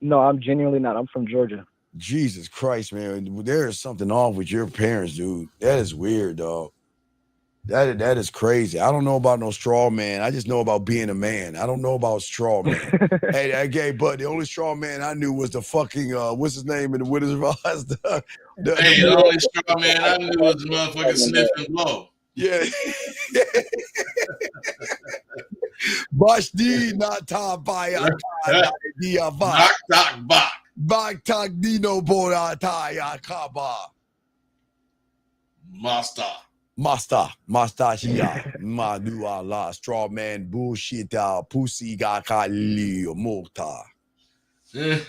No, I'm genuinely not. I'm from Georgia. Jesus Christ, man. There is something off with your parents, dude. That is weird, dog. That is crazy. I don't know about no straw man. I just know about being a man. I don't know about straw man. hey, but the only straw man I knew was the fucking what's his name in the Wizard of Oz? The only straw man I knew was the motherfucking sniff and blow. Yeah. Bashdi nata baya dia ba. Knock bak. Bak tak dino bora ta ya kaba. Master here. Madu Allah, straw man, bullshit, pussy gakali, mota. Hey,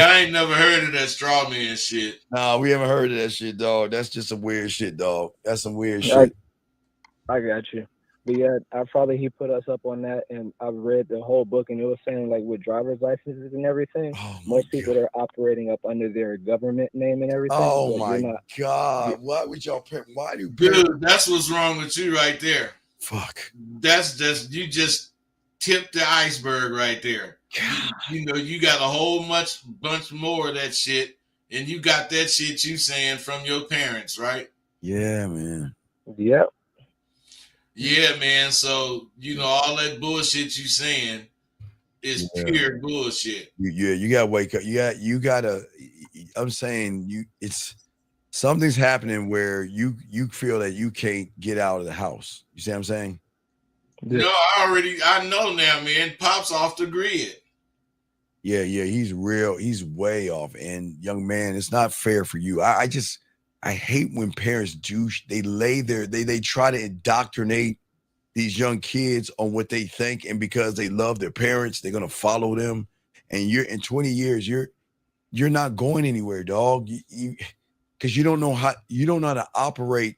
I ain't never heard of that straw man shit. Nah, we haven't heard of that shit, dog. That's just some weird shit, dog. That's some weird shit. I got you. But yeah, our father, he put us up on that, and I've read the whole book, and it was saying, like, with driver's licenses and everything, most people are operating up under their government name and everything. Oh, my God. Why would y'all pay? Why do Dude, that's what's wrong with you right there. Fuck. That's just, you just tipped the iceberg right there. You got a whole bunch more of that shit, and you got that shit you saying from your parents, right? Yeah, man. Yep. Yeah, man. So, all that bullshit you saying is pure bullshit. You gotta wake up. You gotta, I'm saying something's happening where you feel that you can't get out of the house. You see what I'm saying? No, I know now, man. Pop's off the grid. Yeah, he's way off. And young man, it's not fair for you. I hate when parents they try to indoctrinate these young kids on what they think, and because they love their parents, they're gonna follow them, and you're in 20 years, you're not going anywhere, dog. Because you don't know how to operate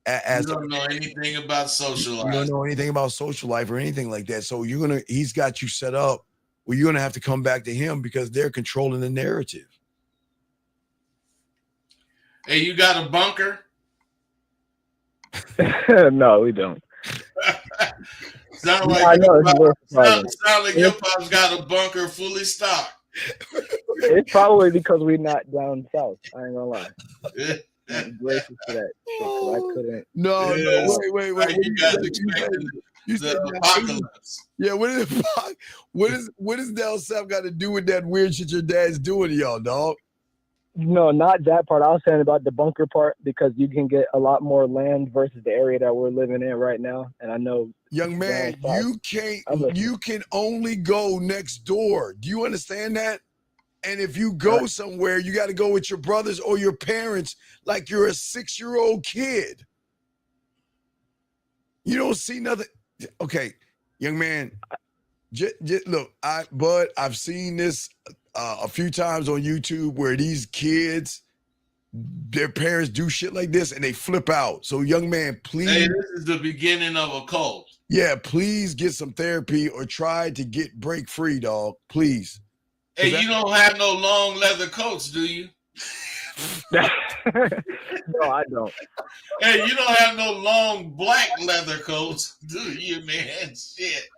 as you don't know anything about social life. You don't know anything about social life or anything like that. So he's got you set up where you're gonna have to come back to him because they're controlling the narrative. Hey, you got a bunker? No, we don't. Sound like your pop's got a bunker fully stocked. It's probably because we're not down south. I ain't gonna lie. I'm grateful for that. I couldn't. No, wait. You guys expecting the apocalypse? Yeah, what does down south got to do with that weird shit your dad's doing to y'all, dog? No, not that part. I was saying about the bunker part because you can get a lot more land versus the area that we're living in right now. And I know, young man, you can only go next door. Do you understand that? And if you go somewhere, you got to go with your brothers or your parents like you're a 6-year-old kid. You don't see nothing. Okay, young man, look, I've seen this a few times on YouTube where these kids, their parents do shit like this and they flip out. So, young man, please. Hey, this is the beginning of a cult. Yeah, please get some therapy or try to break free, dog. Please. Hey, you don't have no long leather coats, do you? No, I don't. Hey, you don't have no long black leather coats, do you, man? Shit.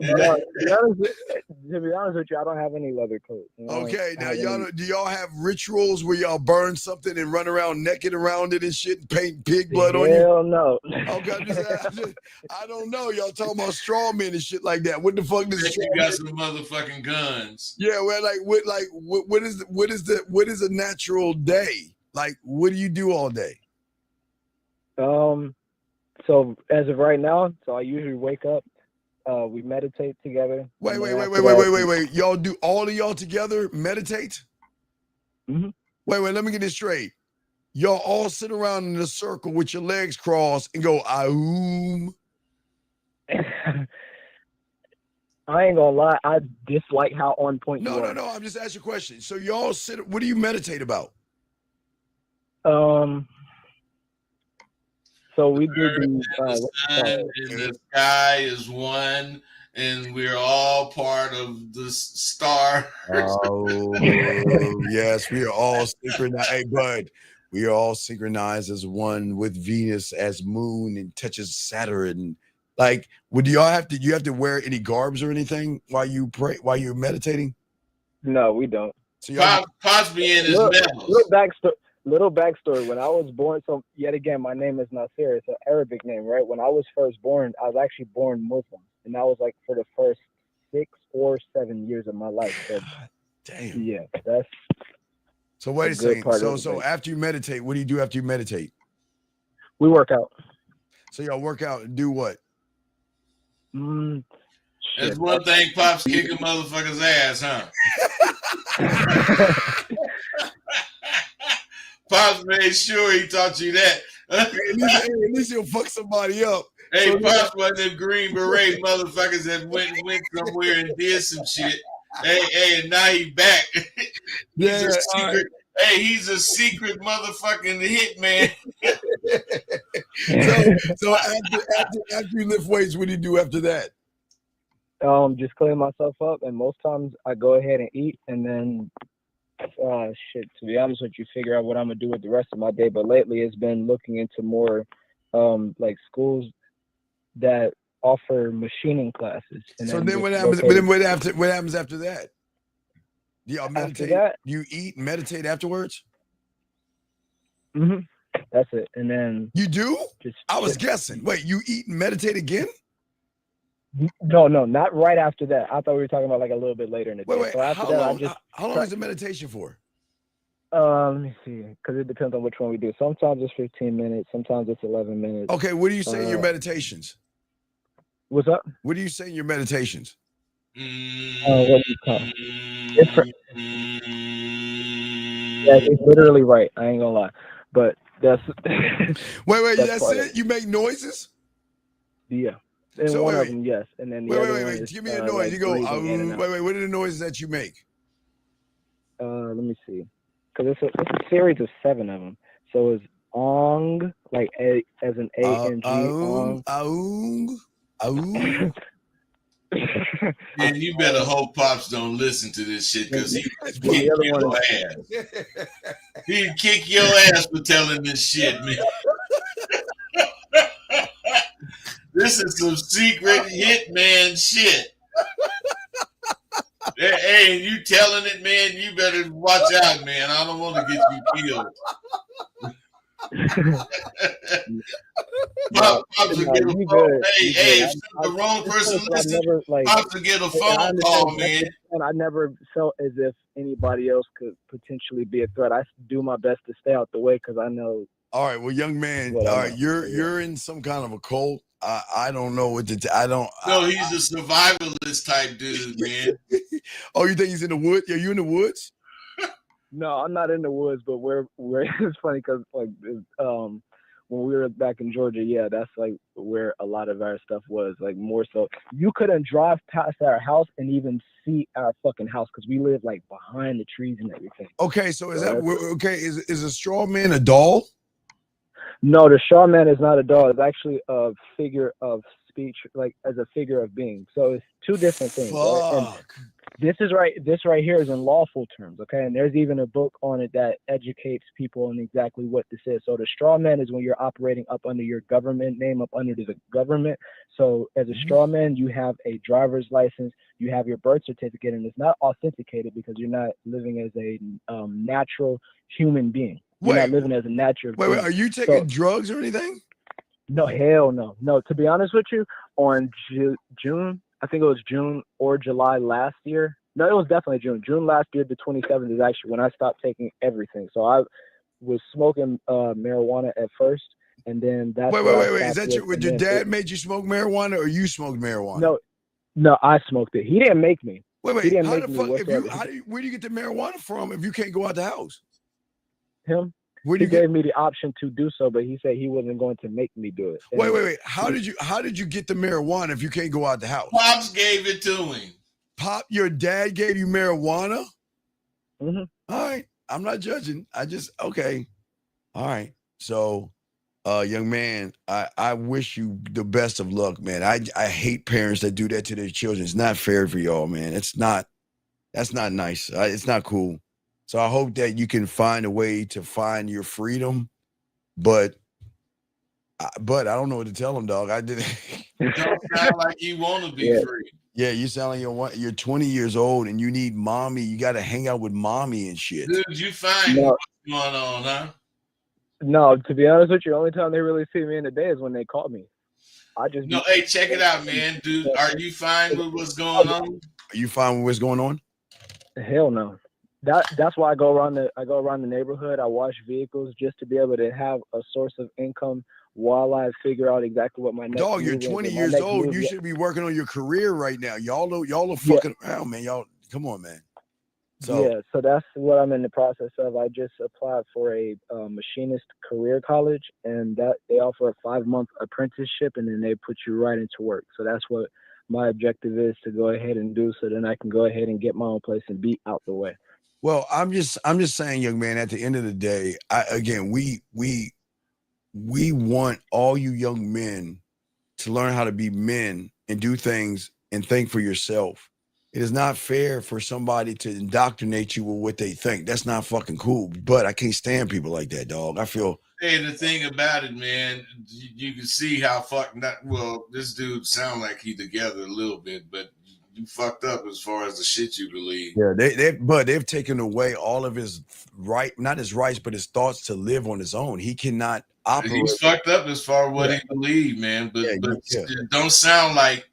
No, to be honest with you, I don't have any leather coats. Okay, now do y'all have rituals where y'all burn something and run around naked around it and shit and paint pig blood on you? Hell no. Okay, I don't know. Y'all talking about straw men and shit like that. What the fuck does you got some motherfucking guns? Yeah, well, what is a natural day? Like, what do you do all day? So as of right now, I usually wake up. We meditate together. Wait. All of y'all together meditate? Mm-hmm. Wait, let me get this straight. Y'all all sit around in a circle with your legs crossed and go, Aum. I ain't gonna lie, I dislike how on point you are. No, I'm just asking a question. So y'all sit, what do you meditate about? So we do the sun and the sky is one, and we're all part of the star. Oh, yes, we are all synchronized. Hey, bud, we are all synchronized as one with Venus as moon and touches Saturn. Like, do you have to wear any garbs or anything while you pray, while you're meditating? No, we don't. So Pops be in his Little backstory. When I was born, so yet again, my name is Nasir. It's an Arabic name, right? When I was first born, I was actually born Muslim, and that was like for the first 6 or 7 years of my life. So, God damn. Yeah, that's. So wait a second. So after you meditate, what do you do after you meditate? We work out. So y'all work out and do what? That's one thing. Pops kicking motherfuckers' ass, huh? Pops made sure he taught you that. At least he'll fuck somebody up. Hey, so Pops one of them Green Beret motherfuckers that went somewhere and did some shit. Hey, and now he back. He's a secret. Right. Hey, he's a secret motherfucking hitman. So after you lift weights, what do you do after that? Just clean myself up, and most times I go ahead and eat, and then to be honest with you, figure out what I'm gonna do with the rest of my day. But lately it's been looking into more like schools that offer machining classes. And so then what happens? What happens after that? Do y'all meditate? You eat and meditate afterwards? Mm-hmm. That's it. And then you do? I was guessing. Wait, you eat and meditate again? No, not right after that. I thought we were talking about like a little bit later in the day. Wait, so after how long is the meditation for? Let me see, because it depends on which one we do. Sometimes it's 15 minutes, sometimes it's 11 minutes. Okay, what do you say in your meditations? What's up? What do you say in your meditations? What do you call it? Yeah, it's literally right. I ain't gonna lie, but that's. Wait, that's it? You make noises? Yeah. In So one wait, of them, yes, and then the wait, other wait, one wait. is Give me a noise. like You go. breathing in and out. Wait. What are the noises that you make? Let me see, because it's a series of 7 of them. So it's ong, like a as an A-N-G, ong. Aung, aung. Man, you better hope Pops don't listen to this shit because he The kick other one your is ass. He'd kick your ass for telling this shit, man. This is some secret hitman shit. Hey, you telling it, man, you better watch out, man. I don't want to get you killed. Pops will get a you phone. good. Hey, You hey, good. if the wrong person I listens, never like. Pops will get a And I phone understand call, man. I never felt as if anybody else could potentially be a threat. I do my best to stay out the way because I know. All right, well, young man, What I all know. right, you're in some kind of a cult. I don't know what to. I don't. No, he's a survivalist type dude, man. Oh, you think he's in the woods? Are you in the woods? No, I'm not in the woods, but we're it's funny because like when we were back in Georgia, yeah, that's like where a lot of our stuff was. Like more so, you couldn't drive past our house and even see our fucking house because we live like behind the trees and everything. Okay, so is So that that's- okay? Is a straw man a doll? No, the Shaw Man is not a doll. It's actually a figure of speech, like as a figure of being. So it's 2 different things. Right? And Fuck. this right here is in lawful terms, okay? And there's even a book on it that educates people on exactly what this is. So the straw man is when you're operating up under your government name, up under the government. So as a straw man, you have a driver's license, you have your birth certificate, and it's not authenticated because you're not living as a natural human being. You're not living as a natural Wait, being. are you taking drugs or anything? No, hell no. No, to be honest with you, on June, I think it was June or July last year. No, it was definitely June. June last year, the 27th is actually when I stopped taking everything. So I was smoking marijuana at first, and then that's Wait. Is that with, your dad made you smoke marijuana or you smoked marijuana? No, I smoked it. He didn't make me. Wait, He didn't how make the me fuck? whatsoever. Where do you get the marijuana from if you can't go out the house? Him? Where do He you gave me the option to do so, but he said he wasn't going to make me do it. And Wait. How did you get the marijuana if you can't go out the house? Pops gave it to him. Pop, your dad gave you marijuana? Mm-hmm. All right. I'm not judging. Okay. All right. So, young man, I wish you the best of luck, man. I hate parents that do that to their children. It's not fair for y'all, man. That's not nice. It's not cool. So I hope that you can find a way to find your freedom, but I don't know what to tell them, dog. You don't sound like you want to be free. Yeah, you sound like you're 20 years old and you need mommy. You got to hang out with mommy and shit. Dude, you find what's going on, huh? No, to be honest with you, the only time they really see me in the day is when they call me. Hey, check it out, man. Dude, are you fine with what's going on? Are you fine with what's going on? Hell no. That's why I go around the neighborhood. I wash vehicles just to be able to have a source of income while I figure out exactly what my next dog. You're 20 years old. You should be working on your career right now. Y'all are fucking around, man. Y'all, come on, man. So that's what I'm in the process of. I just applied for a machinist career college, and that they offer a 5-month apprenticeship, and then they put you right into work. So that's what my objective is to go ahead and do, so then I can go ahead and get my own place and be out the way. Well, I'm just saying, young man, at the end of the day, we want all you young men to learn how to be men and do things and think for yourself. It is not fair for somebody to indoctrinate you with what they think. That's not fucking cool. But I can't stand people like that, dog. I feel. Hey, the thing about it, man, you can see how fucking this dude sound like he together a little bit, but you fucked up as far as the shit you believe. Yeah, they've taken away all of his not his rights, but his thoughts to live on his own. He cannot operate. He's fucked up as far as what he believed, man. But it don't sound like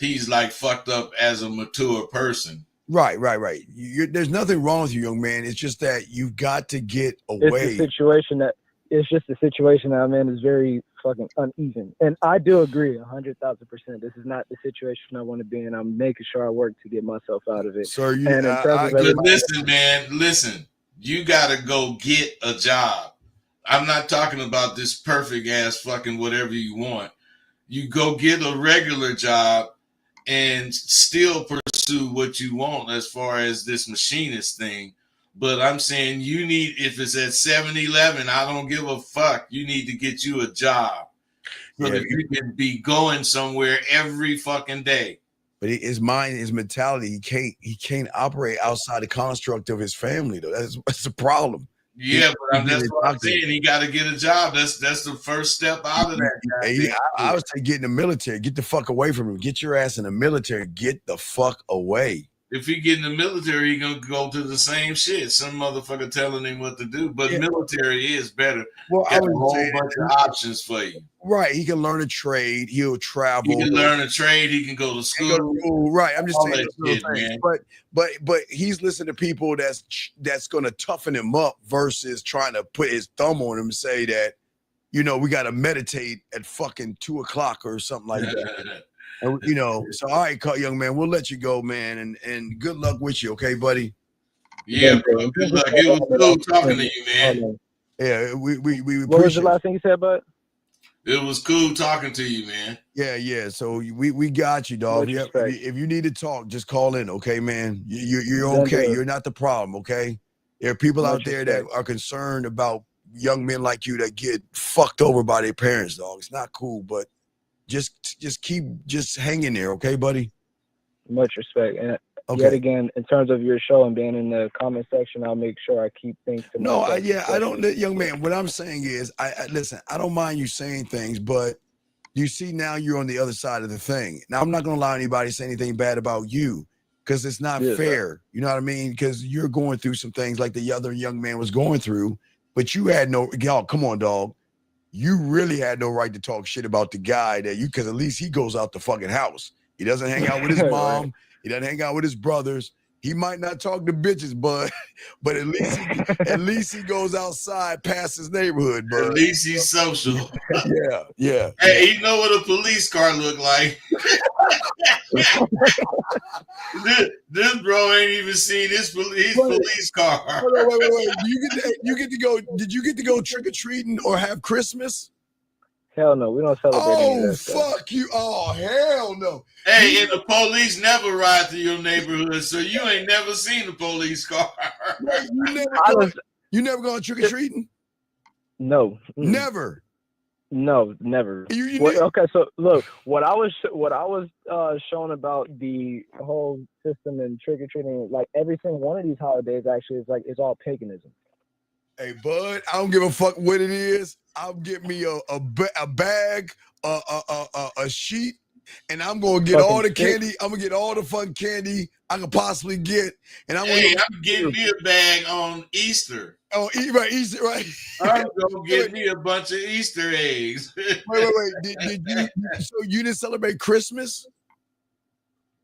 he's like fucked up as a mature person. Right. There's nothing wrong with you, young man. It's just that you've got to get away. It's just the situation that I'm in is very fucking uneven. And I do agree 100,000%. This is not the situation I want to be in. I'm making sure I work to get myself out of it. So listen, you got to go get a job. I'm not talking about this perfect ass fucking whatever you want. you go get a regular job and still pursue what you want as far as this machinist thing. But I'm saying you need, if it's at 7-Eleven, I don't give a fuck. You need to get you a job so that you can be going somewhere every fucking day. But his mind, his mentality, he can't operate outside the construct of his family, though. That's the problem. Yeah, but that's what I'm saying. He got to get a job. That's the first step out of that. I would say get in the military. Get the fuck away from him. Get your ass in the military. Get the fuck away. If he get in the military, he gonna go to the same shit. Some motherfucker telling him what to do. But military is better. Well, got a whole bunch of options for you. Right. He can learn a trade. He'll travel. He can learn a trade. He can go to school. Right. I'm just saying shit, man. But he's listening to people that's gonna toughen him up versus trying to put his thumb on him and say that, we gotta meditate at fucking 2:00 or something like that. And, so all right, young man, we'll let you go, man, and good luck with you, okay, buddy? Yeah, bro. Good luck. It was cool talking to you, man. Yeah, we What was the last thing you said, bud? It was cool talking to you, man. Yeah. So we got you, dog. If you need to talk, just call in, okay, man? You're okay. You're not the problem, okay? There are people out there that are concerned about young men like you that get fucked over by their parents, dog. It's not cool, but just keep hanging there, okay, buddy? Much respect. And yet again, in terms of your show and being in the comment section, I'll make sure I keep things to myself. I don't, young man. What I'm saying is, I listen. I don't mind you saying things, but you see now you're on the other side of the thing. Now I'm not gonna allow anybody to say anything bad about you because it's not fair. You know what I mean? Because you're going through some things like the other young man was going through, but you had come on, dog. You really had no right to talk shit about the guy because at least he goes out the fucking house. He doesn't hang out with his mom. Right. He doesn't hang out with his brothers. He might not talk to bitches, but at least he goes outside past his neighborhood, bud. At least he's social. Yeah. Hey, you know what a police car look like? this bro ain't even seen his police car. Wait. You get to go. Did you get to go trick or treating or have Christmas? Hell no, we don't celebrate. Oh, fuck you! Oh, hell no! Hey, and the police never ride through your neighborhood, so you ain't never seen the police car. You never gone trick or treating? No, never. No, never. Okay, so look, what I was shown about the whole system and trick or treating, like every single one of these holidays, actually, is all paganism. Hey, bud, I don't give a fuck what it is. I'll get me a bag, a sheet, and I'm gonna get all the candy. I'm gonna get all the fucking candy I can possibly get, and I'm getting me a bag on Easter. Oh, right, Easter, right. I'm gonna get me a bunch of Easter eggs. Wait. Did you? So you didn't celebrate Christmas?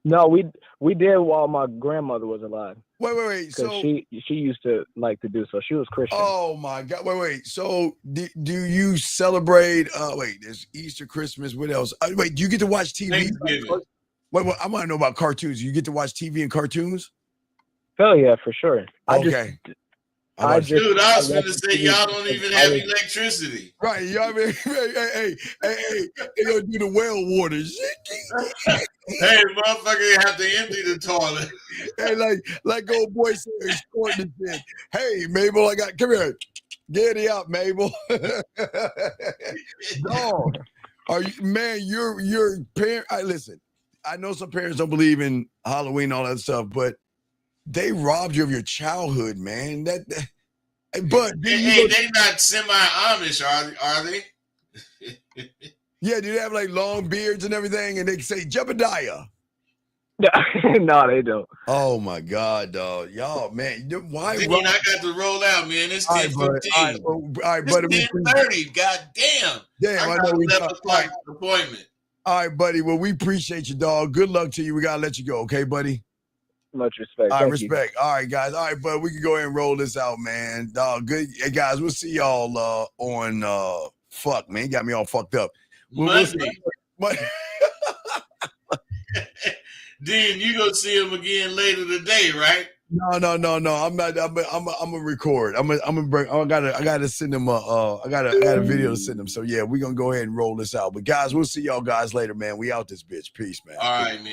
No, we did while my grandmother was alive. Wait. So she used to like to do so. She was Christian. Oh my God. Wait. So do you celebrate? There's Easter, Christmas. What else? Wait, do you get to watch TV? Wait. I want to know about cartoons. You get to watch TV and cartoons? Hell yeah, for sure. Okay. I was going to say y'all don't even have electricity. Right. Y'all mean, hey, they gonna do the well water. Hey, motherfucker, you have to empty the toilet. Hey, like old boy said, squirting and shit. Hey, Mabel, come here. Get it out, Mabel. Dog. Your parent. Listen, I know some parents don't believe in Halloween and all that stuff, but they robbed you of your childhood, man. But they not semi-Amish, are they? Yeah, do they have like long beards and everything? And they say Jebediah. No, they don't. Oh my God, dog. Y'all, man. Why? I got to roll out, man. It's 10:15. All right, buddy. It's 10:30. God damn. I got an 11 o'clock appointment. All right, buddy. Well, we appreciate you, dog. Good luck to you. We gotta let you go, okay, buddy? Much respect. All right, respect. All right, guys. All right, bud. We can go ahead and roll this out, man. Dog, good. Hey, guys, we'll see y'all on fuck, man. You got me all fucked up. Monday. Dean, you gonna see him again later today, right? No. I'm not. I'm gonna record. I'm gonna bring. I gotta send them I got a video to send them. So yeah, we're gonna go ahead and roll this out. But guys, we'll see y'all guys later, man. We out this bitch. Peace, man. All right, man.